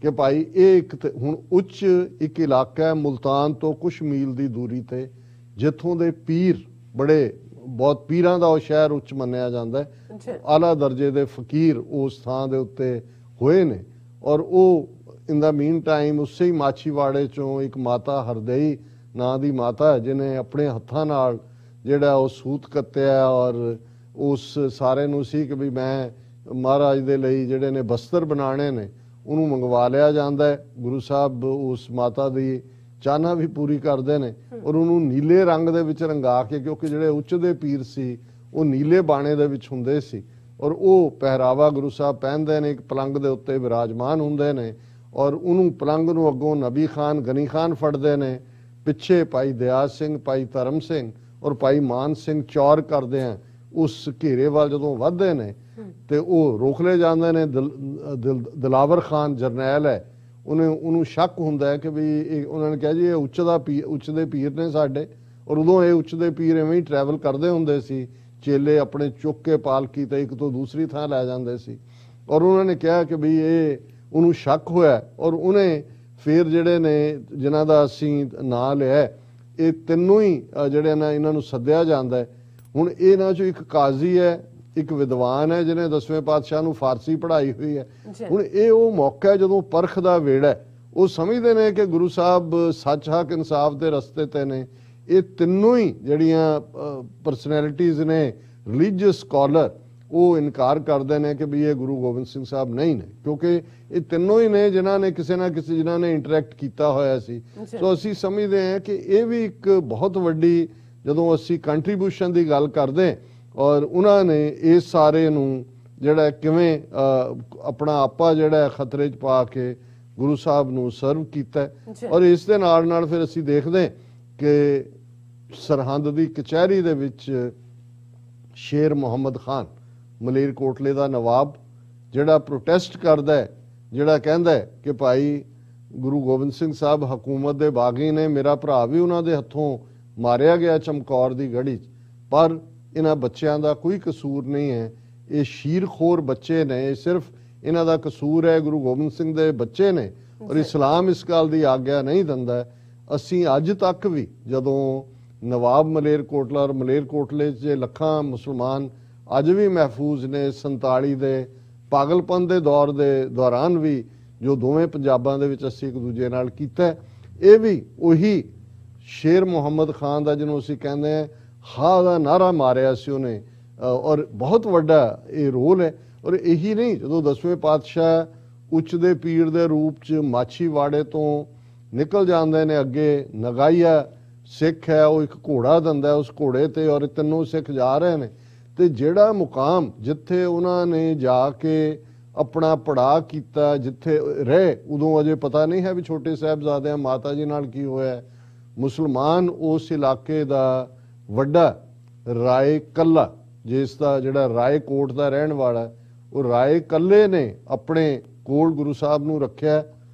ਕਿ ਭਾਈ ਇਹ ਇੱਕ ਹੁਣ ਉੱਚ ਇੱਕ ਇਲਾਕਾ ਹੈ ਮੁਲਤਾਨ ਤੋਂ ਕੁਛ ਮੀਲ ਦੀ ਦੂਰੀ ਤੇ, ਜਿੱਥੋਂ ਦੇ ਪੀਰ ਬੜੇ ਬਹੁਤ ਪੀਰਾਂ ਦਾ ਉਹ ਸ਼ਹਿਰ ਉੱਚ ਮੰਨਿਆ ਜਾਂਦਾ ਹੈ, ਆਲਾ ਦਰਜੇ ਦੇ ਫਕੀਰ ਉਸ ਥਾਂ ਦੇ ਉੱਤੇ ਹੋਏ ਨੇ। ਔਰ ਉਹ ਇਨ ਦਾ ਮੀਨ ਟਾਈਮ ਉਸੇ ਹੀ ਮਾਛੀਵਾੜੇ ਚੋਂ ਇੱਕ ਮਾਤਾ ਹਰਦਈ ਨਾਂ ਦੀ ਮਾਤਾ ਹੈ, ਜਿਹਨੇ ਆਪਣੇ ਹੱਥਾਂ ਨਾਲ ਜਿਹੜਾ ਉਹ ਸੂਤ ਕੱਤਿਆ ਔਰ ਉਸ ਸਾਰੇ ਨੂੰ ਸੀ ਕਿ ਵੀ ਮੈਂ ਮਹਾਰਾਜ ਦੇ ਲਈ ਜਿਹੜੇ ਨੇ ਬਸਤਰ ਬਣਾਉਣੇ ਨੇ, ਉਹਨੂੰ ਮੰਗਵਾ ਲਿਆ ਜਾਂਦਾ ਹੈ। ਗੁਰੂ ਸਾਹਿਬ ਉਸ ਮਾਤਾ ਦੀ ਚਾਹਨਾ ਵੀ ਪੂਰੀ ਕਰਦੇ ਨੇ ਔਰ ਉਹਨੂੰ ਨੀਲੇ ਰੰਗ ਦੇ ਵਿੱਚ ਰੰਗਾ ਕੇ, ਕਿਉਂਕਿ ਜਿਹੜੇ ਉੱਚ ਦੇ ਪੀਰ ਸੀ ਉਹ ਨੀਲੇ ਬਾਣੇ ਦੇ ਵਿੱਚ ਹੁੰਦੇ ਸੀ, ਔਰ ਉਹ ਪਹਿਰਾਵਾ ਗੁਰੂ ਸਾਹਿਬ ਪਹਿਨਦੇ ਨੇ, ਇੱਕ ਪਲੰਗ ਦੇ ਉੱਤੇ ਵਿਰਾਜਮਾਨ ਹੁੰਦੇ ਨੇ। ਔਰ ਉਹਨੂੰ ਪਲੰਗ ਨੂੰ ਅੱਗੋਂ ਨਬੀ ਖਾਨ ਗਨੀ ਖਾਨ ਫੜਦੇ ਨੇ, ਪਿੱਛੇ ਭਾਈ ਦਇਆ ਸਿੰਘ, ਭਾਈ ਧਰਮ ਸਿੰਘ ਔਰ ਭਾਈ ਮਾਨ ਸਿੰਘ ਚੌਰ ਕਰਦੇ ਆ। ਉਸ ਘੇਰੇ ਵੱਲ ਜਦੋਂ ਵੱਧਦੇ ਨੇ ਤੇ ਉਹ ਰੋਕ ਲਏ ਜਾਂਦੇ ਨੇ। ਦਿਲਾਵਰ ਖਾਨ ਜਰਨੈਲ ਹੈ, ਉਹਨੂੰ ਸ਼ੱਕ ਹੁੰਦਾ ਹੈ ਕਿ ਵੀ ਉਹਨਾਂ ਨੇ ਕਿਹਾ ਜੀ ਇਹ ਉੱਚ ਦੇ ਪੀਰ ਨੇ ਸਾਡੇ, ਔਰ ਉਦੋਂ ਇਹ ਉੱਚਦੇ ਪੀਰ ਐਵੇਂ ਹੀ ਟਰੈਵਲ ਕਰਦੇ ਹੁੰਦੇ ਸੀ, ਚੇਲੇ ਆਪਣੇ ਚੁੱਕ ਕੇ ਪਾਲਕੀ ਤੇ ਇੱਕ ਤੋਂ ਦੂਸਰੀ ਥਾਂ ਲੈ ਜਾਂਦੇ ਸੀ। ਔਰ ਉਹਨਾਂ ਨੇ ਕਿਹਾ ਕਿ ਵੀ ਇਹ ਉਹਨੂੰ ਸ਼ੱਕ ਹੋਇਆ, ਔਰ ਉਹਨੇ ਫਿਰ ਜਿਹੜੇ ਨੇ ਜਿਨ੍ਹਾਂ ਦਾ ਅਸੀਂ ਨਾਂ ਲਿਆ, ਇਹ ਤਿੰਨੋਂ ਹੀ ਜਿਹੜੇ ਨਾ ਇਹਨਾਂ ਨੂੰ ਸੱਦਿਆ ਜਾਂਦਾ ਹੈ। ਹੁਣ ਇਹਨਾਂ 'ਚੋਂ ਇੱਕ ਕਾਜ਼ੀ ਹੈ, ਇੱਕ ਵਿਦਵਾਨ ਹੈ ਜਿਹਨੇ 10ਵੇਂ ਪਾਤਸ਼ਾਹ ਨੂੰ ਫਾਰਸੀ ਪੜ੍ਹਾਈ ਹੋਈ ਹੈ। ਹੁਣ ਇਹ ਉਹ ਮੌਕਾ ਹੈ ਜਦੋਂ ਪਰਖ ਦਾ ਵੇੜਾ ਹੈ। ਉਹ ਸਮਝਦੇ ਨੇ ਕਿ ਗੁਰੂ ਸਾਹਿਬ ਸੱਚ ਹੱਕ ਇਨਸਾਫ ਦੇ ਰਸਤੇ ਤੇ ਨੇ। ਇਹ ਤਿੰਨੋਂ ਹੀ ਜਿਹੜੀਆਂ ਪਰਸਨੈਲਿਟੀਜ਼ ਨੇ ਰਿਲੀਜੀਅਸ ਸਕਾਲਰ, ਉਹ ਇਨਕਾਰ ਕਰਦੇ ਨੇ ਕਿ ਵੀ ਇਹ ਗੁਰੂ ਗੋਬਿੰਦ ਸਿੰਘ ਸਾਹਿਬ ਨਹੀਂ ਨੇ, ਕਿਉਂਕਿ ਇਹ ਤਿੰਨੋਂ ਹੀ ਨੇ ਜਿਨ੍ਹਾਂ ਨੇ ਕਿਸੇ ਨਾ ਕਿਸੇ ਜਿਨ੍ਹਾਂ ਨੇ ਇੰਟਰੈਕਟ ਕੀਤਾ ਹੋਇਆ ਸੀ। ਸੋ ਅਸੀਂ ਸਮਝਦੇ ਹਾਂ ਕਿ ਇਹ ਵੀ ਇੱਕ ਬਹੁਤ ਵੱਡੀ, ਜਦੋਂ ਅਸੀਂ ਕੰਟਰੀਬਿਊਸ਼ਨ ਦੀ ਗੱਲ ਕਰਦੇ, ਔਰ ਉਹਨਾਂ ਨੇ ਇਸ ਸਾਰੇ ਨੂੰ ਜਿਹੜਾ ਕਿਵੇਂ ਆਪਣਾ ਆਪਾ ਜਿਹੜਾ ਖਤਰੇ 'ਚ ਪਾ ਕੇ ਗੁਰੂ ਸਾਹਿਬ ਨੂੰ ਸਰਵ ਕੀਤਾ। ਔਰ ਇਸ ਦੇ ਨਾਲ ਨਾਲ ਫਿਰ ਅਸੀਂ ਦੇਖਦੇ ਕਿ ਸਰਹੰਦ ਦੀ ਕਚਹਿਰੀ ਦੇ ਵਿੱਚ ਸ਼ੇਰ ਮੁਹੰਮਦ ਖਾਨ ਮਲੇਰਕੋਟਲੇ ਦਾ ਨਵਾਬ, ਜਿਹੜਾ ਪ੍ਰੋਟੈਸਟ ਕਰਦਾ ਹੈ, ਜਿਹੜਾ ਕਹਿੰਦਾ ਹੈ ਕਿ ਭਾਈ ਗੁਰੂ ਗੋਬਿੰਦ ਸਿੰਘ ਸਾਹਿਬ ਹਕੂਮਤ ਦੇ ਬਾਗੀ ਨੇ, ਮੇਰਾ ਭਰਾ ਵੀ ਉਹਨਾਂ ਦੇ ਹੱਥੋਂ ਮਾਰਿਆ ਗਿਆ ਚਮਕੌਰ ਦੀ ਗੜੀ 'ਚ, ਪਰ ਇਹਨਾਂ ਬੱਚਿਆਂ ਦਾ ਕੋਈ ਕਸੂਰ ਨਹੀਂ ਹੈ, ਇਹ ਸ਼ੀਰਖੋਰ ਬੱਚੇ ਨੇ, ਇਹ ਸਿਰਫ ਇਹਨਾਂ ਦਾ ਕਸੂਰ ਹੈ, ਗੁਰੂ ਗੋਬਿੰਦ ਸਿੰਘ ਦੇ ਬੱਚੇ ਨੇ, ਔਰ ਇਸਲਾਮ ਇਸ ਗੱਲ ਦੀ ਆਗਿਆ ਨਹੀਂ ਦਿੰਦਾ। ਅਸੀਂ ਅੱਜ ਤੱਕ ਵੀ ਜਦੋਂ ਨਵਾਬ ਮਲੇਰਕੋਟਲਾ ਔਰ ਮਲੇਰਕੋਟਲੇ 'ਚ ਲੱਖਾਂ ਮੁਸਲਮਾਨ ਅੱਜ ਵੀ ਮਹਿਫੂਜ਼ ਨੇ 47 ਦੇ ਪਾਗਲਪਨ ਦੇ ਦੌਰ ਦੇ ਦੌਰਾਨ ਵੀ, ਜੋ ਦੋਵੇਂ ਪੰਜਾਬਾਂ ਦੇ ਵਿੱਚ ਅਸੀਂ ਇੱਕ ਦੂਜੇ ਨਾਲ ਕੀਤਾ, ਇਹ ਵੀ ਉਹੀ ਸ਼ੇਰ ਮੁਹੰਮਦ ਖਾਨ ਦਾ ਜਿਹਨੂੰ ਅਸੀਂ ਕਹਿੰਦੇ ਹਾਂ ਹਾਂ ਦਾ ਨਾਰਾ ਮਾਰਿਆ ਸੀ ਉਹਨੇ, ਔਰ ਬਹੁਤ ਵੱਡਾ ਇਹ ਰੋਲ ਹੈ। ਔਰ ਇਹੀ ਨਹੀਂ, ਜਦੋਂ 10ਵੇਂ ਪਾਤਸ਼ਾਹ ਉੱਚ ਦੇ ਪੀਰ ਦੇ ਰੂਪ 'ਚ ਮਾਛੀਵਾੜੇ ਤੋਂ ਨਿਕਲ ਜਾਂਦੇ ਨੇ, ਅੱਗੇ ਨਗਾਈਆ ਸਿੱਖ ਹੈ, ਉਹ ਇੱਕ ਘੋੜਾ ਦਿੰਦਾ, ਉਸ ਘੋੜੇ ਤੇ ਔਰ ਤਿੰਨੋਂ ਸਿੱਖ ਜਾ ਰਹੇ ਨੇ, ਤੇ ਜਿਹੜਾ ਮੁਕਾਮ ਜਿੱਥੇ ਉਹਨਾਂ ਨੇ ਜਾ ਕੇ ਆਪਣਾ ਪੜਾਅ ਕੀਤਾ, ਜਿੱਥੇ ਰਹੇ, ਉਦੋਂ ਅਜੇ ਪਤਾ ਨਹੀਂ ਹੈ ਵੀ ਛੋਟੇ ਸਾਹਿਬਜ਼ਾਦਿਆਂ ਮਾਤਾ ਜੀ ਨਾਲ ਕੀ ਹੋਇਆ। ਮੁਸਲਮਾਨ ਉਸ ਇਲਾਕੇ ਦਾ ਵੱਡਾ ਰਾਏ ਕੱਲਾ, ਜਿਸ ਦਾ ਜਿਹੜਾ ਰਾਏਕੋਟ ਦਾ ਰਹਿਣ ਵਾਲਾ, ਉਹ ਰਾਏ ਕੱਲੇ ਨੇ ਆਪਣੇ ਕੋਲ ਗੁਰੂ ਸਾਹਿਬ ਨੂੰ ਰੱਖਿਆ।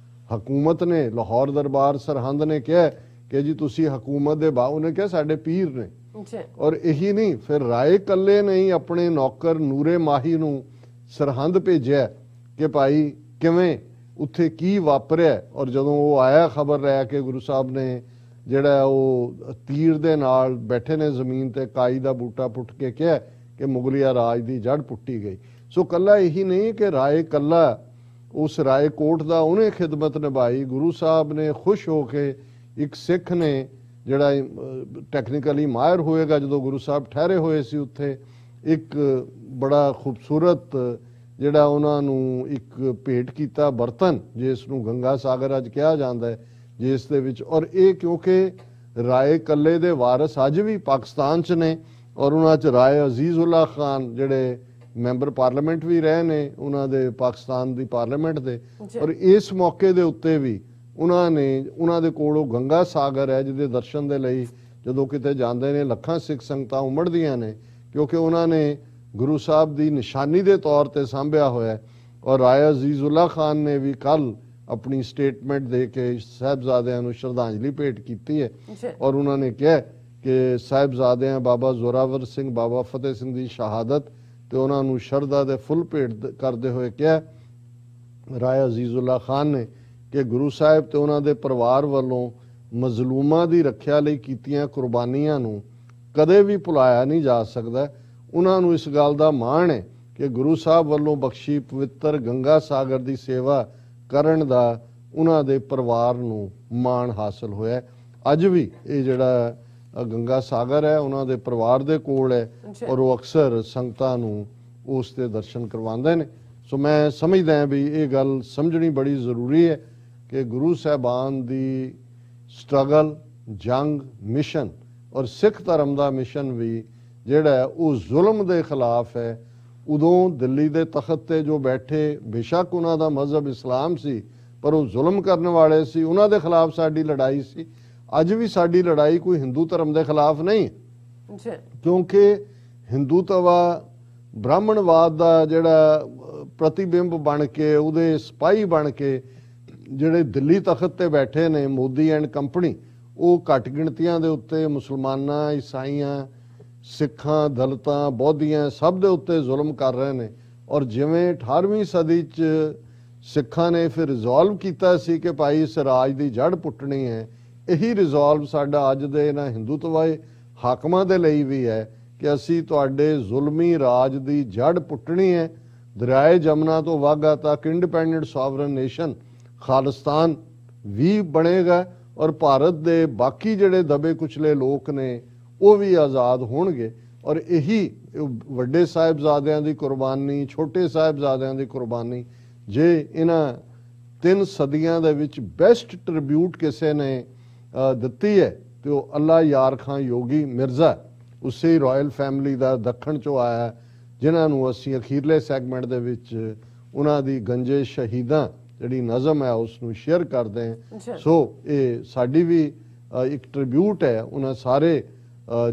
ਹਕੂਮਤ ਨੇ, ਲਾਹੌਰ ਦਰਬਾਰ ਸਰਹੰਦ ਨੇ ਕਿਹਾ ਕਿ ਜੀ ਤੁਸੀਂ ਹਕੂਮਤ ਦੇ ਬਾਹੂ, ਨੇ ਕਿਹਾ ਸਾਡੇ ਪੀਰ ਨੇ। ਔਰ ਇਹੀ ਨਹੀਂ, ਫਿਰ ਰਾਏ ਕੱਲੇ ਨੇ ਹੀ ਆਪਣੇ ਨੌਕਰ ਨੂਰੇ ਮਾਹੀ ਨੂੰ ਸਰਹੰਦ ਭੇਜਿਆ ਕਿ ਭਾਈ ਕਿਵੇਂ ਉੱਥੇ ਕੀ ਵਾਪਰਿਆ। ਔਰ ਜਦੋਂ ਉਹ ਆਇਆ, ਖਬਰ ਲੈ ਕੇ ਗੁਰੂ ਸਾਹਿਬ ਨੇ ਜਿਹੜਾ ਉਹ ਤੀਰ ਦੇ ਨਾਲ ਬੈਠੇ ਨੇ ਜ਼ਮੀਨ ਤੇ, ਕਾਈ ਦਾ ਬੂਟਾ ਪੁੱਟ ਕੇ ਕਿਹਾ ਕਿ ਮੁਗਲਿਆ ਰਾਜ ਦੀ ਜੜ ਪੁੱਟੀ ਗਈ। ਸੋ ਕੱਲਾ ਇਹੀ ਨਹੀਂ ਕਿ ਰਾਏ ਕੱਲਾ ਉਸ ਰਾਏਕੋਟ ਦਾ ਉਹਨੇ ਖਿਦਮਤ ਨਿਭਾਈ, ਗੁਰੂ ਸਾਹਿਬ ਨੇ ਖੁਸ਼ ਹੋ ਕੇ, ਇੱਕ ਸਿੱਖ ਨੇ ਜਿਹੜਾ ਟੈਕਨੀਕਲੀ ਮਾਹਿਰ ਹੋਏਗਾ, ਜਦੋਂ ਗੁਰੂ ਸਾਹਿਬ ਠਹਿਰੇ ਹੋਏ ਸੀ ਉੱਥੇ, ਇੱਕ ਬੜਾ ਖੂਬਸੂਰਤ ਜਿਹੜਾ ਉਹਨਾਂ ਨੂੰ ਇੱਕ ਭੇਟ ਕੀਤਾ ਬਰਤਨ, ਜਿਸ ਨੂੰ ਗੰਗਾ ਸਾਗਰ ਅੱਜ ਕਿਹਾ ਜਾਂਦਾ ਹੈ, ਜਿਸ ਦੇ ਵਿੱਚ, ਔਰ ਇਹ ਕਿਉਂਕਿ ਰਾਏ ਕੱਲੇ ਦੇ ਵਾਰਿਸ ਅੱਜ ਵੀ ਪਾਕਿਸਤਾਨ 'ਚ ਨੇ, ਔਰ ਉਹਨਾਂ 'ਚ ਰਾਏ ਅਜ਼ੀਜ਼ੁੱਲਾ ਖਾਨ ਜਿਹੜੇ ਮੈਂਬਰ ਪਾਰਲੀਮੈਂਟ ਵੀ ਰਹੇ ਨੇ ਉਹਨਾਂ ਦੇ ਪਾਕਿਸਤਾਨ ਦੀ ਪਾਰਲੀਮੈਂਟ ਦੇ। ਔਰ ਇਸ ਮੌਕੇ ਦੇ ਉੱਤੇ ਵੀ ਉਹਨਾਂ ਦੇ ਕੋਲ ਉਹ ਗੰਗਾ ਸਾਗਰ ਹੈ, ਜਿਹਦੇ ਦਰਸ਼ਨ ਦੇ ਲਈ ਜਦੋਂ ਕਿਤੇ ਜਾਂਦੇ ਨੇ ਲੱਖਾਂ ਸਿੱਖ ਸੰਗਤਾਂ ਉਮੜਦੀਆਂ ਨੇ, ਕਿਉਂਕਿ ਉਹਨਾਂ ਨੇ ਗੁਰੂ ਸਾਹਿਬ ਦੀ ਨਿਸ਼ਾਨੀ ਦੇ ਤੌਰ ਤੇ ਸਾਂਭਿਆ ਹੋਇਆ। ਔਰ ਰਾਏ ਅਜ਼ੀਜ਼ੁੱਲਾ ਖਾਨ ਨੇ ਵੀ ਕੱਲ ਆਪਣੀ ਸਟੇਟਮੈਂਟ ਦੇ ਕੇ ਸਾਹਿਬਜ਼ਾਦਿਆਂ ਨੂੰ ਸ਼ਰਧਾਂਜਲੀ ਭੇਟ ਕੀਤੀ ਹੈ, ਔਰ ਉਹਨਾਂ ਨੇ ਕਿਹਾ ਕਿ ਸਾਹਿਬਜ਼ਾਦਿਆਂ ਬਾਬਾ ਜ਼ੋਰਾਵਰ ਸਿੰਘ, ਬਾਬਾ ਫਤਿਹ ਸਿੰਘ ਦੀ ਸ਼ਹਾਦਤ ਤੇ ਉਹਨਾਂ ਨੂੰ ਸ਼ਰਧਾ ਦੇ ਫੁੱਲ ਭੇਟ ਕਰਦੇ ਹੋਏ ਕਿਹਾ ਰਾਏ ਅਜ਼ੀਜ਼ੁੱਲਾ ਖਾਨ ਨੇ ਕਿ ਗੁਰੂ ਸਾਹਿਬ ਤੇ ਉਹਨਾਂ ਦੇ ਪਰਿਵਾਰ ਵੱਲੋਂ ਮਜ਼ਲੂਮਾਂ ਦੀ ਰੱਖਿਆ ਲਈ ਕੀਤੀਆਂ ਕੁਰਬਾਨੀਆਂ ਨੂੰ ਕਦੇ ਵੀ ਭੁਲਾਇਆ ਨਹੀਂ ਜਾ ਸਕਦਾ। ਉਹਨਾਂ ਨੂੰ ਇਸ ਗੱਲ ਦਾ ਮਾਣ ਹੈ ਕਿ ਗੁਰੂ ਸਾਹਿਬ ਵੱਲੋਂ ਬਖਸ਼ੀ ਪਵਿੱਤਰ ਗੰਗਾ ਸਾਗਰ ਦੀ ਸੇਵਾ ਕਰਨ ਦਾ ਉਹਨਾਂ ਦੇ ਪਰਿਵਾਰ ਨੂੰ ਮਾਣ ਹਾਸਲ ਹੋਇਆ। ਅੱਜ ਵੀ ਇਹ ਜਿਹੜਾ ਗੰਗਾ ਸਾਗਰ ਹੈ ਉਹਨਾਂ ਦੇ ਪਰਿਵਾਰ ਦੇ ਕੋਲ ਹੈ, ਔਰ ਉਹ ਅਕਸਰ ਸੰਗਤਾਂ ਨੂੰ ਉਸ ਦੇ ਦਰਸ਼ਨ ਕਰਵਾਉਂਦੇ ਨੇ। ਸੋ ਮੈਂ ਸਮਝਦਾ ਹਾਂ ਵੀ ਇਹ ਗੱਲ ਸਮਝਣੀ ਬੜੀ ਜ਼ਰੂਰੀ ਹੈ ਕਿ ਗੁਰੂ ਸਾਹਿਬਾਨ ਦੀ ਸਟਰਗਲ, ਜੰਗ, ਮਿਸ਼ਨ, ਔਰ ਸਿੱਖ ਧਰਮ ਦਾ ਮਿਸ਼ਨ ਵੀ ਜਿਹੜਾ ਹੈ ਉਹ ਜ਼ੁਲਮ ਦੇ ਖਿਲਾਫ ਹੈ। ਉਦੋਂ ਦਿੱਲੀ ਦੇ ਤਖਤ ਤੇ ਜੋ ਬੈਠੇ, ਬੇਸ਼ੱਕ ਉਹਨਾਂ ਦਾ ਮਜ਼ਹਬ ਇਸਲਾਮ ਸੀ, ਪਰ ਉਹ ਜ਼ੁਲਮ ਕਰਨ ਵਾਲੇ ਸੀ, ਉਹਨਾਂ ਦੇ ਖਿਲਾਫ ਸਾਡੀ ਲੜਾਈ ਸੀ। ਅੱਜ ਵੀ ਸਾਡੀ ਲੜਾਈ ਕੋਈ ਹਿੰਦੂ ਧਰਮ ਦੇ ਖਿਲਾਫ ਨਹੀਂ, ਕਿਉਂਕਿ ਹਿੰਦੂਤਵਾ ਬ੍ਰਾਹਮਣਵਾਦ ਦਾ ਜਿਹੜਾ ਪ੍ਰਤੀਬਿੰਬ ਬਣ ਕੇ, ਉਹਦੇ ਸਿਪਾਹੀ ਬਣ ਕੇ ਜਿਹੜੇ ਦਿੱਲੀ ਤਖਤ ਤੇ ਬੈਠੇ ਨੇ ਮੋਦੀ ਐਂਡ ਕੰਪਨੀ, ਉਹ ਘੱਟ ਗਿਣਤੀਆਂ ਦੇ ਉੱਤੇ ਮੁਸਲਮਾਨਾਂ, ਈਸਾਈਆਂ, ਸਿੱਖਾਂ, ਦਲਿਤਾਂ, ਬੋਧੀਆਂ ਸਭ ਦੇ ਉੱਤੇ ਜ਼ੁਲਮ ਕਰ ਰਹੇ ਨੇ। ਔਰ ਜਿਵੇਂ 18ਵੀਂ ਸਦੀ 'ਚ ਸਿੱਖਾਂ ਨੇ ਫਿਰ ਰਿਜ਼ੋਲਵ ਕੀਤਾ ਸੀ ਕਿ ਭਾਈ ਇਸ ਰਾਜ ਦੀ ਜੜ ਪੁੱਟਣੀ ਹੈ, ਇਹੀ ਰਿਜ਼ੋਲਵ ਸਾਡਾ ਅੱਜ ਦੇ ਇਹਨਾਂ ਹਿੰਦੂਤਵਾਈ ਹਾਕਮਾਂ ਦੇ ਲਈ ਵੀ ਹੈ ਕਿ ਅਸੀਂ ਤੁਹਾਡੇ ਜ਼ੁਲਮੀ ਰਾਜ ਦੀ ਜੜ ਪੁੱਟਣੀ ਹੈ। ਦਰਿਆਏ ਜਮਨਾ ਤੋਂ ਵਾਘਾ ਤੱਕ ਇੰਡੀਪੈਂਡੈਂਟ ਸੋਵਰਨ ਨੇਸ਼ਨ ਖਾਲਿਸਤਾਨ ਵੀ ਬਣੇਗਾ ਔਰ ਭਾਰਤ ਦੇ ਬਾਕੀ ਜਿਹੜੇ ਦਬੇ ਕੁਚਲੇ ਲੋਕ ਨੇ ਉਹ ਵੀ ਆਜ਼ਾਦ ਹੋਣਗੇ। ਔਰ ਇਹੀ ਵੱਡੇ ਸਾਹਿਬਜ਼ਾਦਿਆਂ ਦੀ ਕੁਰਬਾਨੀ, ਛੋਟੇ ਸਾਹਿਬਜ਼ਾਦਿਆਂ ਦੀ ਕੁਰਬਾਨੀ, ਜੇ ਇਹਨਾਂ 3 ਸਦੀਆਂ ਦੇ ਵਿੱਚ ਬੈਸਟ ਟ੍ਰਿਬਿਊਟ ਕਿਸੇ ਨੇ ਦਿੱਤੀ ਹੈ ਤੇ ਉਹ ਅੱਲਾ ਯਾਰ ਖਾਂ ਯੋਗੀ ਮਿਰਜ਼ਾ, ਉਸੇ ਰਾਇਲ ਫੈਮਿਲੀ ਦਾ ਦੱਖਣ ਚੋਂ ਆਇਆ, ਜਿਨ੍ਹਾਂ ਨੂੰ ਅਸੀਂ ਅਖੀਰਲੇ ਸੈਗਮੈਂਟ ਦੇ ਵਿੱਚ ਉਹਨਾਂ ਦੀ ਗੰਜੇ ਸ਼ਹੀਦਾਂ ਜਿਹੜੀ ਨਜ਼ਮ ਹੈ ਉਸ ਨੂੰ ਸ਼ੇਅਰ ਕਰਦੇ ਹਾਂ। ਸੋ ਇਹ ਸਾਡੀ ਵੀ ਇੱਕ ਟ੍ਰਿਬਿਊਟ ਹੈ ਉਹਨਾਂ ਸਾਰੇ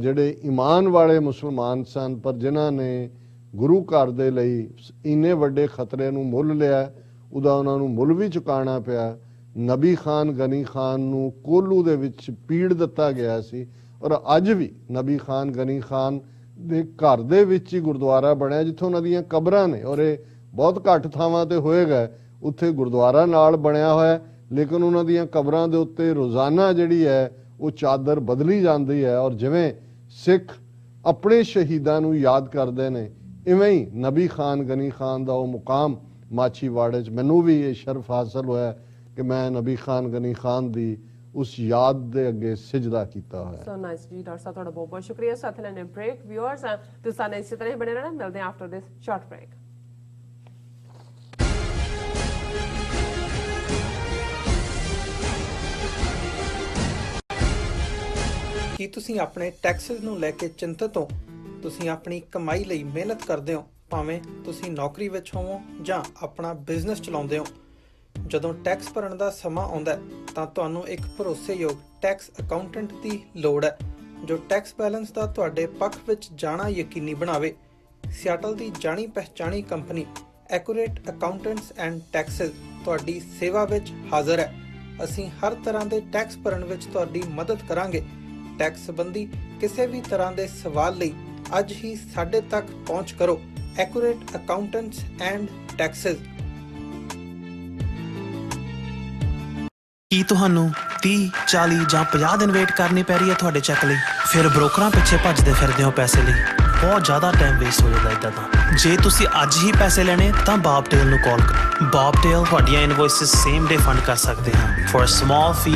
ਜਿਹੜੇ ਈਮਾਨ ਵਾਲੇ ਮੁਸਲਮਾਨ ਸਨ, ਪਰ ਜਿਨ੍ਹਾਂ ਨੇ ਗੁਰੂ ਘਰ ਦੇ ਲਈ ਇੰਨੇ ਵੱਡੇ ਖਤਰੇ ਨੂੰ ਮੁੱਲ ਲਿਆ, ਉਹਦਾ ਉਹਨਾਂ ਨੂੰ ਮੁੱਲ ਵੀ ਚੁਕਾਉਣਾ ਪਿਆ। ਨਬੀ ਖਾਨ ਗਨੀ ਖਾਨ ਨੂੰ ਕੋਲੂ ਦੇ ਵਿੱਚ ਪੀੜ ਦਿੱਤਾ ਗਿਆ ਸੀ ਔਰ ਅੱਜ ਵੀ ਨਬੀ ਖਾਨ ਗਨੀ ਖਾਨ ਦੇ ਘਰ ਦੇ ਵਿੱਚ ਹੀ ਗੁਰਦੁਆਰਾ ਬਣਿਆ ਜਿੱਥੇ ਉਹਨਾਂ ਦੀਆਂ ਕਬਰਾਂ ਨੇ, ਔਰ ਇਹ ਬਹੁਤ ਘੱਟ ਥਾਵਾਂ ਤੇ ਹੋਏਗਾ, ਉੱਥੇ ਗੁਰਦੁਆਰਾ ਨਾਲ ਬਣਿਆ ਹੋਇਆ, ਲੇਕਿਨ ਉਹਨਾਂ ਦੀਆਂ ਕਬਰਾਂ ਦੇ ਉੱਤੇ ਰੋਜ਼ਾਨਾ ਜਿਹੜੀ ਹੈ ਉਹ ਚਾਦਰ ਬਦਲੀ ਜਾਂਦੀ ਹੈ। ਔਰ ਜਿਵੇਂ ਸਿੱਖ ਆਪਣੇ ਸ਼ਹੀਦਾਂ ਨੂੰ ਯਾਦ ਕਰਦੇ ਨੇ, ਇਵੇਂ ਹੀ ਨਬੀ ਖਾਨ ਗਨੀ ਖਾਨ ਦਾ ਉਹ ਮੁਕਾਮ ਮਾਛੀਵਾੜੇ 'ਚ ਮੈਨੂੰ ਵੀ ਇਹ ਸ਼ਰਫ ਹਾਸਲ ਹੋਇਆ ਕਿ ਮੈਂ ਨਬੀ ਖਾਨ ਗਨੀ ਖਾਨ ਦੀ ਉਸ ਯਾਦ ਦੇ ਅੱਗੇ ਸਿਜਦਾ ਕੀਤਾ ਹੋਇਆ। ਸੋ ਨਾਈਸ ਜੀ ਡਾਕਟਰ ਸਾਹਿਬ, ਤੁਹਾਡਾ ਬਹੁਤ ਬਹੁਤ ਸ਼ੁਕਰੀਆ। ਸਾਥ ਲੈਣੇ ਬ੍ਰੇਕ। ਵਿਊਅਰਸ ਤੁਸੀਂ ਸਾਨੂੰ ਇਸੇ ਤਰ੍ਹਾਂ ਹੀ ਬਣੇ ਰਹਿਣਾ, ਮਿਲਦੇ ਹਾਂ ਆਫਟਰ ਦਿਸ ਸ਼ਾਰਟ ਬ੍ਰੇਕ। ਕੀ ਤੁਸੀਂ ਆਪਣੇ ਟੈਕਸਿਸ ਨੂੰ ਲੈ ਕੇ ਚਿੰਤਤ ਹੋ? ਤੁਸੀਂ ਆਪਣੀ ਕਮਾਈ ਲਈ ਮਿਹਨਤ ਕਰਦੇ ਹੋ, ਭਾਵੇਂ ਤੁਸੀਂ ਨੌਕਰੀ ਵਿੱਚ ਹੋਵੋ ਜਾਂ ਆਪਣਾ ਬਿਜ਼ਨਸ ਚਲਾਉਂਦੇ ਹੋ। ਜਦੋਂ ਟੈਕਸ ਭਰਨ ਦਾ ਸਮਾਂ ਆਉਂਦਾ ਤਾਂ ਤੁਹਾਨੂੰ ਇੱਕ ਭਰੋਸੇਯੋਗ ਟੈਕਸ ਅਕਾਊਂਟੈਂਟ ਦੀ ਲੋੜ ਹੈ ਜੋ ਟੈਕਸ ਬੈਲੈਂਸ ਦਾ ਤੁਹਾਡੇ ਪੱਖ ਵਿੱਚ ਜਾਣਾ ਯਕੀਨੀ ਬਣਾਵੇ। ਸਿਆਟਲ ਦੀ ਜਾਣੀ ਪਛਾਣੀ company accurate accountants and taxes ਤੁਹਾਡੀ ਸੇਵਾ ਵਿੱਚ ਹਾਜ਼ਰ ਹੈ। ਅਸੀਂ ਹਰ ਤਰ੍ਹਾਂ ਦੇ ਟੈਕਸ ਭਰਨ ਵਿੱਚ ਤੁਹਾਡੀ ਮਦਦ ਕਰਾਂਗੇ। ਟੈਕਸ ਸੰਬੰਧੀ ਕਿਸੇ ਵੀ ਤਰ੍ਹਾਂ ਦੇ ਸਵਾਲ ਲਈ ਅੱਜ ਹੀ ਸਾਡੇ ਤੱਕ ਪਹੁੰਚ ਕਰੋ। Accurate accountants and taxes. ਕੀ ਤੁਹਾਨੂੰ 30, 40 ਜਾਂ 50 ਦਿਨ ਵੇਟ ਕਰਨੀ ਪੈ ਰਹੀ ਹੈ ਤੁਹਾਡੇ ਚੈੱਕ ਲਈ? ਫਿਰ ਬ੍ਰੋਕਰਾਂ ਪਿੱਛੇ ਭੱਜਦੇ ਫਿਰਦੇ ਹੋ ਪੈਸੇ ਲਈ, ਬਹੁਤ ਜ਼ਿਆਦਾ ਟਾਈਮ ਵੇਸਟ ਹੋ ਜਾਂਦਾ ਇੱਦਾਂ ਤਾਂ। ਜੇ ਤੁਸੀਂ ਅੱਜ ਹੀ ਪੈਸੇ ਲੈਣੇ ਤਾਂ ਬੌਬਟੇਲ ਨੂੰ ਕਾਲ ਕਰੋ। ਬੌਬਟੇਲ ਤੁਹਾਡੀਆਂ ਇਨਵੋਇਸਿਸ ਸੇਮ ਡੇ ਫੰਡ ਕਰ ਸਕਦੇ ਹਨ for a small fee,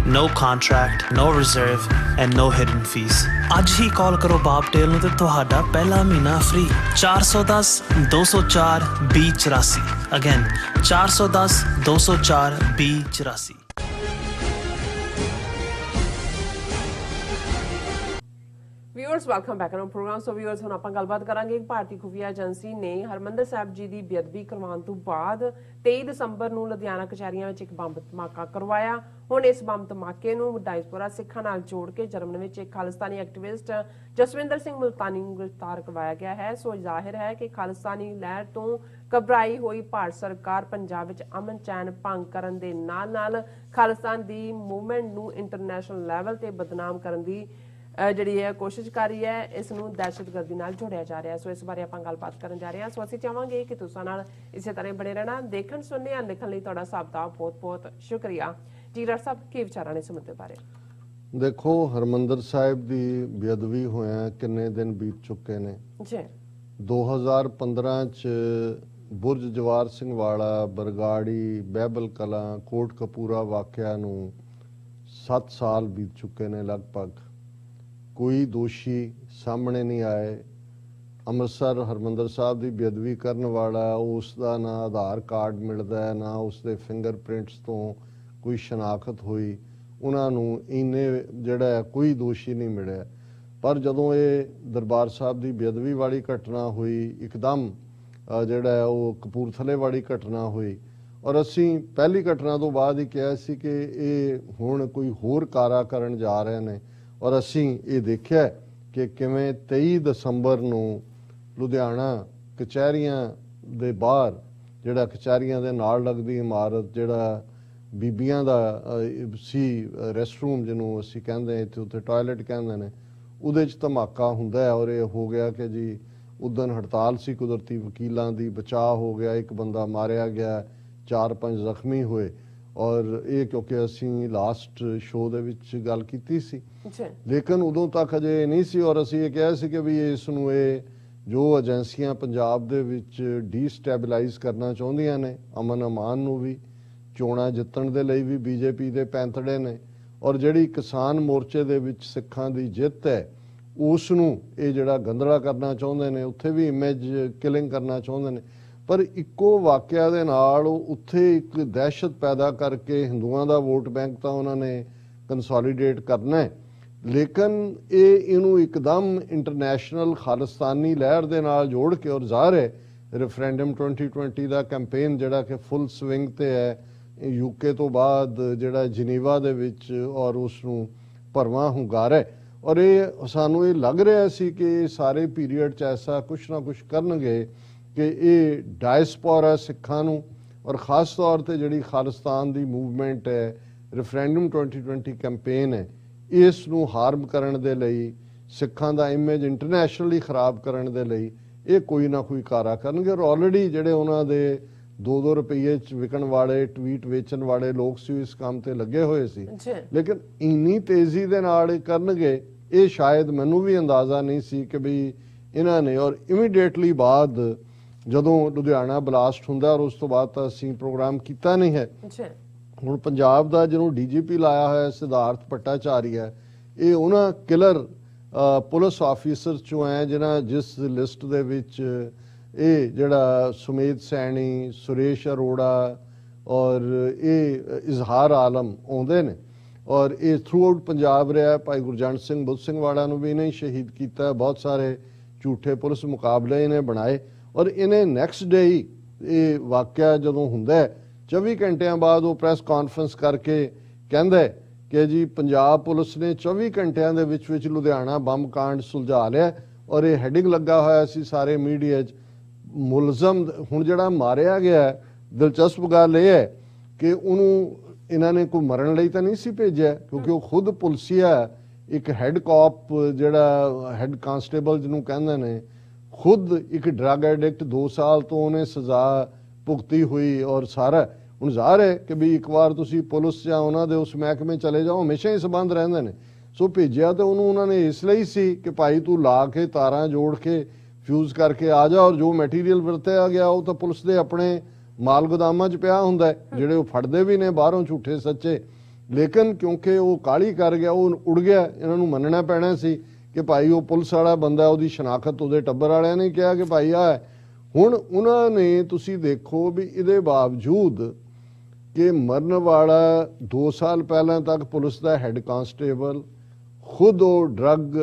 no contract, no reserve and no hidden fees। ਅੱਜ ਹੀ ਕਾਲ ਕਰੋ ਬੌਬਟੇਲ ਨੂੰ ਤੇ ਤੁਹਾਡਾ ਪਹਿਲਾ ਮਹੀਨਾ free. 410 204 2084। Again 410 204 2084। Viewers welcome back on programme. So viewers ਹੁਣ ਆਪਾਂ ਗੱਲਬਾਤ ਕਰਾਂਗੇ। ਭਾਰਤੀ ਖੁਫੀਆ ਏਜੰਸੀ ਨੇ ਹਰਮੰਦਰ ਸਾਹਿਬ ਜੀ ਦੀ ਬੇਅਦਬੀ ਕਰਵਾਉਣ ਤੋਂ ਬਾਅਦ 23 ਦਸੰਬਰ ਨੂੰ ਲੁਧਿਆਣਾ ਕਚਹਿਰੀਆਂ ਵਿੱਚ ਇੱਕ ਬੰਬ ਧਮਾਕਾ ਕਰਵਾਇਆ। ਹੁਣ ਇਸ ਬੰਬ ਧਮਾਕੇ ਨੂੰ ਡਾਇਸਪੋਰਾ ਸਿੱਖਾਂ ਨਾਲ ਜੋੜ ਕੇ ਜਰਮਨ ਵਿੱਚ ਇੱਕ ਖਾਲਿਸਤਾਨੀ ਐਕਟਿਵਿਸਟ ਜਸਵਿੰਦਰ ਸਿੰਘ ਮੁਲਤਾਨੀ ਨੂੰ ਗ੍ਰਿਫਤਾਰ ਕਰਵਾਇਆ ਗਿਆ ਹੈ। ਸੋ ਜ਼ਾਹਿਰ ਹੈ ਕਿ ਖਾਲਿਸਤਾਨੀ ਲਹਿਰ ਤੋਂ ਘਬਰਾਈ ਹੋਈ ਭਾਰਤ ਸਰਕਾਰ ਪੰਜਾਬ ਵਿੱਚ ਅਮਨ ਚੈਨ ਭੰਗ ਕਰਨ ਦੇ ਨਾਲ ਖਾਲਿਸਤਾਨ ਦੀ ਮੂਵਮੈਂਟ ਨੂੰ ਇੰਟਰਨੈਸ਼ਨਲ ਲੈਵਲ ਤੇ ਬਦਨਾਮ ਕਰਨ ਦੀ ਜਿਹੜੀ ਹੈ ਕੋਸ਼ਿਸ਼ ਕਰ ਰਹੀ ਹੈ। ਇਸ ਨੂੰ ਦਹਿਸ਼ਤਗਰਦੀ ਨਾਲ ਜੋੜਿਆ ਜਾ ਰਿਹਾ। ਸੋ ਇਸ ਬਾਰੇ ਆਪਾਂ ਗੱਲਬਾਤ ਕਰਨ ਜਾ ਰਹੇ ਹਾਂ। ਸੋ ਅਸੀਂ ਚਾਹਾਂਗੇ ਕਿ ਤੁਸੀਂ ਨਾਲ ਇਸੇ ਤਰ੍ਹਾਂ ਬਣੇ ਰਹਿਣਾ। ਦੇਖਣ ਸੁਣਨੇ ਜਾਂ ਲਿਖਣ ਲਈ ਤੁਹਾਡਾ ਸਭ ਦਾ ਬਹੁਤ ਬਹੁਤ ਸ਼ੁਕਰੀਆ ਜੀ। ਡਾਕਟਰ ਸਾਹਿਬ ਕੀ ਵਿਚਾਰਾਂ ਨੇ ਇਸ ਮੁੱਦੇ ਬਾਰੇ? ਦੇਖੋ, ਹਰਮੰਦਰ ਸਾਹਿਬ ਦੀ ਬੇਅਦਬੀ ਹੋਇਆ ਕਿੰਨੇ ਦਿਨ ਬੀਤ ਚੁੱਕੇ ਨੇ ਜੀ। 2015 ਚ ਬੁਰਜ ਜਵਾਰ ਸਿੰਘ ਵਾਲਾ, ਬਰਗਾੜੀ, ਬਹਿਬਲ ਕਲਾਂ, ਕੋਟ ਕਪੂਰਾ ਵਾਕਿਆ ਨੂੰ 7 ਸਾਲ ਬੀਤ ਚੁੱਕੇ ਨੇ ਲਗਭਗ। ਕੋਈ ਦੋਸ਼ੀ ਸਾਹਮਣੇ ਨਹੀਂ ਆਏ। ਅੰਮ੍ਰਿਤਸਰ ਹਰਮੰਦਰ ਸਾਹਿਬ ਦੀ ਬੇਅਦਬੀ ਕਰਨ ਵਾਲਾ, ਉਸ ਦਾ ਨਾ ਆਧਾਰ ਕਾਰਡ ਮਿਲਦਾ ਹੈ, ਨਾ ਉਸ ਦੇ ਫਿੰਗਰਪ੍ਰਿੰਟਸ ਤੋਂ ਕੋਈ ਸ਼ਨਾਖਤ ਹੋਈ। ਉਹਨਾਂ ਨੂੰ ਇੰਨੇ ਜਿਹੜਾ ਕੋਈ ਦੋਸ਼ੀ ਨਹੀਂ ਮਿਲਿਆ। ਪਰ ਜਦੋਂ ਇਹ ਦਰਬਾਰ ਸਾਹਿਬ ਦੀ ਬੇਅਦਬੀ ਵਾਲੀ ਘਟਨਾ ਹੋਈ, ਇੱਕਦਮ ਜਿਹੜਾ ਉਹ ਕਪੂਰਥਲੇ ਵਾਲੀ ਘਟਨਾ ਹੋਈ, ਔਰ ਅਸੀਂ ਪਹਿਲੀ ਘਟਨਾ ਤੋਂ ਬਾਅਦ ਹੀ ਕਿਹਾ ਸੀ ਕਿ ਇਹ ਹੁਣ ਕੋਈ ਹੋਰ ਕਾਰਾ ਕਰਨ ਜਾ ਰਹੇ ਨੇ। ਔਰ ਅਸੀਂ ਇਹ ਦੇਖਿਆ ਕਿ ਕਿਵੇਂ 23 ਦਸੰਬਰ ਨੂੰ ਲੁਧਿਆਣਾ ਕਚਹਿਰੀਆਂ ਦੇ ਬਾਹਰ, ਜਿਹੜਾ ਕਚਹਿਰੀਆਂ ਦੇ ਨਾਲ ਲੱਗਦੀ ਇਮਾਰਤ, ਜਿਹੜਾ ਬੀਬੀਆਂ ਦਾ ਸੀ ਰੈਸਟਰੂਮ, ਜਿਹਨੂੰ ਅਸੀਂ ਕਹਿੰਦੇ ਇੱਥੇ ਉੱਥੇ ਟਾਇਲਟ ਕਹਿੰਦੇ ਨੇ, ਉਹਦੇ 'ਚ ਧਮਾਕਾ ਹੁੰਦਾ ਹੈ। ਔਰ ਇਹ ਹੋ ਗਿਆ ਕਿ ਜੀ ਉਦਣ ਹੜਤਾਲ ਸੀ ਕੁਦਰਤੀ ਵਕੀਲਾਂ ਦੀ, ਬਚਾਅ ਹੋ ਗਿਆ, ਇੱਕ ਬੰਦਾ ਮਾਰਿਆ ਗਿਆ, 4-5 ਜ਼ਖਮੀ ਹੋਏ। ਔਰ ਇਹ ਕਿਉਂਕਿ ਅਸੀਂ ਲਾਸਟ ਸ਼ੋਅ ਦੇ ਵਿੱਚ ਗੱਲ ਕੀਤੀ ਸੀ, ਲੇਕਿਨ ਉਦੋਂ ਤੱਕ ਅਜੇ ਨਹੀਂ ਸੀ। ਔਰ ਅਸੀਂ ਇਹ ਕਿਹਾ ਸੀ ਕਿ ਵੀ ਇਸ ਨੂੰ ਇਹ ਜੋ ਏਜੰਸੀਆਂ ਪੰਜਾਬ ਦੇ ਵਿੱਚ ਡੀਸਟੈਬਲਾਈਜ਼ ਕਰਨਾ ਚਾਹੁੰਦੀਆਂ ਨੇ, ਅਮਨ ਅਮਾਨ ਨੂੰ ਵੀ, ਚੋਣਾਂ ਜਿੱਤਣ ਦੇ ਲਈ ਵੀ ਬੀਜੇਪੀ ਦੇ ਪੈਂਤੜੇ ਨੇ, ਔਰ ਜਿਹੜੀ ਕਿਸਾਨ ਮੋਰਚੇ ਦੇ ਵਿੱਚ ਸਿੱਖਾਂ ਦੀ ਜਿੱਤ ਹੈ ਉਸ ਨੂੰ ਇਹ ਜਿਹੜਾ ਗੰਧਲਾ ਕਰਨਾ ਚਾਹੁੰਦੇ ਨੇ, ਉੱਥੇ ਵੀ ਇਮੇਜ ਕਿਲਿੰਗ ਕਰਨਾ ਚਾਹੁੰਦੇ ਨੇ। ਪਰ ਇੱਕੋ ਵਾਕਿਆ ਦੇ ਨਾਲ ਉੱਥੇ ਇੱਕ ਦਹਿਸ਼ਤ ਪੈਦਾ ਕਰਕੇ ਹਿੰਦੂਆਂ ਦਾ ਵੋਟ ਬੈਂਕ ਤਾਂ ਉਹਨਾਂ ਨੇ ਕੰਸੋਲੀਡੇਟ ਕਰਨਾ ਹੈ, ਲੇਕਿਨ ਇਹਨੂੰ ਇੱਕਦਮ ਇੰਟਰਨੈਸ਼ਨਲ ਖਾਲਿਸਤਾਨੀ ਲਹਿਰ ਦੇ ਨਾਲ ਜੋੜ ਕੇ, ਔਰ ਜ਼ਾਹਰ ਹੈ ਰੈਫਰੈਂਡਮ 2020 ਦਾ ਕੈਂਪੇਨ ਜਿਹੜਾ ਕਿ ਫੁੱਲ ਸਵਿੰਗ ਤੇ ਹੈ ਯੂਕੇ ਤੋਂ ਬਾਅਦ, ਜਿਹੜਾ ਜਨੀਵਾ ਦੇ ਵਿੱਚ, ਔਰ ਉਸ ਨੂੰ ਭਰਵਾਂ ਹੁੰਗਾਰਾ ਹੈ। ਔਰ ਇਹ ਸਾਨੂੰ ਇਹ ਲੱਗ ਰਿਹਾ ਸੀ ਕਿ ਇਹ ਸਾਰੇ ਪੀਰੀਅਡ 'ਚ ਐਸਾ ਕੁਛ ਨਾ ਕੁਛ ਕਰਨਗੇ ਕਿ ਇਹ ਡਾਇਸਪੋਰਾ ਸਿੱਖਾਂ ਨੂੰ, ਔਰ ਖ਼ਾਸ ਤੌਰ ਤੇ ਜਿਹੜੀ ਖਾਲਿਸਤਾਨ ਦੀ ਮੂਵਮੈਂਟ ਹੈ, ਰੈਫਰੈਂਡਮ 2020 ਕੈਂਪੇਨ ਹੈ, ਇਸ ਨੂੰ ਹਾਰਮ ਕਰਨ ਦੇ ਲਈ, ਸਿੱਖਾਂ ਦਾ ਇਮੇਜ ਇੰਟਰਨੈਸ਼ਨਲੀ ਖਰਾਬ ਕਰਨ ਦੇ ਲਈ ਇਹ ਕੋਈ ਨਾ ਕੋਈ ਕਾਰਾ ਕਰਨਗੇ। ਔਰ ਆਲਰੇਡੀ ਜਿਹੜੇ ਉਹਨਾਂ ਦੇ 2-2 ਰੁਪਏ 'ਚ ਵਿਕਣ ਵਾਲੇ, ਟਵੀਟ ਵੇਚਣ ਵਾਲੇ ਲੋਕ ਸੀ, ਇਸ ਕੰਮ ਤੇ ਲੱਗੇ ਹੋਏ ਸੀ, ਲੇਕਿਨ ਇੰਨੀ ਤੇਜ਼ੀ ਦੇ ਨਾਲ ਇਹ ਕਰਨਗੇ ਇਹ ਸ਼ਾਇਦ ਮੈਨੂੰ ਵੀ ਅੰਦਾਜ਼ਾ ਨਹੀਂ ਸੀ ਕਿ ਵੀ ਇਹਨਾਂ ਨੇ। ਔਰ ਇਮੀਡੀਏਟਲੀ ਬਾਅਦ ਜਦੋਂ ਲੁਧਿਆਣਾ ਬਲਾਸਟ ਹੁੰਦਾ, ਔਰ ਉਸ ਤੋਂ ਬਾਅਦ ਤਾਂ ਅਸੀਂ ਪ੍ਰੋਗਰਾਮ ਕੀਤਾ ਨਹੀਂ ਹੈ। ਹੁਣ ਪੰਜਾਬ ਦਾ ਜਿਹਨੂੰ ਡੀਜੀਪੀ ਲਾਇਆ ਹੋਇਆ ਸਿਧਾਰਥ ਭੱਟਾਚਾਰੀਆ, ਇਹ ਉਹਨਾਂ ਕਿਲਰ ਪੁਲਿਸ ਆਫੀਸਰ ਚੋਂ ਹੈ ਜਿਸ ਲਿਸਟ ਦੇ ਵਿੱਚ ਇਹ ਜਿਹੜਾ ਸੁਮੇਧ ਸੈਣੀ, ਸੁਰੇਸ਼ ਅਰੋੜਾ ਔਰ ਇਹ ਇਜ਼ਹਾਰ ਆਲਮ ਆਉਂਦੇ ਨੇ। ਔਰ ਇਹ ਥਰੂ ਆਊਟ ਪੰਜਾਬ ਰਿਹਾ। ਭਾਈ ਗੁਰਜੰਟ ਸਿੰਘ ਬੁੱਧ ਸਿੰਘ ਵਾਲਾ ਨੂੰ ਵੀ ਇਹਨੇ ਸ਼ਹੀਦ ਕੀਤਾ, ਬਹੁਤ ਸਾਰੇ ਝੂਠੇ ਪੁਲਿਸ ਮੁਕਾਬਲੇ ਇਹਨੇ ਬਣਾਏ। ਔਰ ਇਹਨੇ ਨੈਕਸਟ ਡੇ ਹੀ ਇਹ ਵਾਕਿਆ ਜਦੋਂ ਹੁੰਦਾ 24 ਘੰਟਿਆਂ ਬਾਅਦ ਉਹ ਪ੍ਰੈਸ ਕਾਨਫਰੰਸ ਕਰਕੇ ਕਹਿੰਦਾ ਕਿ ਜੀ ਪੰਜਾਬ ਪੁਲਿਸ ਨੇ 24 ਘੰਟਿਆਂ ਦੇ ਵਿੱਚ ਲੁਧਿਆਣਾ ਬੰਬ ਕਾਂਡ ਸੁਲਝਾ ਲਿਆ। ਔਰ ਇਹ ਹੈਡਿੰਗ ਲੱਗਾ ਹੋਇਆ ਸੀ ਸਾਰੇ ਮੀਡੀਆ 'ਚ, ਮੁਲਜ਼ਮ ਹੁਣ ਜਿਹੜਾ ਮਾਰਿਆ ਗਿਆ, ਦਿਲਚਸਪ ਗੱਲ ਇਹ ਹੈ ਕਿ ਉਹਨੂੰ ਇਹਨਾਂ ਨੇ ਕੋਈ ਮਰਨ ਲਈ ਤਾਂ ਨਹੀਂ ਸੀ ਭੇਜਿਆ, ਕਿਉਂਕਿ ਉਹ ਖੁਦ ਪੁਲਸੀਆ, ਇੱਕ ਹੈੱਡ ਕਾਪ ਜਿਹੜਾ ਹੈੱਡ ਕਾਂਸਟੇਬਲ ਜਿਹਨੂੰ ਕਹਿੰਦੇ ਨੇ, ਖੁਦ ਇੱਕ ਡਰੱਗ ਐਡਿਕਟ, 2 ਸਾਲ ਤੋਂ ਉਹਨੇ ਸਜ਼ਾ ਭੁਗਤੀ ਹੋਈ। ਔਰ ਸਾਰਾ ਹੁਣ ਜ਼ਾਹਰ ਹੈ ਕਿ ਵੀ ਇੱਕ ਵਾਰ ਤੁਸੀਂ ਪੁਲਿਸ ਜਾਂ ਉਹਨਾਂ ਦੇ ਉਸ ਮਹਿਕਮੇ ਚਲੇ ਜਾਓ, ਹਮੇਸ਼ਾ ਹੀ ਸੰਬੰਧ ਰਹਿੰਦੇ ਨੇ। ਸੋ ਭੇਜਿਆ ਤਾਂ ਉਹਨੂੰ ਉਹਨਾਂ ਨੇ ਇਸ ਲਈ ਸੀ ਕਿ ਭਾਈ ਤੂੰ ਲਾ ਕੇ ਤਾਰਾਂ ਜੋੜ ਕੇ ਫਿਊਜ਼ ਕਰਕੇ ਆ ਜਾ, ਔਰ ਜੋ ਮਟੀਰੀਅਲ ਵਰਤਿਆ ਗਿਆ ਉਹ ਤਾਂ ਪੁਲਿਸ ਦੇ ਆਪਣੇ ਮਾਲ ਗੋਦਾਮਾਂ 'ਚ ਪਿਆ ਹੁੰਦਾ, ਜਿਹੜੇ ਉਹ ਫੜਦੇ ਵੀ ਨੇ ਬਾਹਰੋਂ ਝੂਠੇ ਸੱਚੇ। ਲੇਕਿਨ ਕਿਉਂਕਿ ਉਹ ਕਾਹਲੀ ਕਰ ਗਿਆ, ਉਹ ਉੜ ਗਿਆ, ਇਹਨਾਂ ਨੂੰ ਮੰਨਣਾ ਪੈਣਾ ਸੀ ਕਿ ਭਾਈ ਉਹ ਪੁਲਿਸ ਵਾਲਾ ਬੰਦਾ, ਉਹਦੀ ਸ਼ਨਾਖਤ ਉਹਦੇ ਟੱਬਰ ਵਾਲਿਆਂ ਨੇ ਕਿਹਾ ਕਿ ਭਾਈ ਆ ਹੈ। ਹੁਣ ਉਹਨਾਂ ਨੇ ਤੁਸੀਂ ਦੇਖੋ ਵੀ ਇਹਦੇ ਬਾਵਜੂਦ ਕਿ ਮਰਨ ਵਾਲਾ 2 ਸਾਲ ਪਹਿਲਾਂ ਤੱਕ ਪੁਲਿਸ ਦਾ ਹੈੱਡ ਕਾਂਸਟੇਬਲ ਖੁਦ ਉਹ ਡਰੱਗ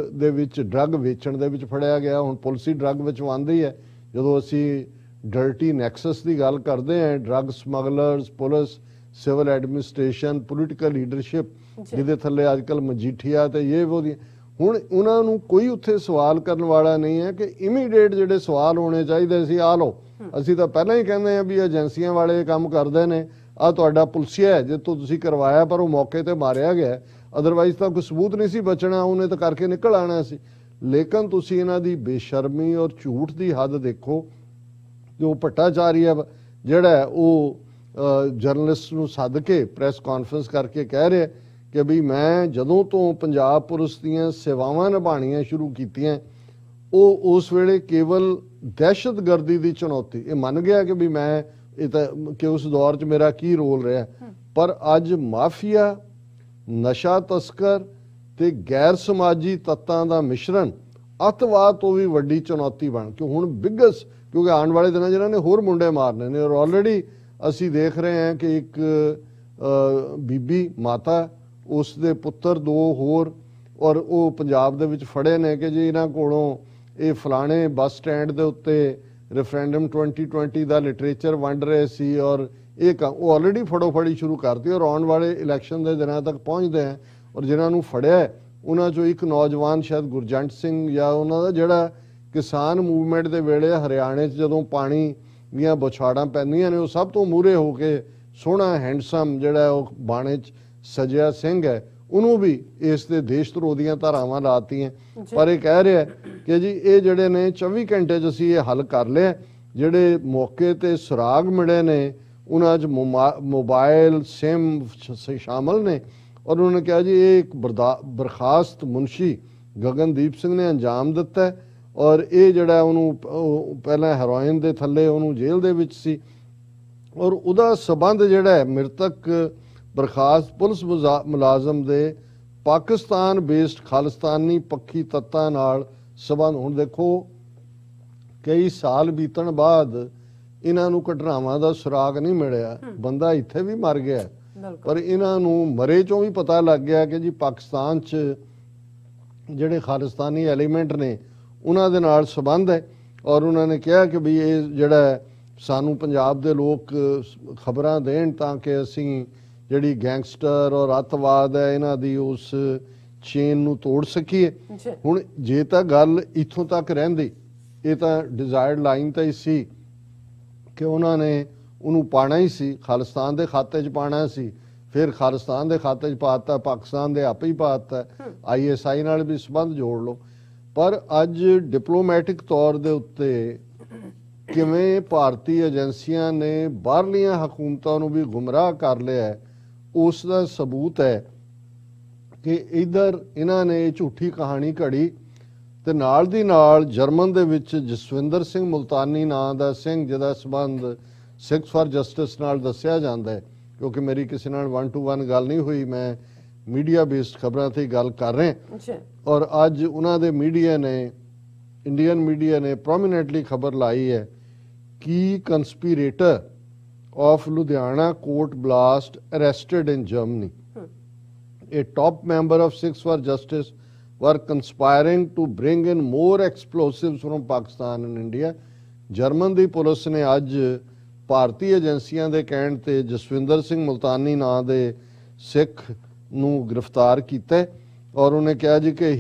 ਵੇਚਣ ਦੇ ਵਿੱਚ ਫੜਿਆ ਗਿਆ। ਹੁਣ ਪੁਲਿਸ ਹੀ ਡਰੱਗ ਵਿੱਚ ਆਉਂਦੀ ਹੈ। ਜਦੋਂ ਅਸੀਂ ਡਰਟੀ ਨੈਕਸਸ ਦੀ ਗੱਲ ਕਰਦੇ ਹਾਂ, drug smugglers, police, civil administration, political leadership, ਜਿਹਦੇ ਥੱਲੇ ਅੱਜ ਕੱਲ੍ਹ ਮਜੀਠੀਆ ਤੇ ਇਹ ਉਹਦੀ, ਹੁਣ ਉਹਨਾਂ ਨੂੰ ਕੋਈ ਉੱਥੇ ਸਵਾਲ ਕਰਨ ਵਾਲਾ ਨਹੀਂ ਹੈ ਕਿ ਇਮੀਡੀਏਟ ਜਿਹੜੇ ਸਵਾਲ ਹੋਣੇ ਚਾਹੀਦੇ ਸੀ, ਆ ਲਓ। ਅਸੀਂ ਤਾਂ ਪਹਿਲਾਂ ਹੀ ਕਹਿੰਦੇ ਹਾਂ ਵੀ ਏਜੰਸੀਆਂ ਵਾਲੇ ਕੰਮ ਕਰਦੇ ਨੇ, ਆ ਤੁਹਾਡਾ ਪੁਲਸੀਆ ਹੈ ਜਿੱਥੋਂ ਤੁਸੀਂ ਕਰਵਾਇਆ, ਪਰ ਉਹ ਮੌਕੇ ਤੇ ਮਾਰਿਆ ਗਿਆ, ਅਦਰਵਾਈਜ਼ ਤਾਂ ਕੋਈ ਸਬੂਤ ਨਹੀਂ ਸੀ ਬਚਣਾ, ਉਹਨੇ ਤਾਂ ਕਰਕੇ ਨਿਕਲ ਆਣਾ ਸੀ। ਲੇਕਿਨ ਤੁਸੀਂ ਇਹਨਾਂ ਦੀ ਬੇਸ਼ਰਮੀ ਔਰ ਝੂਠ ਦੀ ਹੱਦ ਦੇਖੋ। ਜੋ ਭੱਟਾਚਾਰੀਆ ਜਿਹੜਾ ਉਹ ਜਰਨਲਿਸਟ ਨੂੰ ਸੱਦ ਕੇ ਪ੍ਰੈਸ ਕਾਨਫਰੰਸ ਕਰਕੇ ਕਹਿ ਰਿਹਾ ਕਿ ਵੀ ਮੈਂ ਜਦੋਂ ਤੋਂ ਪੰਜਾਬ ਪੁਲਿਸ ਦੀਆਂ ਸੇਵਾਵਾਂ ਨਿਭਾਉਣੀਆਂ ਸ਼ੁਰੂ ਕੀਤੀਆਂ, ਉਹ ਉਸ ਵੇਲੇ ਕੇਵਲ ਦਹਿਸ਼ਤਗਰਦੀ ਦੀ ਚੁਣੌਤੀ, ਇਹ ਮੰਨ ਗਿਆ ਕਿ ਵੀ ਮੈਂ ਇਹ ਤਾਂ ਕਿ ਉਸ ਦੌਰ 'ਚ ਮੇਰਾ ਕੀ ਰੋਲ ਰਿਹਾ, ਪਰ ਅੱਜ ਮਾਫੀਆ, ਨਸ਼ਾ ਤਸਕਰ ਤੇ ਗੈਰ ਸਮਾਜੀ ਤੱਤਾਂ ਦਾ ਮਿਸ਼ਰਣ ਅੱਤਵਾਦ ਤੋਂ ਵੀ ਵੱਡੀ ਚੁਣੌਤੀ ਬਣ ਕੇ ਹੁਣ ਬਿਗਸ, ਕਿਉਂਕਿ ਆਉਣ ਵਾਲੇ ਦਿਨਾਂ ਜਿਹਨਾਂ ਨੇ ਹੋਰ ਮੁੰਡੇ ਮਾਰਨੇ ਨੇ। ਔਰ ਆਲਰੇਡੀ ਅਸੀਂ ਦੇਖ ਰਹੇ ਹਾਂ ਕਿ ਇੱਕ ਬੀਬੀ ਮਾਤਾ, ਉਸ ਦੇ ਪੁੱਤਰ 2 ਹੋਰ, ਔਰ ਉਹ ਪੰਜਾਬ ਦੇ ਵਿੱਚ ਫੜੇ ਨੇ ਕਿ ਜੀ ਇਹਨਾਂ ਕੋਲੋਂ ਇਹ ਫਲਾਣੇ ਬੱਸ ਸਟੈਂਡ ਦੇ ਉੱਤੇ ਰੈਫਰੈਂਡਮ 2020 ਦਾ ਲਿਟਰੇਚਰ ਵੰਡ ਰਹੇ ਸੀ। ਔਰ ਇਹ ਉਹ ਆਲਰੇਡੀ ਫੜੋ-ਫੜੀ ਸ਼ੁਰੂ ਕਰਤੀ, ਔਰ ਆਉਣ ਵਾਲੇ ਇਲੈਕਸ਼ਨ ਦੇ ਦਿਨਾਂ ਤੱਕ ਪਹੁੰਚਦੇ ਆ। ਔਰ ਜਿਨ੍ਹਾਂ ਨੂੰ ਫੜਿਆ ਉਹਨਾਂ 'ਚੋਂ ਇੱਕ ਨੌਜਵਾਨ ਸ਼ਾਇਦ ਗੁਰਜੰਟ ਸਿੰਘ ਜਾਂ ਉਹਨਾਂ ਦਾ ਜਿਹੜਾ ਕਿਸਾਨ ਮੂਵਮੈਂਟ ਦੇ ਵੇਲੇ ਹਰਿਆਣੇ 'ਚ ਜਦੋਂ ਪਾਣੀ ਦੀਆਂ ਬੁਛਾੜਾਂ ਪੈਂਦੀਆਂ ਨੇ, ਉਹ ਸਭ ਤੋਂ ਮੂਹਰੇ ਹੋ ਕੇ ਸੋਹਣਾ ਹੈਂਡਸਮ ਜਿਹੜਾ ਉਹ ਬਾਣੇ 'ਚ ਸਜਿਆ ਸਿੰਘ ਹੈ, ਉਹਨੂੰ ਵੀ ਇਸ ਦੇ ਦੇਸ਼ ਧਰੋਹ ਦੀਆਂ ਧਾਰਾਵਾਂ ਲਾਤੀਆਂ। ਪਰ ਇਹ ਕਹਿ ਰਿਹਾ ਕਿ ਜੀ ਇਹ ਜਿਹੜੇ ਨੇ 24 ਘੰਟੇ 'ਚ ਅਸੀਂ ਇਹ ਹੱਲ ਕਰ ਲਿਆ। ਜਿਹੜੇ ਮੌਕੇ ਤੇ ਸੁਰਾਗ ਮਿਲੇ ਨੇ ਉਹਨਾਂ 'ਚ ਮੋਬਾਈਲ ਸਿਮ ਸ਼ਾਮਲ ਨੇ। ਔਰ ਉਹਨਾਂ ਨੇ ਕਿਹਾ ਜੀ ਇਹ ਇੱਕ ਬਰਖਾਸਤ ਮੁਨਸ਼ੀ ਗਗਨਦੀਪ ਸਿੰਘ ਨੇ ਅੰਜਾਮ ਦਿੱਤਾ। ਔਰ ਇਹ ਜਿਹੜਾ ਉਹਨੂੰ ਪਹਿਲਾਂ ਹੈਰੋਇਨ ਦੇ ਥੱਲੇ ਉਹਨੂੰ ਜੇਲ੍ਹ ਦੇ ਵਿੱਚ ਸੀ, ਔਰ ਉਹਦਾ ਸਬੰਧ ਜਿਹੜਾ ਹੈ ਮ੍ਰਿਤਕ ਬਰਖਾਸਤ ਪੁਲਿਸ ਮੁਲਾਜ਼ਮ ਦੇ ਪਾਕਿਸਤਾਨ ਬੇਸਡ ਖਾਲਿਸਤਾਨੀ ਪੱਖੀ ਤੱਤਾਂ ਨਾਲ ਸਬੰਧ। ਹੁਣ ਦੇਖੋ ਕਈ ਸਾਲ ਬੀਤਣ ਬਾਅਦ ਇਹਨਾਂ ਨੂੰ ਘਟਨਾਵਾਂ ਦਾ ਸੁਰਾਗ ਨਹੀਂ ਮਿਲਿਆ, ਬੰਦਾ ਇੱਥੇ ਵੀ ਮਰ ਗਿਆ, ਪਰ ਇਹਨਾਂ ਨੂੰ ਮਰੇ ਚੋਂ ਵੀ ਪਤਾ ਲੱਗ ਗਿਆ ਕਿ ਜੀ ਪਾਕਿਸਤਾਨ 'ਚ ਜਿਹੜੇ ਖਾਲਿਸਤਾਨੀ ਐਲੀਮੈਂਟ ਨੇ ਉਹਨਾਂ ਦੇ ਨਾਲ ਸਬੰਧ ਹੈ। ਔਰ ਉਹਨਾਂ ਨੇ ਕਿਹਾ ਕਿ ਵੀ ਇਹ ਜਿਹੜਾ ਸਾਨੂੰ ਪੰਜਾਬ ਦੇ ਲੋਕ ਖਬਰਾਂ ਦੇਣ ਤਾਂ ਕਿ ਅਸੀਂ ਜਿਹੜੀ ਗੈਂਗਸਟਰ ਔਰ ਅੱਤਵਾਦ ਹੈ ਇਹਨਾਂ ਦੀ ਉਸ ਚੇਨ ਨੂੰ ਤੋੜ ਸਕੀਏ। ਹੁਣ ਜੇ ਤਾਂ ਗੱਲ ਇੱਥੋਂ ਤੱਕ ਰਹਿੰਦੀ, ਇਹ ਤਾਂ ਡਿਜ਼ਾਇਰਡ ਲਾਈਨ ਤਾਂ ਹੀ ਸੀ ਕਿ ਉਹਨਾਂ ਨੇ ਉਹਨੂੰ ਪਾਣਾ ਹੀ ਸੀ, ਖਾਲਿਸਤਾਨ ਦੇ ਖਾਤੇ 'ਚ ਪਾਣਾ ਸੀ। ਫਿਰ ਖਾਲਿਸਤਾਨ ਦੇ ਖਾਤੇ 'ਚ ਪਾਤਾ, ਪਾਕਿਸਤਾਨ ਦੇ ਆਪੇ ਹੀ ਪਾਤਾ, ISI ਨਾਲ ਵੀ ਸੰਬੰਧ ਜੋੜ ਲਓ। ਪਰ ਅੱਜ ਡਿਪਲੋਮੈਟਿਕ ਤੌਰ ਦੇ ਉੱਤੇ ਕਿਵੇਂ ਭਾਰਤੀ ਏਜੰਸੀਆਂ ਨੇ ਬਾਹਰਲੀਆਂ ਹਕੂਮਤਾਂ ਨੂੰ ਵੀ ਗੁੰਮਰਾਹ ਕਰ ਲਿਆ, ਉਸ ਦਾ ਸਬੂਤ ਹੈ ਕਿ ਇਧਰ ਇਹਨਾਂ ਨੇ ਝੂਠੀ ਕਹਾਣੀ ਘੜੀ ਤੇ ਨਾਲ ਦੀ ਨਾਲ ਜਰਮਨ ਦੇ ਵਿੱਚ ਜਸਵਿੰਦਰ ਸਿੰਘ ਮੁਲਤਾਨੀ ਨਾਂ ਦਾ ਸਿੰਘ ਜਿਹਦਾ ਸੰਬੰਧ ਸਿੱਖਸ ਫਾਰ ਜਸਟਿਸ ਨਾਲ ਦੱਸਿਆ ਜਾਂਦਾ ਹੈ, ਕਿਉਂਕਿ ਮੇਰੀ ਕਿਸੇ ਨਾਲ 1 to 1 ਗੱਲ ਨਹੀਂ ਹੋਈ, ਮੈਂ ਮੀਡੀਆ ਬੇਸਡ ਖਬਰਾਂ ਤੇ ਗੱਲ ਕਰ ਰਿਹਾ। ਔਰ ਅੱਜ ਉਹਨਾਂ ਦੇ ਮੀਡੀਆ ਨੇ, ਇੰਡੀਅਨ ਮੀਡੀਆ ਨੇ ਪ੍ਰੋਮੀਨੈਂਟਲੀ ਖਬਰ ਲਾਈ ਹੈ ਕਿ ਕੰਸਪੀਰੇਟਰ of Ludhiana court blast arrested in Germany. A top member of Six for Justice were conspiring to bring in more explosives from Pakistan and India. German the police ਨੇ ਅੱਜ ਭਾਰਤੀ ਏਜੰਸੀਆਂ ਦੇ ਕਹਿਣ ਤੇ ਜਸਵਿੰਦਰ ਸਿੰਘ ਮੁਲਤਾਨੀ ਨਾਂ ਦੇ ਸਿੱਖ ਨੂੰ ਗ੍ਰਿਫਤਾਰ ਕੀਤਾ ਔਰ ਉਹਨੇ ਕਿਹਾ ਜੀ ਕਿ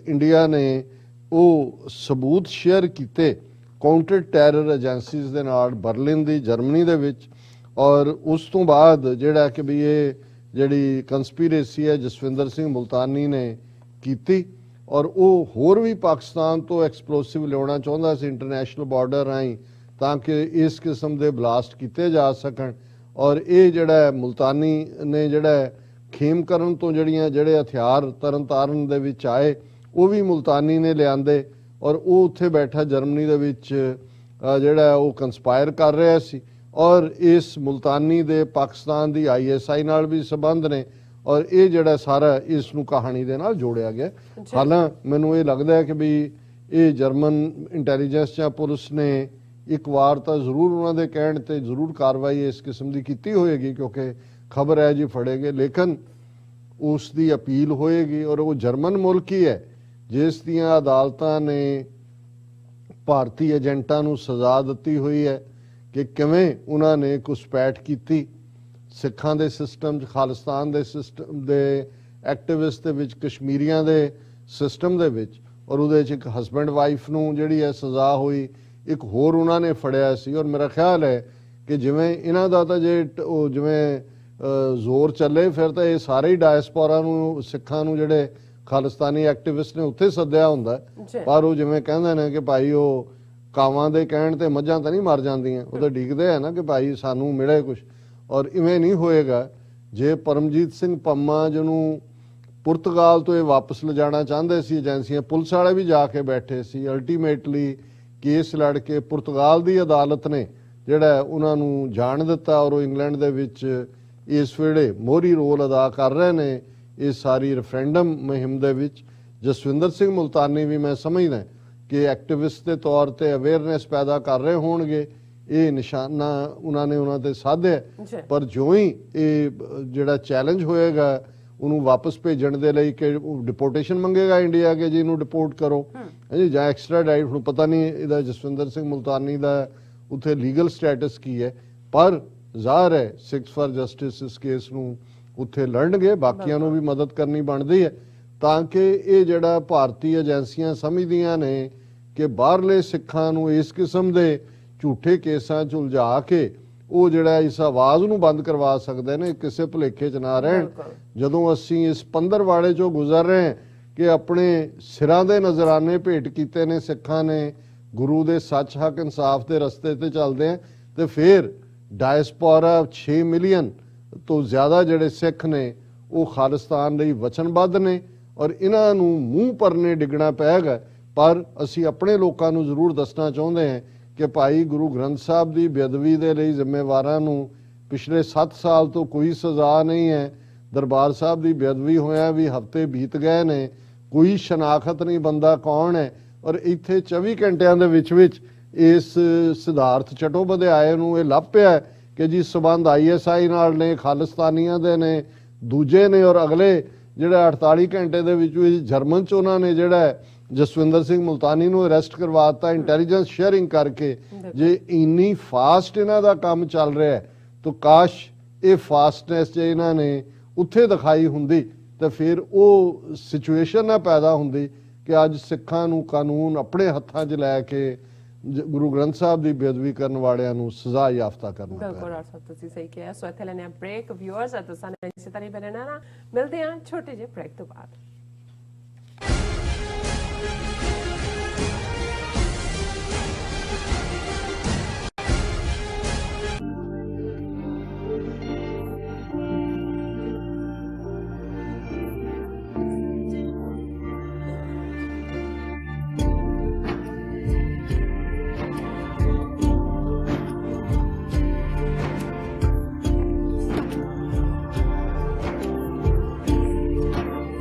ਇੰਡੀਆ ਨੇ ਉਹ ਸਬੂਤ ਸ਼ੇਅਰ ਕੀਤੇ ਕਾਊਂਟਰ ਟੈਰਰ ਏਜੰਸੀਜ਼ ਦੇ ਨਾਲ ਬਰਲਿਨ ਦੀ ਜਰਮਨੀ ਦੇ ਵਿੱਚ। ਔਰ ਉਸ ਤੋਂ ਬਾਅਦ ਜਿਹੜਾ ਕਿ ਵੀ ਇਹ ਜਿਹੜੀ ਕੰਸਪੀਰੇਸੀ ਹੈ ਜਸਵਿੰਦਰ ਸਿੰਘ ਮੁਲਤਾਨੀ ਨੇ ਕੀਤੀ ਔਰ ਉਹ ਹੋਰ ਵੀ ਪਾਕਿਸਤਾਨ ਤੋਂ ਐਕਸਪਲੋਸਿਵ ਲਿਆਉਣਾ ਚਾਹੁੰਦਾ ਸੀ ਇੰਟਰਨੈਸ਼ਨਲ ਬਾਰਡਰ ਰਾਹੀਂ ਤਾਂ ਕਿ ਇਸ ਕਿਸਮ ਦੇ ਬਲਾਸਟ ਕੀਤੇ ਜਾ ਸਕਣ। ਔਰ ਇਹ ਜਿਹੜਾ ਮੁਲਤਾਨੀ ਨੇ ਜਿਹੜਾ ਖੇਮ ਕਰਨ ਤੋਂ ਜਿਹੜੇ ਹਥਿਆਰ ਤਰਨਤਾਰਨ ਦੇ ਵਿੱਚ ਆਏ ਉਹ ਵੀ ਮੁਲਤਾਨੀ ਨੇ ਲਿਆਂਦੇ ਔਰ ਉਹ ਉੱਥੇ ਬੈਠਾ ਜਰਮਨੀ ਦੇ ਵਿੱਚ ਜਿਹੜਾ ਉਹ ਕੰਸਪਾਇਰ ਕਰ ਰਿਹਾ ਸੀ। ਔਰ ਇਸ ਮੁਲਤਾਨੀ ਦੇ ਪਾਕਿਸਤਾਨ ਦੀ ISI ਨਾਲ ਵੀ ਸੰਬੰਧ ਨੇ ਔਰ ਇਹ ਜਿਹੜਾ ਸਾਰਾ ਇਸ ਨੂੰ ਕਹਾਣੀ ਦੇ ਨਾਲ ਜੋੜਿਆ ਗਿਆ। ਹਾਲਾਂਕਿ ਮੈਨੂੰ ਇਹ ਲੱਗਦਾ ਹੈ ਕਿ ਵੀ ਇਹ ਜਰਮਨ ਇੰਟੈਲੀਜੈਂਸ ਜਾਂ ਪੁਲਿਸ ਨੇ ਇੱਕ ਵਾਰ ਤਾਂ ਜ਼ਰੂਰ ਉਹਨਾਂ ਦੇ ਕਹਿਣ ਤੇ ਜ਼ਰੂਰ ਕਾਰਵਾਈ ਇਸ ਕਿਸਮ ਦੀ ਕੀਤੀ ਹੋਏਗੀ ਕਿਉਂਕਿ ਖਬਰ ਹੈ ਜੀ ਫੜੇ ਗਏ, ਲੇਕਿਨ ਉਸ ਦੀ ਅਪੀਲ ਹੋਏਗੀ ਔਰ ਉਹ ਜਰਮਨ ਮੁਲਕ ਹੀ ਹੈ ਜਿਸ ਦੀਆਂ ਅਦਾਲਤਾਂ ਨੇ ਭਾਰਤੀ ਏਜੰਟਾਂ ਨੂੰ ਸਜ਼ਾ ਦਿੱਤੀ ਹੋਈ ਹੈ ਕਿ ਕਿਵੇਂ ਉਹਨਾਂ ਨੇ ਘੁਸਪੈਠ ਕੀਤੀ ਸਿੱਖਾਂ ਦੇ ਸਿਸਟਮ 'ਚ, ਖਾਲਿਸਤਾਨ ਦੇ ਸਿਸਟਮ ਦੇ ਐਕਟਿਵਿਸਟ ਦੇ ਵਿੱਚ, ਕਸ਼ਮੀਰੀਆਂ ਦੇ ਸਿਸਟਮ ਦੇ ਵਿੱਚ ਔਰ ਉਹਦੇ 'ਚ ਇੱਕ ਹਸਬੈਂਡ ਵਾਈਫ ਨੂੰ ਜਿਹੜੀ ਹੈ ਸਜ਼ਾ ਹੋਈ, ਇੱਕ ਹੋਰ ਉਹਨਾਂ ਨੇ ਫੜਿਆ ਸੀ। ਔਰ ਮੇਰਾ ਖਿਆਲ ਹੈ ਕਿ ਜਿਵੇਂ ਇਹਨਾਂ ਦਾ ਤਾਂ ਜੇ ਉਹ ਜਿਵੇਂ ਜ਼ੋਰ ਚੱਲੇ ਫਿਰ ਤਾਂ ਇਹ ਸਾਰੇ ਹੀ ਡਾਇਸਪੋਰਾ ਨੂੰ ਸਿੱਖਾਂ ਨੂੰ ਜਿਹੜੇ ਖਾਲਿਸਤਾਨੀ ਐਕਟਿਵਿਸਟ ਨੇ ਉੱਥੇ ਸੱਦਿਆ ਹੁੰਦਾ, ਪਰ ਉਹ ਜਿਵੇਂ ਕਹਿੰਦੇ ਨੇ ਕਿ ਭਾਈ ਉਹ ਕਾਵਾਂ ਦੇ ਕਹਿਣ ਤੇ ਮੱਝਾਂ ਤਾਂ ਨਹੀਂ ਮਰ ਜਾਂਦੀਆਂ, ਉਹ ਤਾਂ ਡੀਕਦੇ ਆ ਨਾ ਕਿ ਭਾਈ ਸਾਨੂੰ ਮਿਲੇ ਕੁਛ। ਔਰ ਇਵੇਂ ਨਹੀਂ ਹੋਏਗਾ ਜੇ ਪਰਮਜੀਤ ਸਿੰਘ ਪੰਮਾ ਜਿਹਨੂੰ ਪੁਰਤਗਾਲ ਤੋਂ ਇਹ ਵਾਪਸ ਲਿਜਾਣਾ ਚਾਹੁੰਦੇ ਸੀ ਏਜੰਸੀਆਂ, ਪੁਲਿਸ ਵਾਲੇ ਵੀ ਜਾ ਕੇ ਬੈਠੇ ਸੀ, ਅਲਟੀਮੇਟਲੀ ਕੇਸ ਲੜ ਕੇ ਪੁਰਤਗਾਲ ਦੀ ਅਦਾਲਤ ਨੇ ਜਿਹੜਾ ਉਹਨਾਂ ਨੂੰ ਜਾਣ ਦਿੱਤਾ ਔਰ ਉਹ ਇੰਗਲੈਂਡ ਦੇ ਵਿੱਚ ਇਸ ਵੇਲੇ ਮੋਹਰੀ ਰੋਲ ਅਦਾ ਕਰ ਰਹੇ ਨੇ ਇਸ ਸਾਰੀ ਰੈਫਰੈਂਡਮ ਮੁਹਿੰਮ ਦੇ ਵਿੱਚ। ਜਸਵਿੰਦਰ ਸਿੰਘ ਮੁਲਤਾਨੀ ਵੀ ਮੈਂ ਸਮਝਦਾ ਕਿ ਐਕਟਿਵਿਸਟ ਦੇ ਤੌਰ ਤੇ ਅਵੇਅਰਨੈਸ ਪੈਦਾ ਕਰ ਰਹੇ ਹੋਣਗੇ, ਇਹ ਨਿਸ਼ਾਨਾ ਉਹਨਾਂ ਤੇ ਸਾਧਿਆ, ਪਰ ਜਿਉਂ ਹੀ ਇਹ ਜਿਹੜਾ ਚੈਲੰਜ ਹੋਏਗਾ ਉਹਨੂੰ ਵਾਪਸ ਭੇਜਣ ਦੇ ਲਈ ਕਿ ਡਿਪੋਰਟੇਸ਼ਨ ਮੰਗੇਗਾ ਇੰਡੀਆ ਕਿ ਜੀ ਇਹਨੂੰ ਡਿਪੋਰਟ ਕਰੋ ਜੀ ਜਾਂ ਐਕਸਟ੍ਰਾਡਾਈਟ, ਹੁਣ ਪਤਾ ਨਹੀਂ ਇਹਦਾ ਜਸਵਿੰਦਰ ਸਿੰਘ ਮੁਲਤਾਨੀ ਦਾ ਉੱਥੇ ਲੀਗਲ ਸਟੇਟਸ ਕੀ ਹੈ, ਪਰ ਜ਼ਾਹਰ ਹੈ ਸਿੱਖਸ ਫਾਰ ਜਸਟਿਸ ਇਸ ਕੇਸ ਨੂੰ ਉੱਥੇ ਲੜਨਗੇ, ਬਾਕੀਆਂ ਨੂੰ ਵੀ ਮਦਦ ਕਰਨੀ ਬਣਦੀ ਹੈ ਤਾਂ ਕਿ ਇਹ ਜਿਹੜਾ ਭਾਰਤੀ ਏਜੰਸੀਆਂ ਸਮਝਦੀਆਂ ਨੇ ਕਿ ਬਾਹਰਲੇ ਸਿੱਖਾਂ ਨੂੰ ਇਸ ਕਿਸਮ ਦੇ ਝੂਠੇ ਕੇਸਾਂ 'ਚ ਉਲਝਾ ਕੇ ਉਹ ਜਿਹੜਾ ਇਸ ਆਵਾਜ਼ ਨੂੰ ਬੰਦ ਕਰਵਾ ਸਕਦੇ ਨੇ, ਕਿਸੇ ਭੁਲੇਖੇ 'ਚ ਨਾ ਰਹਿਣ। ਜਦੋਂ ਅਸੀਂ ਇਸ ਪੰਦਰਵਾੜੇ 'ਚੋਂ ਗੁਜ਼ਰ ਰਹੇ ਹਾਂ ਕਿ ਆਪਣੇ ਸਿਰਾਂ ਦੇ ਨਜ਼ਰਾਨੇ ਭੇਟ ਕੀਤੇ ਨੇ ਸਿੱਖਾਂ ਨੇ, ਗੁਰੂ ਦੇ ਸੱਚ ਹੱਕ ਇਨਸਾਫ ਦੇ ਰਸਤੇ ਤੇ ਚੱਲਦੇ ਆ, ਤੇ ਫਿਰ ਡਾਇਸਪੋਰਾ 6 ਮਿਲੀਅਨ ਤੋਂ ਜ਼ਿਆਦਾ ਜਿਹੜੇ ਸਿੱਖ ਨੇ ਉਹ ਖਾਲਿਸਤਾਨ ਲਈ ਵਚਨਬੱਧ ਨੇ, ਔਰ ਇਹਨਾਂ ਨੂੰ ਮੂੰਹ ਪਰਨੇ ਡਿੱਗਣਾ ਪਏਗਾ। ਪਰ ਅਸੀਂ ਆਪਣੇ ਲੋਕਾਂ ਨੂੰ ਜ਼ਰੂਰ ਦੱਸਣਾ ਚਾਹੁੰਦੇ ਹਾਂ ਕਿ ਭਾਈ ਗੁਰੂ ਗ੍ਰੰਥ ਸਾਹਿਬ ਦੀ ਬੇਅਦਬੀ ਦੇ ਲਈ ਜ਼ਿੰਮੇਵਾਰਾਂ ਨੂੰ ਪਿਛਲੇ 7 ਸਾਲ ਤੋਂ ਕੋਈ ਸਜ਼ਾ ਨਹੀਂ ਹੈ। ਦਰਬਾਰ ਸਾਹਿਬ ਦੀ ਬੇਅਦਬੀ ਹੋਇਆ ਵੀ ਹਫ਼ਤੇ ਬੀਤ ਗਏ ਨੇ, ਕੋਈ ਸ਼ਨਾਖਤ ਨਹੀਂ ਬੰਦਾ ਕੌਣ ਹੈ। ਔਰ ਇੱਥੇ 24 ਘੰਟਿਆਂ ਦੇ ਵਿੱਚ ਇਸ ਸਿਧਾਰਥ ਚਟੋਪਧਿਆਏ ਨੂੰ ਇਹ ਲੱਭ ਪਿਆ ਕਿ ਜੀ ਸਬੰਧ ISI ਨਾਲ ਨੇ, ਖਾਲਿਸਤਾਨੀਆਂ ਦੇ ਨੇ, ਦੂਜੇ ਨੇ। ਔਰ ਅਗਲੇ ਜਿਹੜਾ 48 ਘੰਟੇ ਦੇ ਵਿੱਚ ਜਰਮਨ 'ਚ ਉਹਨਾਂ ਨੇ ਜਿਹੜਾ ਜਸਵਿੰਦਰ ਸਿੰਘ ਮੁਲਤਾਨੀ ਨੂੰ ਅਰੈਸਟ ਕਰਵਾਤਾ ਇੰਟੈਲੀਜੈਂਸ ਸ਼ੇਅਰਿੰਗ ਕਰਕੇ। ਜੇ ਇੰਨੀ ਫਾਸਟ ਇਹਨਾਂ ਦਾ ਕੰਮ ਚੱਲ ਰਿਹਾ ਹੈ ਤਾਂ ਕਾਸ਼ ਇਹ ਫਾਸਟਨੈਸ ਜੇ ਇਹਨਾਂ ਨੇ ਉੱਥੇ ਦਿਖਾਈ ਹੁੰਦੀ ਤਾਂ ਫਿਰ ਉਹ ਸਿਚੁਏਸ਼ਨ ਨਾ ਪੈਦਾ ਹੁੰਦੀ ਕਿ ਅੱਜ ਸਿੱਖਾਂ ਨੂੰ ਕਾਨੂੰਨ ਆਪਣੇ ਹੱਥਾਂ 'ਚ ਲੈ ਕੇ ਗੁਰੂ ਗ੍ਰੰਥ ਸਾਹਿਬ ਦੀ ਬੇਅਦਬੀ ਕਰਨ ਵਾਲਿਆਂ ਨੂੰ ਸਜ਼ਾ ਯਾਫਤਾ ਕਰਨਾ ਪਏ। ਬਿਲਕੁਲ ਸਭ ਤੁਸੀਂ ਸਹੀ ਕਿਹਾ। ਸੋ ਇੱਥੇ ਲੈਣੇ ਆ ਬ੍ਰੇਕ। ਵਿਊਅਰਸ ਤੁਸੀਂ ਇਸੇ ਤਰ੍ਹਾਂ ਹੀ ਬਣੇ ਰਹਿਣਾ। ਮਿਲਦੇ ਹਾਂ ਛੋਟੇ ਜਿਹੇ ਬ੍ਰੇਕ ਤੋਂ ਬਾਅਦ।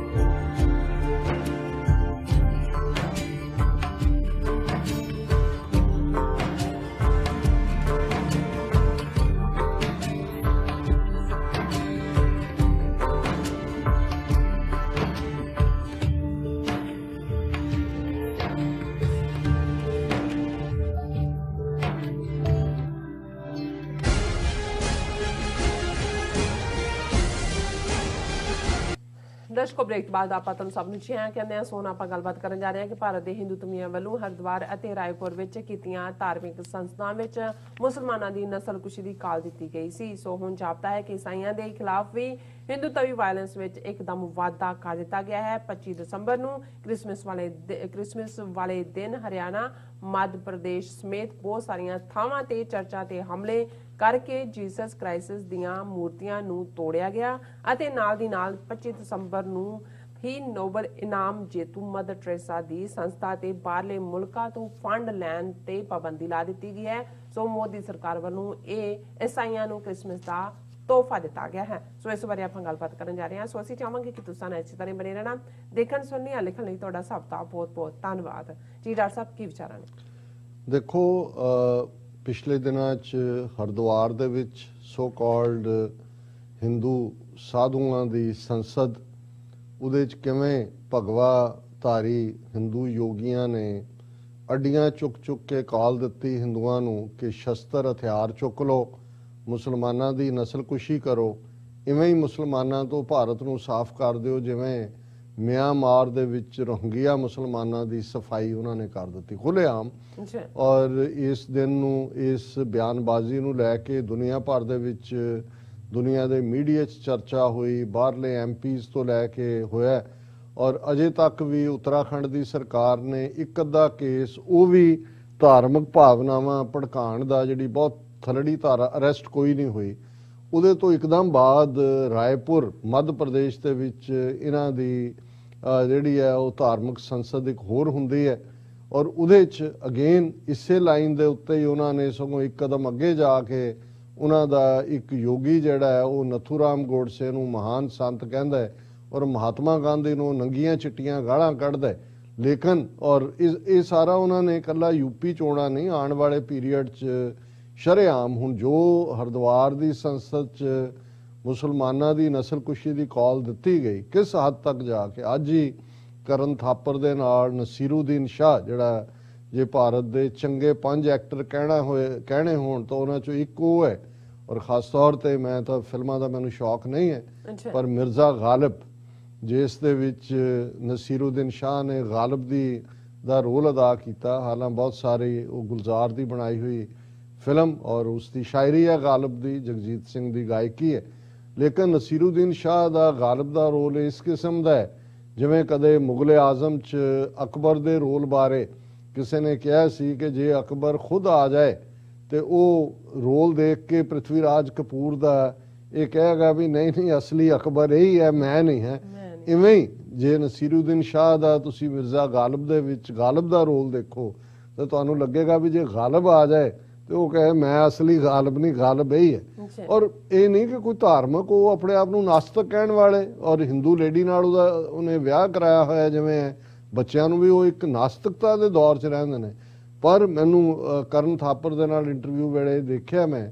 ਦਰਸ਼ਕੋ ਬ੍ਰੇਕ ਬਾਅਦ ਆਪਾਂ ਤੁਹਾਨੂੰ ਸਭ ਨੂੰ ਛਿਆ ਕਹਿੰਦੇ ਆ। ਸੋਨ ਆਪਾਂ ਗੱਲਬਾਤ ਕਰਨ ਜਾ ਰਹੇ ਹਾਂ ਕਿ ਭਾਰਤ ਦੇ ਹਿੰਦੂ ਧਰਮੀਆਂ ਵੱਲੋਂ ਹਰਿਦੁਆਰ ਅਤੇ ਰਾਏਪੁਰ ਵਿੱਚ ਕੀਤੀਆਂ ਧਾਰਮਿਕ ਸੰਸਥਾਵਾਂ ਵਿੱਚ ਮੁਸਲਮਾਨਾਂ ਦੀ ਨਸਲਕੁਸ਼ੀ ਦੀ ਕਾਲ ਦਿੱਤੀ ਗਈ ਸੀ। ਸੋ ਹੁਣ ਜਾਪਦਾ ਹੈ ਕਿ ਈਸਾਈਆਂ ਦੇ ਖਿਲਾਫ ਵੀ ਹਿੰਦੂ ਤਵੀ ਵਾਇਲੈਂਸ ਵਿੱਚ ਇੱਕਦਮ ਵਾਧਾ ਕਰ ਦਿੱਤਾ ਗਿਆ ਹੈ। 25 ਦਸੰਬਰ ਨੂੰ ਕ੍ਰਿਸਮਸ ਵਾਲੇ ਦਿਨ ਹਰਿਆਣਾ, ਮੱਧ ਪ੍ਰਦੇਸ਼ ਸਮੇਤ ਬਹੁਤ ਸਾਰੀਆਂ ਥਾਵਾਂ ਤੇ ਚਰਚਾਂ ਤੇ ਹਮਲੇ ਕਰਕੇ ਜੀਸਸ ਕ੍ਰਾਈਸਟ ਦੀਆਂ ਮੂਰਤੀਆਂ ਨੂੰ ਤੋੜਿਆ ਗਿਆ ਅਤੇ ਨਾਲ ਦੀ ਨਾਲ 25 ਦਸੰਬਰ ਨੂੰ ਹੀ ਨੋਬਲ ਇਨਾਮ ਜੇਤੂ ਮਦਰ ਟਰੇਸਾ ਦੀ ਸੰਸਥਾ ਤੇ ਬਾਹਰਲੇ ਮੁਲਕਾਂ ਤੋਂ ਫੰਡ ਲੈਣ ਤੇ ਪਾਬੰਦੀ ਲਾ ਦਿੱਤੀ ਗਈ ਹੈ। ਸੋ ਮੋਦੀ ਸਰਕਾਰ ਵੱਲੋਂ ਇਹ ਈਸਾਈਆਂ ਨੂੰ ਕ੍ਰਿਸਮਸ ਦਾ ਤੋਹਫਾ ਦਿੱਤਾ ਗਿਆ ਹੈ। ਸੋ ਇਸ ਬਾਰੇ ਆਪਾਂ ਗੱਲਬਾਤ ਕਰਨ ਜਾ ਰਹੇ ਹਾਂ। ਸੋ ਅਸੀਂ ਚਾਹਾਂਗੇ ਕਿ ਤੁਸੀਂ ਇਸੇ ਤਰ੍ਹਾਂ ਬਣੇ ਰਹਿਣਾ। ਦੇਖਣ ਸੁਣਨ ਲਿਖਣ ਲਈ ਤੁਹਾਡਾ ਸਭ ਦਾ ਬਹੁਤ ਬਹੁਤ ਧੰਨਵਾਦ ਜੀ। ਡਾਕਟਰ ਸਾਹਿਬ ਕੀ ਵਿਚਾਰਾਂ ਨੇ? ਦੇਖੋ, ਪਿਛਲੇ ਦਿਨਾਂ 'ਚ ਹਰਿਦੁਆਰ ਦੇ ਵਿੱਚ ਸੋ ਕਾਲਡ ਹਿੰਦੂ ਸਾਧੂਆਂ ਦੀ ਸੰਸਦ, ਉਹਦੇ 'ਚ ਕਿਵੇਂ ਭਗਵਾ ਧਾਰੀ ਹਿੰਦੂ ਯੋਗੀਆਂ ਨੇ ਅੱਡੀਆਂ ਚੁੱਕ ਕੇ ਕਾਲ ਦਿੱਤੀ ਹਿੰਦੂਆਂ ਨੂੰ ਕਿ ਸ਼ਸਤਰ ਹਥਿਆਰ ਚੁੱਕ ਲਓ, ਮੁਸਲਮਾਨਾਂ ਦੀ ਨਸਲਕੁਸ਼ੀ ਕਰੋ। ਇਵੇਂ ਹੀ ਮੁਸਲਮਾਨਾਂ ਤੋਂ ਭਾਰਤ ਨੂੰ ਸਾਫ਼ ਕਰ ਦਿਓ, ਜਿਵੇਂ ਮਿਆਂਮਾਰ ਦੇ ਵਿੱਚ ਰੋਹਿੰਗਿਆ ਮੁਸਲਮਾਨਾਂ ਦੀ ਸਫਾਈ ਉਹਨਾਂ ਨੇ ਕਰ ਦਿੱਤੀ ਖੁੱਲ੍ਹੇਆਮ। ਔਰ ਇਸ ਦਿਨ ਨੂੰ, ਇਸ ਬਿਆਨਬਾਜ਼ੀ ਨੂੰ ਲੈ ਕੇ ਦੁਨੀਆ ਭਰ ਦੇ ਵਿੱਚ, ਦੁਨੀਆ ਦੇ ਮੀਡੀਆ 'ਚ ਚਰਚਾ ਹੋਈ, ਬਾਹਰਲੇ MPs ਤੋਂ ਲੈ ਕੇ ਹੋਇਆ। ਔਰ ਅਜੇ ਤੱਕ ਵੀ ਉੱਤਰਾਖੰਡ ਦੀ ਸਰਕਾਰ ਨੇ ਇੱਕ ਅੱਧਾ ਕੇਸ, ਉਹ ਵੀ ਧਾਰਮਿਕ ਭਾਵਨਾਵਾਂ ਭੜਕਾਉਣ ਦਾ, ਜਿਹੜੀ ਬਹੁਤ ਥਲੜੀ ਧਾਰਾ, ਅਰੈਸਟ ਕੋਈ ਨਹੀਂ ਹੋਈ। ਉਹਦੇ ਤੋਂ ਇੱਕਦਮ ਬਾਅਦ ਰਾਏਪੁਰ ਮੱਧ ਪ੍ਰਦੇਸ਼ ਦੇ ਵਿੱਚ ਇਹਨਾਂ ਦੀ ਜਿਹੜੀ ਹੈ ਉਹ ਧਾਰਮਿਕ ਸੰਸਦ ਇੱਕ ਹੋਰ ਹੁੰਦੀ ਹੈ। ਔਰ ਉਹਦੇ 'ਚ ਅਗੇਨ ਇਸੇ ਲਾਈਨ ਦੇ ਉੱਤੇ ਹੀ ਉਹਨਾਂ ਨੇ ਸਗੋਂ ਇੱਕ ਕਦਮ ਅੱਗੇ ਜਾ ਕੇ ਉਹਨਾਂ ਦਾ ਇੱਕ ਯੋਗੀ ਜਿਹੜਾ ਹੈ ਉਹ ਨਥੂਰਾਮ ਗੋਡਸੇ ਨੂੰ ਮਹਾਨ ਸੰਤ ਕਹਿੰਦਾ ਹੈ, ਔਰ ਮਹਾਤਮਾ ਗਾਂਧੀ ਨੂੰ ਨੰਗੀਆਂ ਚਿੱਟੀਆਂ ਗਾਲਾਂ ਕੱਢਦਾ ਹੈ। ਲੇਕਿਨ ਔਰ ਇਹ ਸਾਰਾ ਉਹਨਾਂ ਨੇ ਇਕੱਲਾ UP ਚੋਣਾਂ ਨਹੀਂ, ਆਉਣ ਵਾਲੇ ਪੀਰੀਅਡ 'ਚ ਸ਼ਰੇਆਮ ਹੁਣ ਜੋ ਹਰਿਦੁਆਰ ਦੀ ਸੰਸਦ 'ਚ ਮੁਸਲਮਾਨਾਂ ਦੀ ਨਸਲਕੁਸ਼ੀ ਦੀ ਕਾਲ ਦਿੱਤੀ ਗਈ, ਕਿਸ ਹੱਦ ਤੱਕ ਜਾ ਕੇ ਅੱਜ ਹੀ ਕਰਨ ਥਾਪਰ ਦੇ ਨਾਲ ਨਸੀਰੂਦੀਨ ਸ਼ਾਹ, ਜਿਹੜਾ ਜੇ ਭਾਰਤ ਦੇ ਚੰਗੇ 5 ਐਕਟਰ ਕਹਿਣੇ ਹੋਣ ਤਾਂ ਉਹਨਾਂ 'ਚੋਂ ਇੱਕ ਉਹ ਹੈ। ਔਰ ਖਾਸ ਤੌਰ ਤੇ ਮੈਂ ਤਾਂ ਫਿਲਮਾਂ ਦਾ ਮੈਨੂੰ ਸ਼ੌਕ ਨਹੀਂ ਹੈ, ਪਰ ਮਿਰਜ਼ਾ ਗਾਲਿਬ, ਜਿਸ ਦੇ ਵਿੱਚ ਨਸੀਰੂਦੀਨ ਸ਼ਾਹ ਨੇ ਗਾਲਿਬ ਦਾ ਰੋਲ ਅਦਾ ਕੀਤਾ। ਹਾਲਾਂ ਬਹੁਤ ਸਾਰੀ ਉਹ ਗੁਲਜ਼ਾਰ ਦੀ ਬਣਾਈ ਹੋਈ फिल्म और उसकी शायरी है गालिब दी, जगजीत सिंह की गायकी है। लेकिन नसीरुद्दीन शाह का गालिब का रोल इस किस्म का है जिमें कदे मुगले आजम च अकबर के रोल बारे किसी ने कहा सी कि जे अकबर खुद आ जाए तो वो रोल देख के पृथ्वीराज कपूर का ये कहेगा भी नहीं नहीं असली अकबर यही है, मैं नहीं है। इवें ही जे नसीरुद्दीन शाह का तुसी मिर्जा गालिब दे विच गालिब का रोल देखो तो तुहानू लगेगा भी जे गालिब आ जाए तो वो कहे मैं असली गालिब नहीं, गालिब यही है। और ये नहीं कि कोई धार्मिक वो अपने आप को नास्तिक कहने वाले और हिंदू लेडी नाल उन्हें ब्याह कराया होया जिवें बच्चों भी वो एक नास्तिकता के दौर च रहिंदे ने। पर मैनू करण थापर दे नाल इंटरव्यू वेले देखिया मैं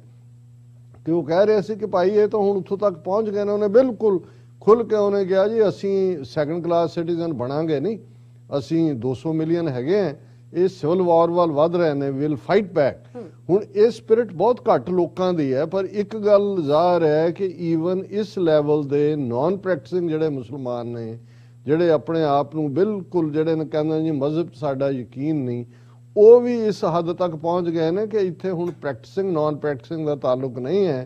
कि वो कह रहे थे कि भाई ये तो हुण उत्थों तक पहुँच गए ने, उन्हें बिल्कुल खुल के उन्हें कहा जी असी सैकेंड क्लास सिटीजन बनांगे नहीं, असी 200 मिलियन हैगे हैं, ये सिविल वॉर वाल वध रहे हैं, विल फाइट बैक। हुण ये स्पिरिट बहुत घट लोगों की है। पर एक गल ज़ाहिर है कि ईवन इस लैवल के नॉन प्रैक्टिसिंग जिहड़े मुसलमान ने जिहड़े अपने आप नूं बिल्कुल जिहड़े ने कहंदे जी मजहब साडा यकीन नहीं, वो भी इस हद तक पहुँच गए हैं कि इत्थे हुण प्रैक्टिसिंग नॉन प्रैक्टिसिंग का ताल्लुक नहीं है।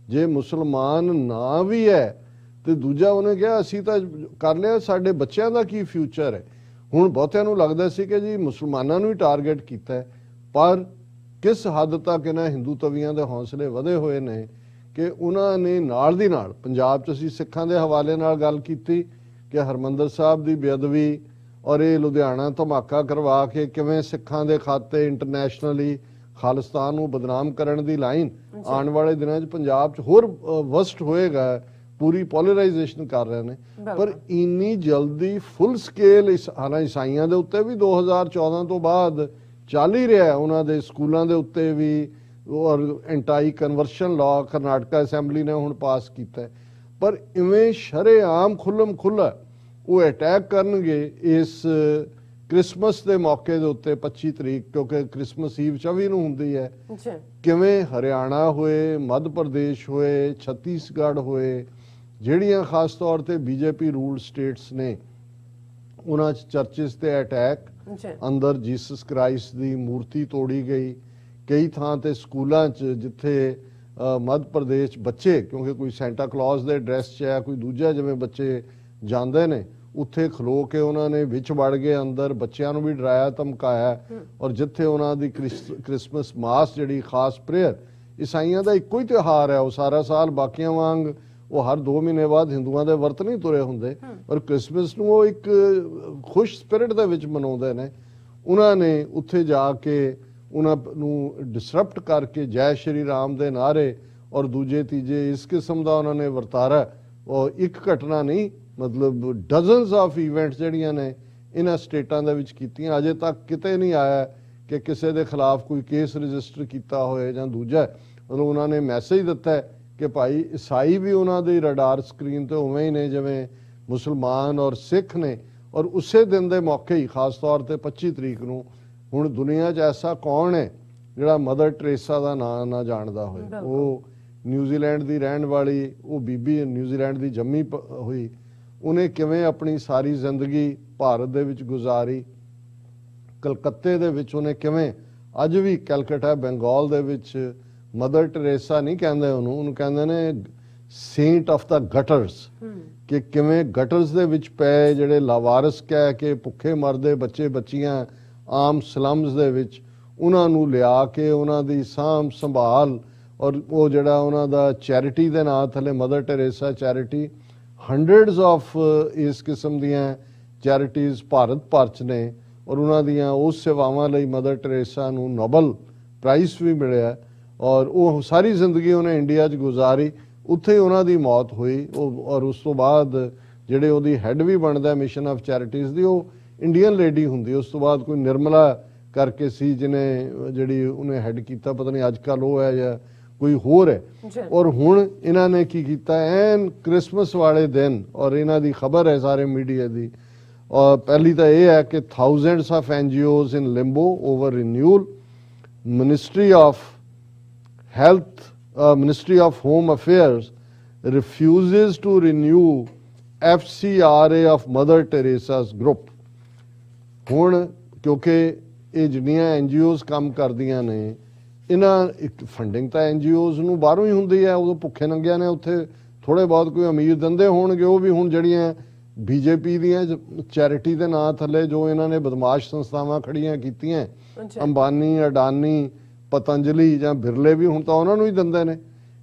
जे मुसलमान ना भी है तो दूजा उन्हें कहा असी तो कर लिया, साडे बच्चों का की फ्यूचर है। हुण बहुतिਆਂ ਨੂੰ लगता सी कि जी मुसलमानों ही टारगेट किया है। पर किस हद तक इन्हां हिंदू तवियां दे हौसले वधे हुए ने कि उन्होंने नाल दी नाल पंजाब च असीं सिखां दे हवाले नाल गल कीती कि हरमंदर साहब की बेअदबी और ये लुधियाना धमाका करवा के किवें सिखां दे खाते इंटरनैशनली खालिस्तान नूं बदनाम करन दी लाइन आने वाले दिनों पंजाब च होर वस्ट होएगा, पूरी पोलराइजेशन कर रहे हैं। पर इन्नी जल्दी फुल स्केल हालांकि ईसाइयों के उत्ते भी 2014 तो बाद चल ही रहा है, उन्होंने स्कूलों के उत्ते भी और anti conversion law Karnataka assembly ने हुण पास किया है। पर इवें शरेआम खुल्लम खुल्ला वो अटैक करनगे इस क्रिसमस के मौके के उत्ते 25 तरीक, क्योंकि क्रिसमस ईव 24 नूं हुंदी है। किवें हरियाणा होए, मध्य प्रदेश होए, छत्तीसगढ़ होए, ਜਿਹੜੀਆਂ खास तौर पर बीजेपी रूल स्टेट्स ने उन्हां चर्चिस ते अटैक, अंदर जीसस क्राइस्ट की मूर्ति तोड़ी गई। कई थां ते स्कूलों च जिथे मध्य प्रदेश बच्चे क्योंकि कोई सेंटा क्लॉज के ड्रैस च है, कोई दूजा जिवें बच्चे जाते हैं उत्थे खलो के उन्होंने विच वड़ गए अंदर, बच्चों भी डराया धमकाया। और जिथे उन्होंने क्रिसमस मास जी खास प्रेयर ईसाइयों का एको ही त्यौहार है, वो सारा साल बाकियां वांग वो हर 2 महीने बाद हिंदुओं के वर्त नहीं तुरे होंगे, और क्रिसमस नूं वो एक खुश स्पिरिट दे विच मनाउंदे ने। उन्होंने उत्थे जाके उन्होंने डिसरप्ट करके जय श्री राम दे नारे और दूजे तीजे इस किस्म का उन्होंने वरतारा, और एक घटना नहीं मतलब डजनस ऑफ ईवेंट्स जिहड़ियां ने इन्हां स्टेटां दे विच कीतियां। अजे तक किते नहीं आया कि किसी के खिलाफ कोई केस रजिस्टर किया होए जां दूजा, मतलब उन्होंने मैसेज दिता है कि भाई ईसाई भी उन्होंने रडार स्क्रीन तो उवें ही ने जिवें मुसलमान और सिख ने। और उस दिन के मौके ही खास तौर पर 25 तरीक नूं हुण दुनिया च ऐसा कौन है जिहड़ा मदर टेरेसा का नाम ना जानदा होए। वो न्यूजीलैंड की रहने वाली वो बीबी न्यूजीलैंड की जम्मी हुई, उन्हें किवें अपनी सारी जिंदगी भारत दे विच गुजारी, कलकत्ते दे विच उन्हें किवें अज भी कैलकटा बंगाल दे विच मदर टेरेसा नहीं कहते उन्होंने कहते ने सेंट ऑफ द गटर्स, कि किवें गटर्स दे विच पै जिहड़े लावारस कह के भुखे मरदे बच्चे बच्चियां आम स्लम्स दे विच उन्हां नूं लिया के उन्हां दी साਂਭ संभाल और वो जिहड़ा उन्हां दा चैरिटी दे नां थले mother Teresa charity, hundreds of इस किस्म दियां चैरिटीज़ भारत भर च ने। और उन्हां दियां उस सेवावां लई मदर टेरेसा नूं नोबल प्राइज़ भी मिलिया और वो सारी जिंदगी उन्हें इंडिया च गुजारी, उत्थे ही उन्हां दी मौत हुई। और उस तो बाद जिहड़े उहदी हैड भी बनदा मिशन ऑफ चैरिटीज़ दी वो इंडियन लेडी हुंदी, उस तो बाद कोई निर्मला करके सी जिन्हें जिहड़ी उन्हें हैड कीता, पता नहीं अजकल वो है या कोई होर है। और हुण इन्हां ने की कीता एन क्रिसमस वाले दिन, और इन्हां दी खबर है सारे मीडिया दी। और पहली तो यह है कि thousands of NGOs in Limbo over renewal, ministry of Health, Ministry of Home Affairs refuses to renew FCRA of Mother Teresa's group। हुण क्योंकि ये जिहड़ियां NGOs काम करदियां ने ਇਹਨਾਂ ਇੱਕ ਫੰਡਿੰਗ ਤਾਂ ਐਨਜੀਓਜ਼ ਨੂੰ ਬਾਹਰੋਂ ਹੀ ਹੁੰਦੀ ਹੈ, ਉਦੋਂ ਭੁੱਖੇ ਨੰਗਿਆਂ ਨੇ ਉੱਥੇ ਥੋੜੇ ਬਹੁਤ ਕੋਈ ਅਮੀਰ ਦਿੰਦੇ ਹੋਣਗੇ, ਉਹ ਵੀ ਹੁਣ ਜਿਹੜੀਆਂ ਬੀਜੇਪੀ ਦੀਆਂ ਚੈਰਿਟੀ ਦੇ ਨਾਂ ਥੱਲੇ ਜੋ ਇਹਨਾਂ ਨੇ ਬਦਮਾਸ਼ ਸੰਸਥਾਵਾਂ ਖੜੀਆਂ ਕੀਤੀਆਂ, ਅੰਬਾਨੀ, ਅਡਾਨੀ, ਪਤੰਜਲੀ ਜਾਂ ਬਿਰਲੇ ਵੀ ਹੁਣ ਤਾਂ ਉਹਨਾਂ ਨੂੰ ਹੀ ਦਿੰਦੇ ਨੇ।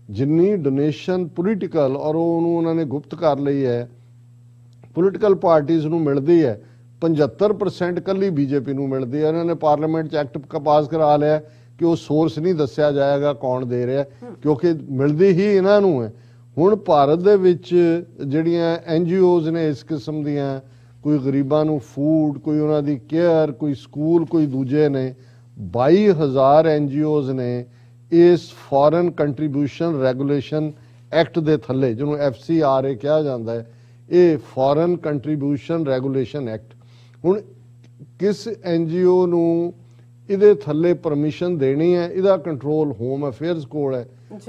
ਜਿੰਨੀ ਡੋਨੇਸ਼ਨ ਪੋਲੀਟੀਕਲ ਔਰ ਉਹਨੂੰ ਉਹਨਾਂ ਨੇ ਗੁਪਤ ਕਰ ਲਈ ਹੈ, ਪੋਲੀਟੀਕਲ ਪਾਰਟੀਆਂ ਨੂੰ ਮਿਲਦੀ ਹੈ, 75% ਕੱਲੀ ਬੀਜੇਪੀ ਨੂੰ ਮਿਲਦੀ ਹੈ। ਇਹਨਾਂ ਨੇ ਪਾਰਲੀਮੈਂਟ 'ਚ ਐਕਟ ਪਾਸ ਕਰਾ ਲਿਆ ਕਿ ਉਹ ਸੋਰਸ ਨਹੀਂ ਦੱਸਿਆ ਜਾਏਗਾ ਕੌਣ ਦੇ ਰਿਹਾ, ਕਿਉਂਕਿ ਮਿਲਦੀ ਹੀ ਇਹਨਾਂ ਨੂੰ ਹੈ। ਹੁਣ ਭਾਰਤ ਦੇ ਵਿੱਚ ਜਿਹੜੀਆਂ ਐਨਜੀਓਜ਼ ਨੇ ਇਸ ਕਿਸਮ ਦੀਆਂ, ਕੋਈ ਗਰੀਬਾਂ ਨੂੰ ਫੂਡ, ਕੋਈ ਉਹਨਾਂ ਦੀ ਕੇਅਰ, ਕੋਈ ਸਕੂਲ, ਕੋਈ ਦੂਜੇ ਨੇ, 22,000 ਐਨਜੀਓਜ਼ ਨੇ ਇਸ ਫੋਰਨ ਕੰਟਰੀਬਿਊਸ਼ਨ ਰੈਗੂਲੇਸ਼ਨ ਐਕਟ ਦੇ ਥੱਲੇ, ਜਿਹਨੂੰ FCRA ਕਿਹਾ ਜਾਂਦਾ ਹੈ, ਇਹ ਫੋਰਨ ਕੰਟਰੀਬਿਊਸ਼ਨ ਰੈਗੂਲੇਸ਼ਨ ਐਕਟ। ਹੁਣ ਕਿਸ ਐਨਜੀਓ ਨੂੰ ਇਹਦੇ ਥੱਲੇ ਪਰਮਿਸ਼ਨ ਦੇਣੀ ਹੈ, ਇਹਦਾ ਕੰਟਰੋਲ ਹੋਮ ਅਫੇਅਰਸ ਕੋਲ ਹੈ।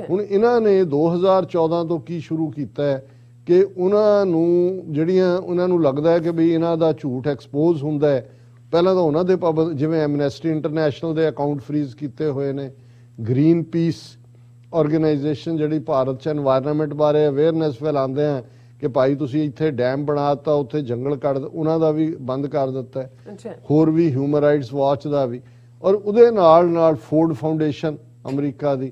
ਹੁਣ ਇਹਨਾਂ ਨੇ 2014 ਤੋਂ ਕੀ ਸ਼ੁਰੂ ਕੀਤਾ ਹੈ ਕਿ ਉਹਨਾਂ ਨੂੰ ਜਿਹੜੀਆਂ ਉਹਨਾਂ ਨੂੰ ਲੱਗਦਾ ਹੈ ਕਿ ਵੀ ਇਹਨਾਂ ਦਾ ਝੂਠ ਐਕਸਪੋਜ਼ ਹੁੰਦਾ ਹੈ, ਪਹਿਲਾਂ ਤਾਂ ਉਹਨਾਂ ਦੇ ਪਾਬੰਦ, ਜਿਵੇਂ ਐਮਨੈਸਟੀ ਇੰਟਰਨੈਸ਼ਨਲ ਦੇ ਅਕਾਊਂਟ ਫਰੀਜ਼ ਕੀਤੇ ਹੋਏ ਨੇ, ਗ੍ਰੀਨ ਪੀਸ ਆਰਗੇਨਾਈਜੇਸ਼ਨ ਜਿਹੜੀ ਭਾਰਤ 'ਚ এনवायरमेंट ਬਾਰੇ ਅਵੇਅਰਨੈਸ ਫੈਲਾਉਂਦੇ ਆ ਕਿ ਭਾਈ ਤੁਸੀਂ ਇੱਥੇ ਡੈਮ ਬਣਾਤਾ, ਉੱਥੇ ਜੰਗਲ ਕੱਟ, ਉਹਨਾਂ ਦਾ ਵੀ ਬੰਦ ਕਰ ਦਿੱਤਾ ਹੈ। ਹੋਰ ਵੀ ਹਿਊਮਨ ਰਾਈਟਸ ਵਾਚ ਦਾ ਵੀ, ਔਰ ਉਹਦੇ ਨਾਲ ਨਾਲ ਫੋਰਡ ਫਾਊਂਡੇਸ਼ਨ ਅਮਰੀਕਾ ਦੀ।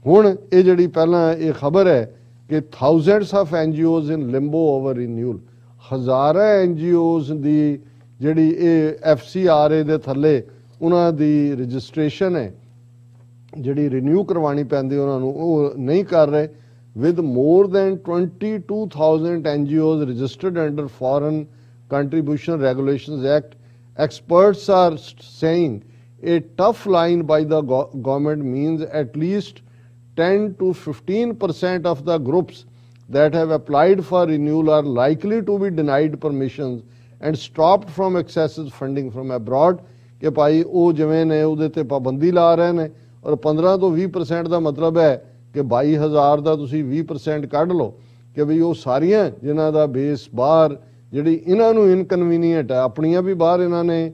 ਹੁਣ ਇਹ ਜਿਹੜੀ ਪਹਿਲਾਂ ਇਹ ਖਬਰ ਹੈ ਕਿ thousands of NGOs in ਲਿੰਬੋ over renewal, ਹਜ਼ਾਰਾਂ ਐਨਜੀਓਜ਼ ਦੀ ਜਿਹੜੀ ਇਹ FCRA ਦੇ ਥੱਲੇ ਉਹਨਾਂ ਦੀ ਰਜਿਸਟ੍ਰੇਸ਼ਨ ਹੈ ਜਿਹੜੀ ਰਿਨਿਊ ਕਰਵਾਉਣੀ ਪੈਂਦੀ ਉਹਨਾਂ ਨੂੰ, ਉਹ ਨਹੀਂ ਕਰ ਰਹੇ। with more than 22,000 NGOs registered under Foreign Contribution Regulations Act, experts are saying a tough line by the government means at least 10 to 15% of the groups that have applied for renewal are likely to be denied permissions and stopped from accessing funding from abroad। ਕਿ ਭਾਈ ਉਹ ਜਿਵੇਂ ਨੇ ਉਹਦੇ ਤੇ ਪਾਬੰਦੀ ਲਾ ਰਹੇ ਨੇ, ਔਰ 15 ਤੋਂ 20% ਦਾ ਮਤਲਬ ਹੈ ਕਿ 22,000 ਦਾ ਤੁਸੀਂ 20% ਕੱਢ ਲਓ ਕਿ ਵੀ ਉਹ ਸਾਰੀਆਂ ਜਿਨ੍ਹਾਂ ਦਾ ਬੇਸ ਬਾਹਰ, ਜਿਹੜੀ ਇਹਨਾਂ ਨੂੰ ਇਨਕਨਵੀਨੀਅੰਟ ਹੈ, ਆਪਣੀਆਂ ਵੀ ਬਾਹਰ ਇਹਨਾਂ ਨੇ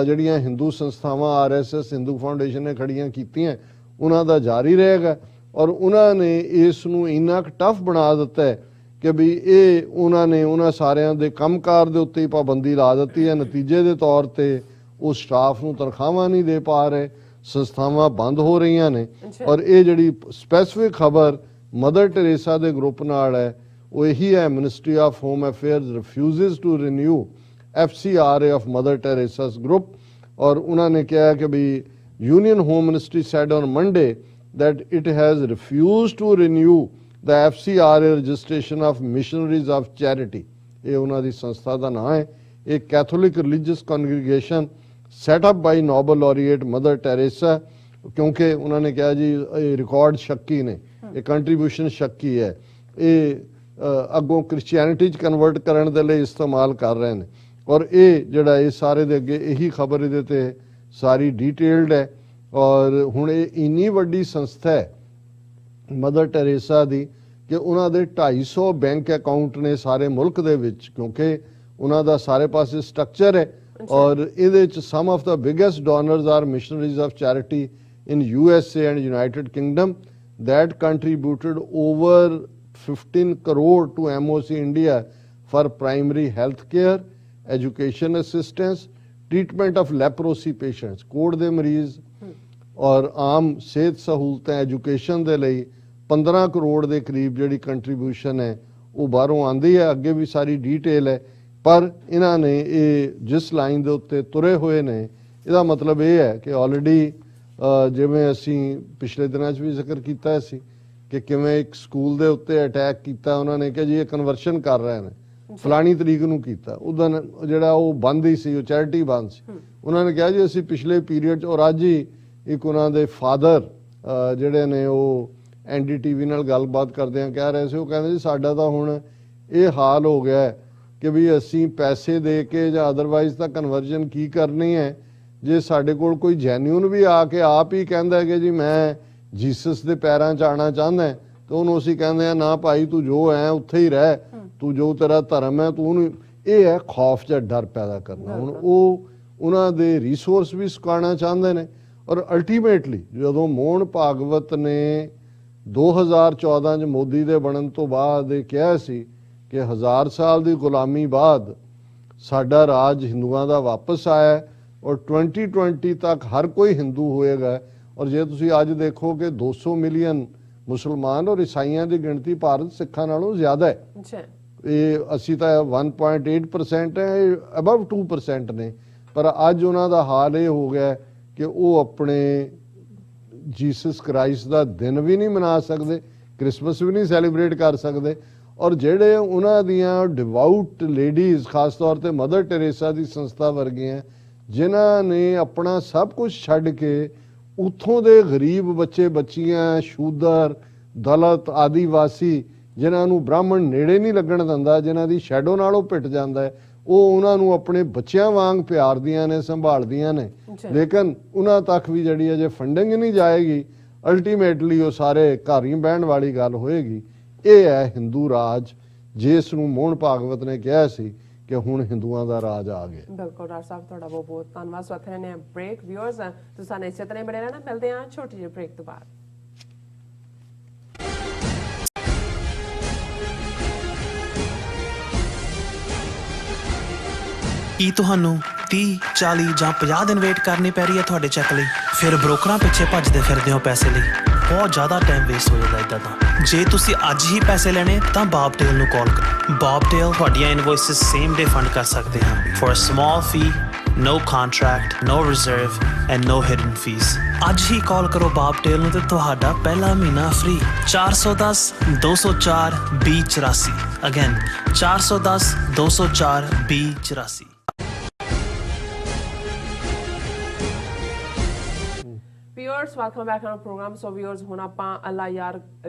ਜਿਹੜੀਆਂ ਹਿੰਦੂ ਸੰਸਥਾਵਾਂ RSS ਹਿੰਦੂ ਫਾਊਂਡੇਸ਼ਨ ਨੇ ਖੜੀਆਂ ਕੀਤੀਆਂ, ਉਹਨਾਂ ਦਾ ਜਾਰੀ ਰਹੇਗਾ। ਔਰ ਉਹਨਾਂ ਨੇ ਇਸ ਨੂੰ ਇੰਨਾ ਕੁ ਟਫ ਬਣਾ ਦਿੱਤਾ ਹੈ ਕਿ ਵੀ ਇਹ ਉਹਨਾਂ ਨੇ ਉਹਨਾਂ ਸਾਰਿਆਂ ਦੇ ਕੰਮਕਾਰ ਦੇ ਉੱਤੇ ਹੀ ਪਾਬੰਦੀ ਲਾ ਦਿੱਤੀ ਹੈ। ਨਤੀਜੇ ਦੇ ਤੌਰ ਤੇ ਉਹ ਸਟਾਫ ਨੂੰ ਤਨਖਾਹਾਂ ਨਹੀਂ ਦੇ ਪਾ ਰਹੇ, ਸੰਸਥਾਵਾਂ ਬੰਦ ਹੋ ਰਹੀਆਂ ਨੇ। ਔਰ ਇਹ ਜਿਹੜੀ ਸਪੈਸੀਫਿਕ ਖਬਰ ਮਦਰ ਟੈਰੇਸਾ ਦੇ ਗਰੁੱਪ ਨਾਲ ਹੈ, ਉਹ ਇਹੀ ਹੈ, ministry of home affairs refuses to renew FCRA of mother Teresa's group. ਔਰ ਉਹਨਾਂ ਨੇ ਕਿਹਾ ਕਿ ਵੀ union home ministry said on Monday that it has refused to renew the FCRA registration of missionaries of charity। ਇਹ ਉਹਨਾਂ ਦੀ ਸੰਸਥਾ ਦਾ ਨਾਮ ਹੈ। ਇਹ ਕੈਥੋਲਿਕ ਰਿਲੀਜੀਅਸ ਕੌਂਗਰੀਗੇਸ਼ਨ ਸੈਟ ਅਪ ਬਾਈ ਨੋਬਲ ਲੌਰੀਏਟ ਮਦਰ ਟੈਰੇਸਾ, ਕਿਉਂਕਿ ਉਹਨਾਂ ਨੇ ਕਿਹਾ ਜੀ ਇਹ ਰਿਕਾਰਡ ਸ਼ੱਕੀ ਨੇ, ਇਹ ਕੰਟਰੀਬਿਊਸ਼ਨ ਸ਼ੱਕੀ ਹੈ, ਇਹ ਅੱਗੋਂ ਕ੍ਰਿਸਚੀਅਨਿਟੀ 'ਚ ਕਨਵਰਟ ਕਰਨ ਦੇ ਲਈ ਇਸਤੇਮਾਲ ਕਰ ਰਹੇ ਨੇ। ਔਰ ਇਹ ਜਿਹੜਾ ਇਹ ਸਾਰੇ ਦੇ ਅੱਗੇ ਇਹੀ ਖਬਰ ਇਹਦੇ ਤੇ ਸਾਰੀ ਡੀਟੇਲਡ ਹੈ। ਔਰ ਹੁਣ ਇਹ ਇੰਨੀ ਵੱਡੀ ਸੰਸਥਾ ਹੈ ਮਦਰ ਟੈਰੇਸਾ ਦੀ ਕਿ ਉਹਨਾਂ ਦੇ 250 ਬੈਂਕ ਅਕਾਊਂਟ ਨੇ ਸਾਰੇ ਮੁਲਕ ਦੇ ਵਿੱਚ, ਕਿਉਂਕਿ ਉਹਨਾਂ ਦਾ ਸਾਰੇ ਪਾਸੇ ਸਟਰਕਚਰ ਹੈ। ਔਰ ਇਹਦੇ ਚ some of the biggest donors are missionaries of charity in USA and United Kingdom that contributed over 15 crore to MOC India for primary health care, education assistance, treatment of leprosy patients, ਕੋੜ ਦੇ ਮਰੀਜ਼ ਔਰ ਆਮ ਸਿਹਤ ਸਹੂਲਤਾਂ education ਦੇ ਲਈ 15 ਕਰੋੜ ਦੇ ਕਰੀਬ ਜਿਹੜੀ ਕੰਟਰੀਬਿਊਸ਼ਨ ਹੈ ਉਹ ਬਾਹਰੋਂ ਆਂਦੀ ਹੈ। ਅੱਗੇ ਵੀ ਸਾਰੀ ਡੀਟੇਲ ਹੈ, ਪਰ ਇਹਨਾਂ ਨੇ ਇਹ ਜਿਸ ਲਾਈਨ ਦੇ ਉੱਤੇ ਤੁਰੇ ਹੋਏ ਨੇ, ਇਹਦਾ ਮਤਲਬ ਇਹ ਹੈ ਕਿ ਆਲਰੇਡੀ ਜਿਵੇਂ ਅਸੀਂ ਪਿਛਲੇ ਦਿਨਾਂ 'ਚ ਵੀ ਜ਼ਿਕਰ ਕੀਤਾ ਸੀ ਕਿ ਕਿਵੇਂ ਇੱਕ ਸਕੂਲ ਦੇ ਉੱਤੇ ਅਟੈਕ ਕੀਤਾ, ਉਹਨਾਂ ਨੇ ਕਿਹਾ ਜੀ ਇਹ ਕਨਵਰਸ਼ਨ ਕਰ ਰਹੇ ਨੇ, ਫਲਾਣੀ ਤਰੀਕ ਨੂੰ ਕੀਤਾ, ਉਦੋਂ ਜਿਹੜਾ ਉਹ ਬੰਦ ਹੀ ਸੀ, ਉਹ ਚੈਰਿਟੀ ਬੰਦ ਸੀ। ਉਹਨਾਂ ਨੇ ਕਿਹਾ ਜੀ ਅਸੀਂ ਪਿਛਲੇ ਪੀਰੀਅਡ 'ਚ, ਔਰ ਅੱਜ ਹੀ ਇੱਕ ਉਹਨਾਂ ਦੇ ਫਾਦਰ ਜਿਹੜੇ ਨੇ ਉਹ NDTV ਨਾਲ ਗੱਲਬਾਤ ਕਰਦਿਆਂ ਕਹਿ ਰਹੇ ਸੀ, ਉਹ ਕਹਿੰਦੇ ਜੀ ਸਾਡਾ ਤਾਂ ਹੁਣ ਇਹ ਹਾਲ ਹੋ ਗਿਆ ਕਿ ਵੀ ਅਸੀਂ ਪੈਸੇ ਦੇ ਕੇ ਜਾਂ ਅਦਰਵਾਈਜ਼ ਤਾਂ ਕਨਵਰਜਨ ਕੀ ਕਰਨੀ ਹੈ। ਜੇ ਸਾਡੇ ਕੋਲ ਕੋਈ ਜੈਨੂਨ ਵੀ ਆ ਕੇ ਆਪ ਹੀ ਕਹਿੰਦਾ ਕਿ ਜੀ ਮੈਂ ਜੀਸਸ ਦੇ ਪੈਰਾਂ 'ਚ ਆਉਣਾ ਚਾਹੁੰਦਾ, ਤਾਂ ਉਹਨੂੰ ਅਸੀਂ ਕਹਿੰਦੇ ਆ ਨਾ ਭਾਈ ਤੂੰ ਜੋ ਹੈ ਉੱਥੇ ਹੀ ਰਹਿ, ਤੂੰ ਜੋ ਤੇਰਾ ਧਰਮ ਹੈ ਤੂੰ ਉਹਨੂੰ। ਇਹ ਹੈ ਖੌਫ ਜਾਂ ਡਰ ਪੈਦਾ ਕਰਨਾ। ਹੁਣ ਉਹ ਉਹਨਾਂ ਦੇ ਰਿਸੋਰਸ ਵੀ ਸੁਕਾਉਣਾ ਚਾਹੁੰਦੇ ਨੇ ਔਰ ਅਲਟੀਮੇਟਲੀ ਜਦੋਂ ਮੋਹਨ ਭਾਗਵਤ ਨੇ 2014 ਚ ਮੋਦੀ ਦੇ ਬਣਨ ਤੋਂ ਬਾਅਦ ਇਹ ਕਿਹਾ ਸੀ ਕਿ 1000 ਸਾਲ ਦੀ ਗੁਲਾਮੀ ਬਾਅਦ ਸਾਡਾ ਰਾਜ ਹਿੰਦੂਆਂ ਦਾ ਵਾਪਸ ਆਇਆ ਹੈ ਔਰ 2020 ਤੱਕ ਹਰ ਕੋਈ ਹਿੰਦੂ ਹੋਏਗਾ। ਔਰ ਜੇ ਤੁਸੀਂ ਅੱਜ ਦੇਖੋ ਕਿ 200 ਮਿਲੀਅਨ ਮੁਸਲਮਾਨ ਔਰ ਈਸਾਈਆਂ ਦੀ ਗਿਣਤੀ ਭਾਰਤ ਸਿੱਖਾਂ ਨਾਲੋਂ ਜ਼ਿਆਦਾ ਹੈ। ਇਹ ਅਸੀਂ ਤਾਂ 1.8% ਹੈ, ਅਬਵ 2% ਨੇ, ਪਰ ਅੱਜ ਉਹਨਾਂ ਦਾ ਹਾਲ ਇਹ ਹੋ ਗਿਆ ਕਿ ਉਹ ਆਪਣੇ ਜੀਸਸ ਕ੍ਰਾਈਸਟ ਦਾ ਦਿਨ ਵੀ ਨਹੀਂ ਮਨਾ ਸਕਦੇ, ਕ੍ਰਿਸਮਸ ਵੀ ਨਹੀਂ ਸੈਲੀਬ੍ਰੇਟ ਕਰ ਸਕਦੇ। ਔਰ ਜਿਹੜੇ ਉਹਨਾਂ ਦੀਆਂ ਡਿਵਾਊਟ ਲੇਡੀਜ਼, ਖਾਸ ਤੌਰ ਤੇ ਮਦਰ ਟੈਰੇਸਾ ਦੀ ਸੰਸਥਾ ਵਰਗੀਆਂ, ਜਿਨ੍ਹਾਂ ਨੇ ਆਪਣਾ ਸਭ ਕੁਝ ਛੱਡ ਕੇ ਉੱਥੋਂ ਦੇ ਗਰੀਬ ਬੱਚੇ ਬੱਚੀਆਂ, ਸ਼ੂਦਰ, ਦਲਿਤ, ਆਦੀਵਾਸੀ, ਜਿਨ੍ਹਾਂ ਨੂੰ ਬ੍ਰਾਹਮਣ ਨੇੜੇ ਨਹੀਂ ਲੱਗਣ ਦਿੰਦਾ, ਜਿਨ੍ਹਾਂ ਦੀ ਸ਼ੈਡੋ ਨਾਲ ਉਹ ਪਿੱਟ ਜਾਂਦਾ ਹੈ, ਉਹ ਉਹਨਾਂ ਨੂੰ ਆਪਣੇ ਬੱਚਿਆਂ ਵਾਂਗ ਪਿਆਰਦੀਆਂ ਨੇ, ਸੰਭਾਲਦੀਆਂ ਨੇ। ਲੇਕਿਨ ਉਹਨਾਂ ਤੱਕ ਵੀ ਜਿਹੜੀ ਅਜੇ ਫੰਡਿੰਗ ਨਹੀਂ ਜਾਏਗੀ, ਅਲਟੀਮੇਟਲੀ ਉਹ ਸਾਰੇ ਘਰ ਹੀ ਬਹਿਣ ਵਾਲੀ ਗੱਲ ਹੋਏਗੀ। ਇਹ ਹੈ ਹਿੰਦੂ ਰਾਜ, ਜਿਸ ਨੂੰ ਮੋਹਨ ਭਾਗਵਤ ਨੇ ਕਿਹਾ ਸੀ ਕਿ ਹੁਣ ਹਿੰਦੂਆਂ ਦਾ ਰਾਜ ਆ ਗਿਆ। ਬਿਲਕੁਲ ਡਾਕਟਰ ਸਾਹਿਬ, ਤੁਹਾਡਾ ਬਹੁਤ ਬਹੁਤ ਧੰਨਵਾਦ। ਸੋ ਇੱਥੇ ਨੇ ਬ੍ਰੇਕ। ਵਿਊਅਰਸ ਤੁਸੀਂ ਸਾਨੂੰ ਇਸੇ ਤਰ੍ਹਾਂ ਬਣੇ ਰਹਿਣਾ, ਮਿਲਦੇ ਹਾਂ ਛੋਟੀ ਜਿਹੀ ਬ੍ਰੇਕ ਤੋਂ ਬਾਅਦ। ਕੀ ਤੁਹਾਨੂੰ 30, 40 ਜਾਂ 50 ਦਿਨ ਵੇਟ ਕਰਨੀ ਪੈ ਰਹੀ ਹੈ ਤੁਹਾਡੇ ਚੈੱਕ ਲਈ? ਫਿਰ ਬ੍ਰੋਕਰਾਂ ਪਿੱਛੇ ਭੱਜਦੇ ਫਿਰਦੇ ਹੋ ਪੈਸੇ ਲਈ, ਬਹੁਤ ਜ਼ਿਆਦਾ ਟਾਈਮ ਵੇਸਟ ਹੋ ਜਾਂਦਾ ਇੱਦਾਂ ਤਾਂ। ਜੇ ਤੁਸੀਂ ਅੱਜ ਹੀ ਪੈਸੇ ਲੈਣੇ ਤਾਂ ਬਾਬਟੇਲ ਨੂੰ ਕਾਲ ਕਰੋ। ਬਾਬਟੇਲ ਤੁਹਾਡੀਆਂ ਇਨਵੋਇਸਿਸ ਸੇਮ ਡੇ ਫੰਡ ਕਰ ਸਕਦੇ ਹਨ for a small fee, no contract, no reserve and no hidden fees। ਅੱਜ ਹੀ ਕਾਲ ਕਰੋ ਬਾਬਟੇਲ ਨੂੰ ਤੇ ਤੁਹਾਡਾ ਪਹਿਲਾ ਮਹੀਨਾ free. 410 204 2084। Again 410 204 2084। Viewers welcome back on programme. So viewers ਹੁਣ ਆਪਾਂ ਅੱਲਾ ਯਾਰ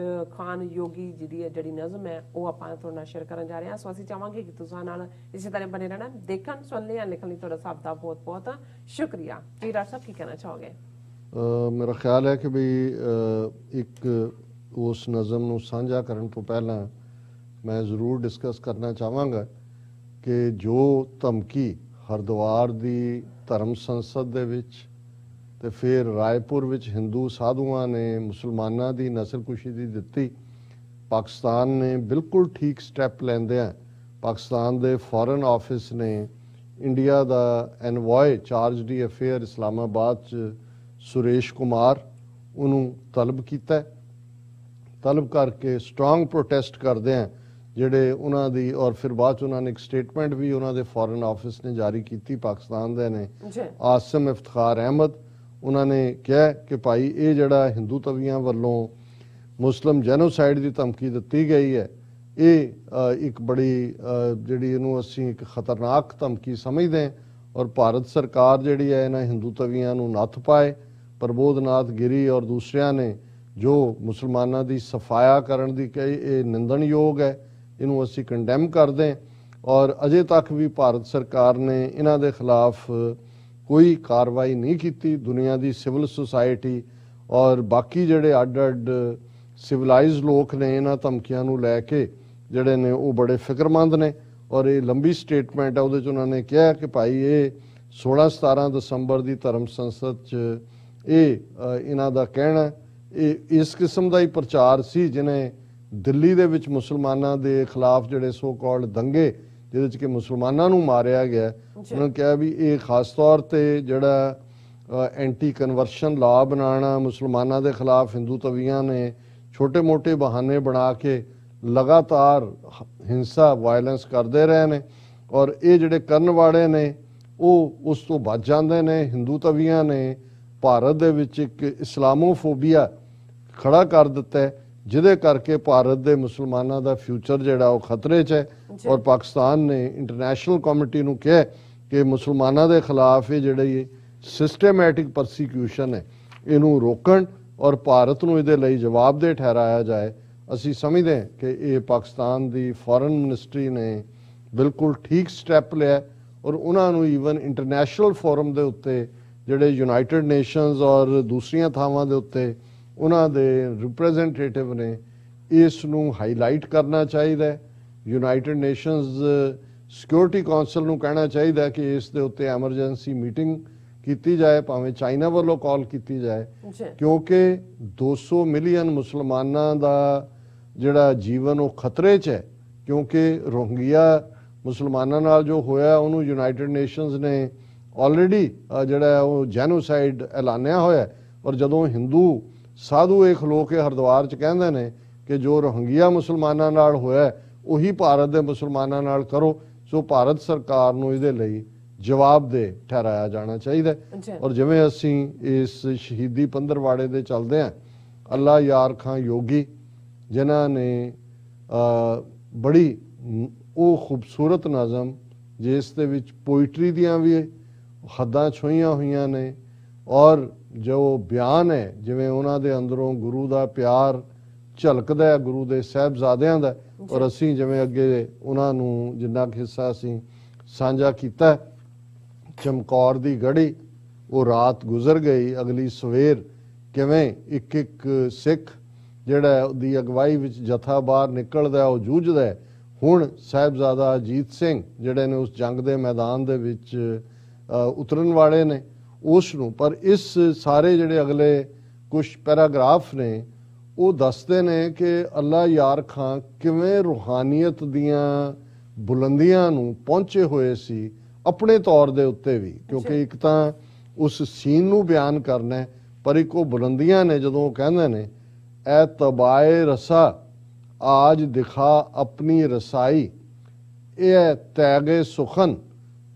ਖਾਨ ਯੋਗੀ ਜੀ ਦੀ ਜਿਹੜੀ ਨਜ਼ਮ ਹੈ ਉਹ ਆਪਾਂ ਤੁਹਾਡੇ ਨਾਲ ਸ਼ੇਅਰ ਕਰਨ ਜਾ ਰਹੇ ਹਾਂ। ਸੋ ਅਸੀਂ ਚਾਹਾਂਗੇ ਕਿ ਤੁਸੀਂ ਨਾਲ ਇਸੇ ਤਰ੍ਹਾਂ ਬਣੇ ਰਹਿਣਾ, ਦੇਖਣ, ਸੁਣਨ ਜਾਂ ਲਿਖਣ ਲਈ ਤੁਹਾਡਾ ਸਭ ਦਾ ਬਹੁਤ ਬਹੁਤ ਸ਼ੁਕਰੀਆ। ਜੀ ਡਾਕਟਰ ਸਾਹਿਬ ਕੀ ਕਹਿਣਾ ਚਾਹੋਗੇ? ਮੇਰਾ ਖਿਆਲ ਹੈ ਕਿ ਵੀ ਇੱਕ ਉਸ ਨਜ਼ਮ ਨੂੰ ਸਾਂਝਾ ਕਰਨ ਤੋਂ ਪਹਿਲਾਂ ਮੈਂ ਜ਼ਰੂਰ ਡਿਸਕਸ ਕਰਨਾ ਚਾਹਾਂਗਾ ਕਿ ਜੋ ਧਮਕੀ ਹਰਿਦੁਆਰ ਦੀ ਧਰਮ ਸੰਸਦ ਦੇ ਵਿੱਚ ਤੇ ਫਿਰ ਰਾਏਪੁਰ ਵਿੱਚ ਹਿੰਦੂ ਸਾਧੂਆਂ ਨੇ ਮੁਸਲਮਾਨਾਂ ਦੀ ਨਸਲਕੁਸ਼ੀ ਦੀ ਦਿੱਤੀ, ਪਾਕਿਸਤਾਨ ਨੇ ਬਿਲਕੁਲ ਠੀਕ ਸਟੈਪ ਲੈਂਦਿਆਂ ਪਾਕਿਸਤਾਨ ਦੇ ਫੋਰਨ ਆਫਿਸ ਨੇ ਇੰਡੀਆ ਦਾ ਐਨਵੋਏ ਚਾਰਜ ਡੀ ਅਫੇਅਰ ਇਸਲਾਮਾਬਾਦ 'ਚ ਸੁਰੇਸ਼ ਕੁਮਾਰ ਉਹਨੂੰ ਤਲਬ ਕੀਤਾ। ਤਲਬ ਕਰਕੇ ਸਟਰੋਂਗ ਪ੍ਰੋਟੈਸਟ ਕਰਦੇ ਆ ਜਿਹੜੇ ਉਹਨਾਂ ਦੀ, ਔਰ ਫਿਰ ਬਾਅਦ 'ਚ ਉਹਨਾਂ ਨੇ ਇੱਕ ਸਟੇਟਮੈਂਟ ਵੀ ਉਹਨਾਂ ਦੇ ਫੋਰਨ ਆਫਿਸ ਨੇ ਜਾਰੀ ਕੀਤੀ, ਪਾਕਿਸਤਾਨ ਦੇ ਨੇ, ਆਸਿਮ ਇਫਤਖਾਰ ਅਹਿਮਦ। ਉਹਨਾਂ ਨੇ ਕਿਹਾ ਕਿ ਭਾਈ ਇਹ ਜਿਹੜਾ ਹਿੰਦੂ ਤਵੀਆਂ ਵੱਲੋਂ ਮੁਸਲਿਮ ਜੈਨੋਸਾਈਡ ਦੀ ਧਮਕੀ ਦਿੱਤੀ ਗਈ ਹੈ, ਇਹ ਇੱਕ ਬੜੀ ਜਿਹੜੀ ਇਹਨੂੰ ਅਸੀਂ ਇੱਕ ਖਤਰਨਾਕ ਧਮਕੀ ਸਮਝਦੇ ਹਾਂ ਔਰ ਭਾਰਤ ਸਰਕਾਰ ਜਿਹੜੀ ਹੈ ਇਹਨਾਂ ਹਿੰਦੂ ਤਵੀਆਂ ਨੂੰ ਨੱਥ ਪਾਏ। ਪ੍ਰਬੋਧਨਾਥ ਗਿਰੀ ਔਰ ਦੂਸਰਿਆਂ ਨੇ ਜੋ ਮੁਸਲਮਾਨਾਂ ਦੀ ਸਫਾਇਆ ਕਰਨ ਦੀ ਕਹੀ, ਇਹ ਨਿੰਦਣਯੋਗ ਹੈ, ਇਹਨੂੰ ਅਸੀਂ ਕੰਡੈਮ ਕਰਦੇ ਹਾਂ। ਔਰ ਅਜੇ ਤੱਕ ਵੀ ਭਾਰਤ ਸਰਕਾਰ ਨੇ ਇਹਨਾਂ ਦੇ ਖਿਲਾਫ ਕੋਈ ਕਾਰਵਾਈ ਨਹੀਂ ਕੀਤੀ। ਦੁਨੀਆ ਦੀ ਸਿਵਲ ਸੁਸਾਇਟੀ ਔਰ ਬਾਕੀ ਜਿਹੜੇ ਅੱਡ-ਅੱਡ ਸਿਵਲਾਈਜ਼ਡ ਲੋਕ ਨੇ ਇਹਨਾਂ ਧਮਕੀਆਂ ਨੂੰ ਲੈ ਕੇ ਜਿਹੜੇ ਨੇ ਉਹ ਬੜੇ ਫਿਕਰਮੰਦ ਨੇ। ਔਰ ਇਹ ਲੰਬੀ ਸਟੇਟਮੈਂਟ ਹੈ, ਉਹਦੇ 'ਚ ਉਹਨਾਂ ਨੇ ਕਿਹਾ ਕਿ ਭਾਈ ਇਹ 16-17 ਦਸੰਬਰ ਦੀ ਧਰਮ ਸੰਸਦ 'ਚ ਇਹ ਇਹਨਾਂ ਦਾ ਕਹਿਣਾ ਇਹ ਇਸ ਕਿਸਮ ਦਾ ਹੀ ਪ੍ਰਚਾਰ ਸੀ ਜਿਹਨੇ ਦਿੱਲੀ ਦੇ ਵਿੱਚ ਮੁਸਲਮਾਨਾਂ ਦੇ ਖਿਲਾਫ ਜਿਹੜੇ ਸੋ ਕਾਲਡ ਦੰਗੇ ਜਿਹਦੇ 'ਚ ਕਿ ਮੁਸਲਮਾਨਾਂ ਨੂੰ ਮਾਰਿਆ ਗਿਆ, ਉਹਨਾਂ ਨੇ ਕਿਹਾ ਵੀ ਇਹ ਖਾਸ ਤੌਰ ਤੇ ਜਿਹੜਾ ਐਂਟੀ ਕਨਵਰਸ਼ਨ ਲਾ ਬਣਾਉਣਾ, ਮੁਸਲਮਾਨਾਂ ਦੇ ਖਿਲਾਫ ਹਿੰਦੂ ਤਵੀਆਂ ਨੇ ਛੋਟੇ-ਮੋਟੇ ਬਹਾਨੇ ਬਣਾ ਕੇ ਲਗਾਤਾਰ ਹਿੰਸਾ ਵਾਇਲੈਂਸ ਕਰਦੇ ਰਹੇ ਨੇ ਔਰ ਇਹ ਜਿਹੜੇ ਕਰਨ ਵਾਲੇ ਨੇ ਉਹ ਉਸ ਤੋਂ ਬਚ ਜਾਂਦੇ ਨੇ। ਹਿੰਦੂ ਤਵੀਆਂ ਨੇ ਭਾਰਤ ਦੇ ਵਿੱਚ ਇੱਕ ਇਸਲਾਮੋਫੋਬੀਆ ਖੜਾ ਕਰ ਦਿੱਤਾ ਜਿਹਦੇ ਕਰਕੇ ਭਾਰਤ ਦੇ ਮੁਸਲਮਾਨਾਂ ਦਾ ਫਿਊਚਰ ਜਿਹੜਾ ਉਹ ਖਤਰੇ 'ਚ ਹੈ। ਔਰ ਪਾਕਿਸਤਾਨ ਨੇ ਇੰਟਰਨੈਸ਼ਨਲ ਕਮੇਟੀ ਨੂੰ ਕਿਹਾ ਕਿ ਮੁਸਲਮਾਨਾਂ ਦੇ ਖਿਲਾਫ ਇਹ ਜਿਹੜੀ ਸਿਸਟੇਮੈਟਿਕ ਪਰਸੀਕਿਊਸ਼ਨ ਹੈ ਇਹਨੂੰ ਰੋਕਣ ਔਰ ਭਾਰਤ ਨੂੰ ਇਹਦੇ ਲਈ ਜਵਾਬਦੇਹ ਠਹਿਰਾਇਆ ਜਾਏ। ਅਸੀਂ ਸਮਝਦੇ ਹਾਂ ਕਿ ਇਹ ਪਾਕਿਸਤਾਨ ਦੀ ਫੋਰਨ ਮਿਨਿਸਟਰੀ ਨੇ ਬਿਲਕੁਲ ਠੀਕ ਸਟੈਪ ਲਿਆ ਔਰ ਉਹਨਾਂ ਨੂੰ ਈਵਨ ਇੰਟਰਨੈਸ਼ਨਲ ਫੋਰਮ ਦੇ ਉੱਤੇ ਜਿਹੜੇ ਯੂਨਾਈਟਿਡ ਨੇਸ਼ਨਸ ਔਰ ਦੂਸਰੀਆਂ ਥਾਵਾਂ ਦੇ ਉੱਤੇ ਉਹਨਾਂ ਦੇ ਰਿਪਰੈਜ਼ੈਂਟੇਟਿਵ ਨੇ ਇਸ ਨੂੰ ਹਾਈਲਾਈਟ ਕਰਨਾ ਚਾਹੀਦਾ। ਯੂਨਾਈਟਿਡ ਨੇਸ਼ਨਸ ਸਿਕਿਉਰਿਟੀ ਕਾਉਂਸਲ ਨੂੰ ਕਹਿਣਾ ਚਾਹੀਦਾ ਕਿ ਇਸ ਦੇ ਉੱਤੇ ਐਮਰਜੈਂਸੀ ਮੀਟਿੰਗ ਕੀਤੀ ਜਾਏ, ਭਾਵੇਂ ਚਾਈਨਾ ਵੱਲੋਂ ਕਾਲ ਕੀਤੀ ਜਾਏ, ਜੀ ਕਿਉਂਕਿ 200 ਮਿਲੀਅਨ ਮੁਸਲਮਾਨਾਂ ਦਾ ਜਿਹੜਾ ਜੀਵਨ ਉਹ ਖਤਰੇ 'ਚ ਹੈ। ਕਿਉਂਕਿ ਰੋਹਿੰਗਿਆ ਮੁਸਲਮਾਨਾਂ ਨਾਲ ਜੋ ਹੋਇਆ ਉਹਨੂੰ ਯੂਨਾਈਟਿਡ ਨੇਸ਼ਨਸ ਨੇ ਆਲਰੇਡੀ ਜਿਹੜਾ ਉਹ ਜੈਨੋਸਾਈਡ ਐਲਾਨਿਆ ਹੋਇਆ। ਔਰ ਜਦੋਂ ਹਿੰਦੂ ਸਾਧੂ ਇਹ ਖਲੋ ਕੇ ਹਰਿਦੁਆਰ 'ਚ ਕਹਿੰਦੇ ਨੇ ਕਿ ਜੋ ਰੋਹਿੰਗਿਆ ਮੁਸਲਮਾਨਾਂ ਨਾਲ ਹੋਇਆ ਉਹੀ ਭਾਰਤ ਦੇ ਮੁਸਲਮਾਨਾਂ ਨਾਲ ਕਰੋ, ਸੋ ਭਾਰਤ ਸਰਕਾਰ ਨੂੰ ਇਹਦੇ ਲਈ ਜਵਾਬਦੇਹ ਠਹਿਰਾਇਆ ਜਾਣਾ ਚਾਹੀਦਾ। ਜੀ ਔਰ ਜਿਵੇਂ ਅਸੀਂ ਇਸ ਸ਼ਹੀਦੀ ਪੰਦਰਵਾੜੇ ਦੇ ਚੱਲਦੇ ਹਾਂ, ਅੱਲਾ ਯਾਰ ਖਾਂ ਯੋਗੀ ਜਿਨ੍ਹਾਂ ਨੇ ਬੜੀ ਉਹ ਖੂਬਸੂਰਤ ਨਜ਼ਮ ਜਿਸ ਦੇ ਵਿੱਚ ਪੋਇਟਰੀ ਦੀਆਂ ਵੀ ਹੱਦਾਂ ਛੂਹੀਆਂ ਹੋਈਆਂ ਨੇ, ਔਰ ਜੋ ਬਿਆਨ ਹੈ ਜਿਵੇਂ ਉਹਨਾਂ ਦੇ ਅੰਦਰੋਂ ਗੁਰੂ ਦਾ ਪਿਆਰ ਝਲਕਦਾ ਹੈ, ਗੁਰੂ ਦੇ ਸਾਹਿਬਜ਼ਾਦਿਆਂ ਦਾ। ਔਰ ਅਸੀਂ ਜਿਵੇਂ ਅੱਗੇ ਉਹਨਾਂ ਨੂੰ ਜਿੰਨਾ ਕੁ ਹਿੱਸਾ ਅਸੀਂ ਸਾਂਝਾ ਕੀਤਾ, ਚਮਕੌਰ ਦੀ ਗੜੀ ਉਹ ਰਾਤ ਗੁਜ਼ਰ ਗਈ, ਅਗਲੀ ਸਵੇਰ ਕਿਵੇਂ ਇੱਕ ਇੱਕ ਸਿੱਖ ਜਿਹੜਾ ਉਹਦੀ ਅਗਵਾਈ ਵਿੱਚ ਜਥਾ ਬਾਹਰ ਨਿਕਲਦਾ, ਉਹ ਜੂਝਦਾ ਹੈ। ਹੁਣ ਸਾਹਿਬਜ਼ਾਦਾ ਅਜੀਤ ਸਿੰਘ ਜਿਹੜੇ ਨੇ ਉਸ ਜੰਗ ਦੇ ਮੈਦਾਨ ਦੇ ਵਿੱਚ ਉਤਰਨ ਵਾਲੇ ਨੇ ਉਸ ਨੂੰ, ਪਰ ਇਸ ਸਾਰੇ ਜਿਹੜੇ ਅਗਲੇ ਕੁਝ ਪੈਰਾਗ੍ਰਾਫ ਨੇ ਉਹ ਦੱਸਦੇ ਨੇ ਕਿ ਅੱਲਾ ਯਾਰ ਖਾਂ ਕਿਵੇਂ ਰੂਹਾਨੀਅਤ ਦੀਆਂ ਬੁਲੰਦੀਆਂ ਨੂੰ ਪਹੁੰਚੇ ਹੋਏ ਸੀ ਆਪਣੇ ਤੌਰ ਦੇ ਉੱਤੇ ਵੀ, ਕਿਉਂਕਿ ਇੱਕ ਤਾਂ ਉਸ ਸੀਨ ਨੂੰ ਬਿਆਨ ਕਰਨਾ ਹੈ, ਪਰ ਇੱਕ ਉਹ ਬੁਲੰਦੀਆਂ ਨੇ ਜਦੋਂ ਉਹ ਕਹਿੰਦੇ ਨੇ ਐ ਤਬਾਏ ਰਸਾ आज दिखा अपनी रसाई, ए तैगे सुखन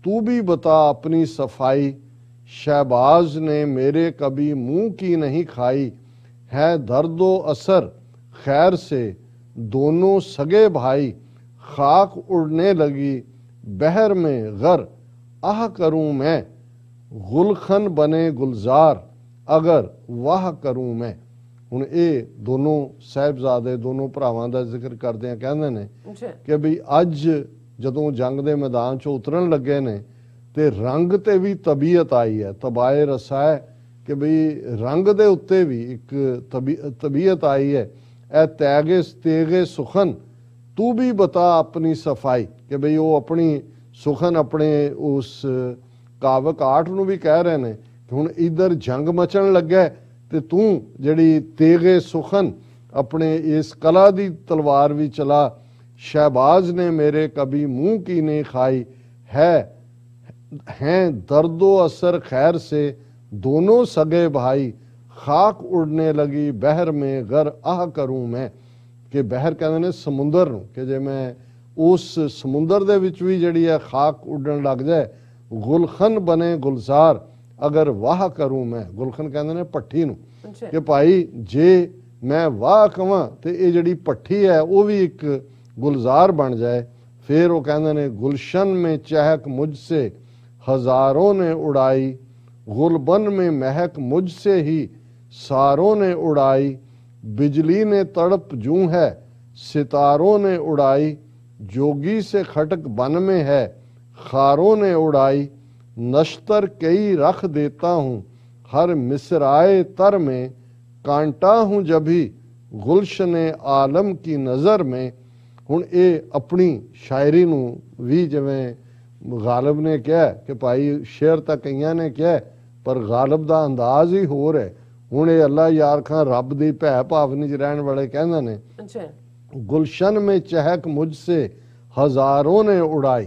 तू भी बता अपनी सफाई, शहबाज ने मेरे कभी मुंह की नहीं खाई, है दर्दो असर खैर से दोनों सगे भाई, खाक उड़ने लगी बहर में गर, आह करूं मैं गुलखन बने गुलजार, अगर वाह करूं मैं। ਹੁਣ ਇਹ ਦੋਨੋਂ ਸਾਹਿਬਜ਼ਾਦੇ ਦੋਨੋਂ ਭਰਾਵਾਂ ਦਾ ਜ਼ਿਕਰ ਕਰਦੇ ਆ, ਕਹਿੰਦੇ ਨੇ ਕਿ ਵੀ ਅੱਜ ਜਦੋਂ ਜੰਗ ਦੇ ਮੈਦਾਨ 'ਚੋਂ ਉਤਰਨ ਲੱਗੇ ਨੇ ਤੇ ਰੰਗ ਤੇ ਵੀ ਤਬੀਅਤ ਆਈ ਹੈ, ਤਬਾਏ ਰਸਾ ਹੈ ਕਿ ਵੀ ਰੰਗ ਦੇ ਉੱਤੇ ਵੀ ਇੱਕ ਤਬੀਅਤ ਆਈ ਹੈ। ਇਹ ਤੇਗੇ ਸੁਖਨ ਤੂੰ ਵੀ ਬਤਾ ਆਪਣੀ ਸਫਾਈ, ਕਿ ਬਈ ਉਹ ਆਪਣੀ ਸੁਖਨ ਆਪਣੇ ਉਸ ਕਾਵਕ ਆਠ ਨੂੰ ਵੀ ਕਹਿ ਰਹੇ ਨੇ ਕਿ ਹੁਣ ਇੱਧਰ ਜੰਗ ਮਚਣ ਲੱਗਾ ਤੇ ਤੂੰ ਜਿਹੜੀ ਤੇਗੇ ਸੁਖਨ ਆਪਣੇ ਇਸ ਕਲਾ ਦੀ ਤਲਵਾਰ ਵੀ ਚਲਾ। शहबाज ने मेरे कभी मुंह की नहीं खाई, हैं दर्दो असर खैर से दोनों सगे भाई, खाक उड़ने लगी बहर में गर आह करूं मैं। कि बहर कहते ने समुंदर नूं, कि जे मैं उस समुंदर दे विच भी जिहड़ी है खाक उड़न लग जाए, गुलखन बने गुलजार अगर वाह करूं मैं। गुलखन कहते ने पट्ठी नूं, कि भाई जे मैं वाह कवां ते ये जिहड़ी पट्ठी है वो भी एक गुलजार बन जाए। फिर वो कहते ने गुलशन में चहक मुझसे हजारों ने उड़ाई, गुलबन में महक मुझसे ही सारों ने उड़ाई, बिजली ने तड़प जूं है सितारों ने उड़ाई, जोगी से खटक बन में है खारों ने उड़ाई, नश्तर कई रख देता हूँ हर मिसराए तर में, कांटा हूँ जभी गुलशन आलम की नज़र में। ਹੁਣ ਇਹ ਆਪਣੀ ਸ਼ਾਇਰੀ ਨੂੰ ਵੀ ਜਿਵੇਂ ਗਾਲਬ ਨੇ ਕਿਹਾ ਕਿ ਭਾਈ ਸ਼ੇਰ ਤਾਂ ਕਈਆਂ ਨੇ ਕਿਹਾ ਪਰ ਗਾਲਬ ਦਾ ਅੰਦਾਜ਼ ਹੀ ਹੋਰ ਹੈ। ਹੁਣ ਇਹ ਅੱਲਾ ਯਾਰ ਖਾਂ ਰੱਬ ਦੀ ਭੈ ਭਾਵਨੀ 'ਚ ਰਹਿਣ ਵਾਲੇ ਕਹਿੰਦੇ ਨੇ ਗੁਲਸ਼ਨ में चहक मुझसे हजारों ने उड़ाई,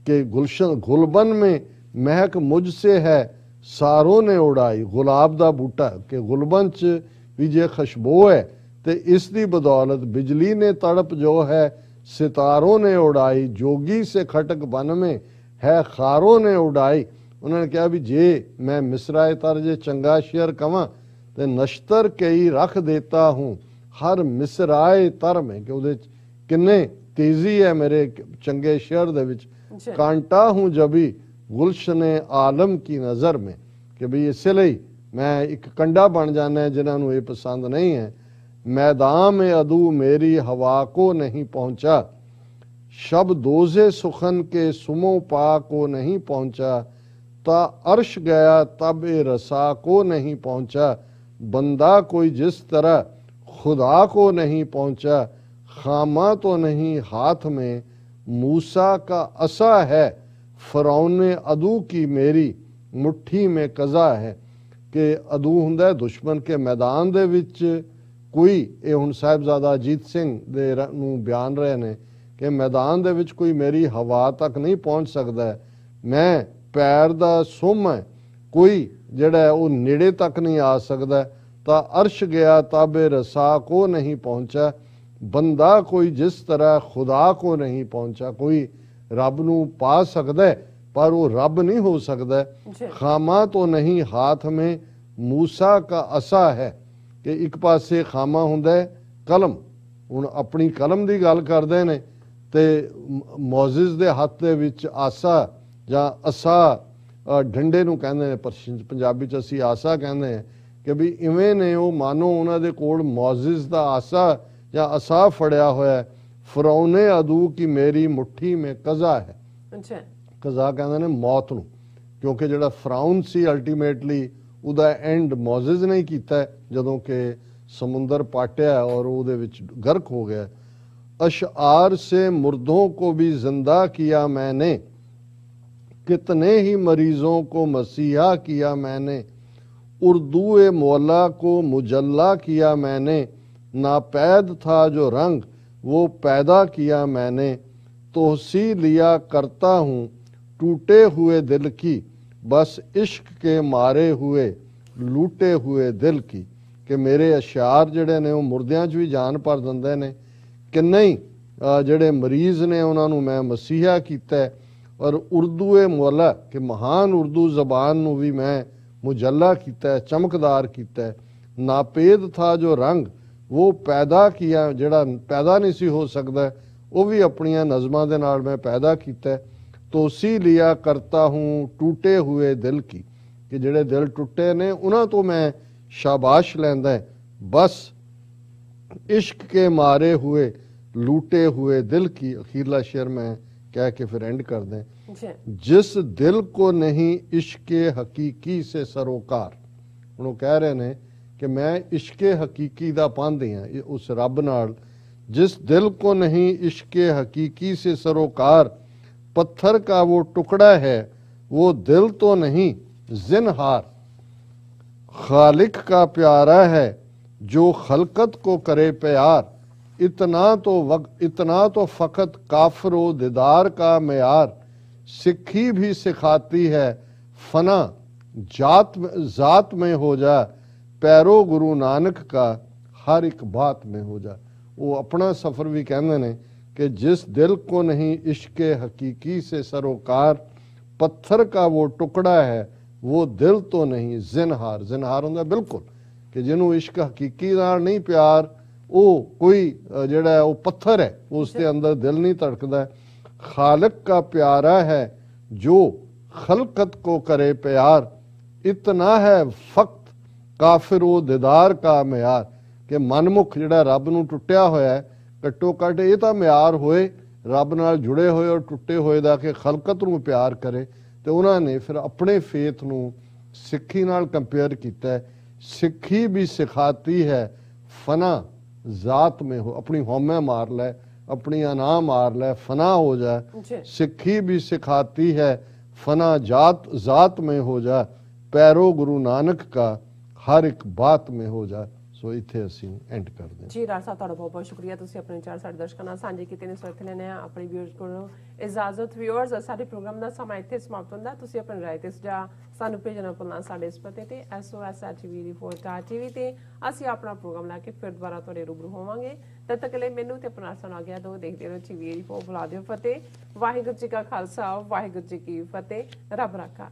कि गुलशन गुलबन में महक मुझसे है सारों ने उड़ाई। गुलाब दा बूटा कि गुलबन च भी जे खुशबू है ते इस दी बदौलत बिजली ने तड़प जो है सितारों ने उड़ाई, जोगी से खटक बन में है खारों ने उड़ाई। उन्होंने कहा भी जे मैं मिसराए तर जे चंगा शेर कवां ते नश्तर कई रख देता हूँ हर मिसराए तर में, कि उहदे किन्ने तेजी है मेरे चंगे शेर दे विच। कांटा हूँ जभी गुलशन आलम की नज़र में, कि भी इसलिए मैं एक कंडा बन जाना जिन्होंने ये पसंद नहीं है। मैदान में अदू मेरी हवा को नहीं पहुंचा, शब दोजे सुखन के सुमो पा को नहीं पहुंचा, ता अर्श गया तब ए रसा को नहीं पहुंचा, बंदा कोई जिस तरह खुदा को नहीं पहुंचा, खामा तो नहीं हाथ में मूसा का असा है, फ़िरौन अदू की मेरी ਮੁੱਠੀ ਮੇ ਕਜ਼ਾ ਹੈ ਕਿ ਅਦੂ ਹੁੰਦਾ ਦੁਸ਼ਮਣ ਕੇ ਮੈਦਾਨ ਦੇ ਵਿੱਚ ਕੋਈ, ਇਹ ਹੁਣ ਸਾਹਿਬਜ਼ਾਦਾ ਅਜੀਤ ਸਿੰਘ ਦੇ ਨੂੰ ਬਿਆਨ ਰਹੇ ਨੇ ਕਿ ਮੈਦਾਨ ਦੇ ਵਿੱਚ ਕੋਈ ਮੇਰੀ ਹਵਾ ਤੱਕ ਨਹੀਂ ਪਹੁੰਚ ਸਕਦਾ, ਮੈਂ ਪੈਰ ਦਾ ਸੁੰਮ ਹੈ, ਕੋਈ ਜਿਹੜਾ ਉਹ ਨੇੜੇ ਤੱਕ ਨਹੀਂ ਆ ਸਕਦਾ। ਤਾਂ ਅਰਸ਼ ਗਿਆ ਤਾਬੇ ਰਸਾ ਕੋ ਨਹੀਂ ਪਹੁੰਚਾ, ਬੰਦਾ ਕੋਈ ਜਿਸ ਤਰ੍ਹਾਂ ਖੁਦਾ ਕੋ ਨਹੀਂ ਪਹੁੰਚਾ। ਕੋਈ ਰੱਬ ਨੂੰ ਪਾ ਸਕਦਾ ਪਰ ਉਹ ਰੱਬ ਨਹੀਂ ਹੋ ਸਕਦਾ। ਖਾਮਾ ਤੋਂ ਨਹੀਂ ਹਾਥ ਮੇ ਮੂਸਾ ਕਾ ਅਸਾ ਹੈ ਕਿ ਇੱਕ ਪਾਸੇ ਖਾਮਾ ਹੁੰਦਾ ਕਲਮ, ਹੁਣ ਆਪਣੀ ਕਲਮ ਦੀ ਗੱਲ ਕਰਦੇ ਨੇ, ਤੇ ਮੌਜ਼ਿਜ਼ ਦੇ ਹੱਥ ਦੇ ਵਿੱਚ ਆਸਾ ਜਾਂ ਅਸਾ, ਡੰਡੇ ਨੂੰ ਕਹਿੰਦੇ ਨੇ, ਪੰਜਾਬੀ 'ਚ ਅਸੀਂ ਆਸਾ ਕਹਿੰਦੇ ਹਾਂ ਕਿ ਵੀ ਇਵੇਂ ਨੇ ਉਹ, ਮਾਨੋ ਉਹਨਾਂ ਦੇ ਕੋਲ ਮੌਜ਼ਿਜ਼ ਦਾ ਆਸਾ ਜਾਂ ਅਸਾ ਫੜਿਆ ਹੋਇਆ। ਫਰੌਨੇ ਅਦੂ ਕੀ ਮੇਰੀ ਮੁੱਠੀ ਮੇ ਕਜ਼ਾ ਹੈ। ਕਜ਼ਾ ਕਹਿੰਦੇ ਨੇ ਮੌਤ ਨੂੰ, ਕਿਉਂਕਿ ਜਿਹੜਾ ਫਰਾਉਨ ਸੀ ਅਲਟੀਮੇਟਲੀ ਉਹਦਾ ਐਂਡ ਮੌਜ਼ਿਜ਼ ਨੇ ਕੀਤਾ ਜਦੋਂ ਕਿ ਸਮੁੰਦਰ ਪਾਟਿਆ ਔਰ ਉਹਦੇ ਵਿੱਚ ਗਰਕ ਹੋ ਗਿਆ। अशआर से मुर्दों को भी जिंदा किया मैंने, कितने ही मरीजों को मसीहा किया मैंने, उर्दू मौला को मुजल्ला किया मैंने, नापैद था जो रंग वो पैदा किया मैंने, तोसी लिया करता हूँ टूटे हुए दिल की, बस इश्क के मारे हुए लूटे हुए दिल की। कि मेरे अशार ਜਿਹੜੇ ਨੇ ਉਹ ਮੁਰਦਿਆਂ 'ਚ ਵੀ ਜਾਨ ਭਰ ਦਿੰਦੇ ਨੇ, ਕਿੰਨੇ ਹੀ ਜਿਹੜੇ ਮਰੀਜ਼ ਨੇ ਉਹਨਾਂ ਨੂੰ ਮੈਂ ਮਸੀਹਾ ਕੀਤਾ। ਔਰ ਉਰਦੂ ਮੌਲਾ ਕਿ ਮਹਾਨ ਉਰਦੂ ਜ਼ਬਾਨ ਨੂੰ ਵੀ ਮੈਂ ਮੁਜੱਲਾ ਕੀਤਾ, ਚਮਕਦਾਰ ਕੀਤਾ। ਨਾਪੇਦ ਥਾ ਜੋ ਰੰਗ ਉਹ ਪੈਦਾ ਕੀਆ, ਜਿਹੜਾ ਪੈਦਾ ਨਹੀਂ ਸੀ ਹੋ ਸਕਦਾ ਉਹ ਵੀ ਆਪਣੀਆਂ ਨਜ਼ਮਾਂ ਦੇ ਨਾਲ ਮੈਂ ਪੈਦਾ ਕੀਤਾ। ਤੋਸੀ ਲਿਆ ਕਰਤਾ ਹੂੰ ਟੂਟੇ ਹੋਏ ਦਿਲ ਕੀ, ਕਿ ਜਿਹੜੇ ਦਿਲ ਟੁੱਟੇ ਨੇ ਉਹਨਾਂ ਤੋਂ ਮੈਂ ਸ਼ਾਬਾਸ਼ ਲੈਂਦਾ। ਬਸ इश्क के मारे हुए लूटे हुए दिल की, अखीरला शेर में कह के फिर एंड कर दें। जिस दिल को नहीं इश्क हकीकी से सरोकार, उन्होंने कह रहे ने कि मैं इश्क हकीकी दा पांधी हाँ उस रब नाल। जिस दिल को नहीं इश्क हकीकी से सरोकार, पत्थर का वो टुकड़ा है वो दिल तो नहीं जिनहार, खालिक का प्यारा है जो खलकत को करे प्यार, इतना तो फ़कत काफरो दीदार का मेयार, सिक्खी भी सिखाती है फना ज़ात में हो जा, पैरो गुरु नानक का हर एक बात में हो जा। वो अपना सफ़र भी कहते हैं कि जिस दिल को नहीं इश्क हकीकी से सरोकार, पत्थर का वो टुकड़ा है वो दिल तो नहीं जिनहार। जिनहार होंदा बिल्कुल कि जिन्होंने इश्क हकीकी नाल नहीं प्यार, वो कोई जड़ा वो पत्थर है, उसके अंदर दिल नहीं धड़कदा। खालिक का प्यारा है जो खलकत को करे प्यार, इतना है फक्त काफिर वो दीदार का म्यार, कि मनमुख जड़ा रब नूं टुटिया होया है, घट्टो घट ये तां म्यार होए रब नाल जुड़े होए और टुटे होए दा कि खलकत नूं प्यार करे। तो उन्होंने फिर अपने फेथ नूं सिक्खी नाल कंपेयर कीता है। सिक्खी भी सिखाती है फना ज़ात में हो, अपनी होमे मार ले, अपनी अना मार ले, फना हो जाए। सिक्खी भी सिखाती है फना ज़ात में हो जाए, पैरो गुरु नानक का हर एक बात में हो जाए। सो इत्थे असीं एंड कर दें। जी राज साहब तुहाडा बहुत बहुत शुक्रिया, तुसीं अपने विचार साडे दर्शकां नाल साझे कीते ने। सो इत्थे लेने अपने व्यूअर्स कोलों इजाजत। व्यूअर्स साडे प्रोग्राम दा समा इत्थे समाप्त हुंदा। तुसीं अपने राय ते सुझाव सानू भेजना भुल्लना साडे इस पते ते SOS@TV रिपोर्ट.TV ते असीं अपना प्रोग्राम लैके फिर दोबारा तुहाडे रूबरू होवांगे। तद तक लई मैनूं ते अपना सन आ गया दो। देखदे रहो TV रिपोर्ट। बुला दिओ फतेह। वाहिगुरू जी का खालसा वाहिगुरू जी की फतेह। रब राखा।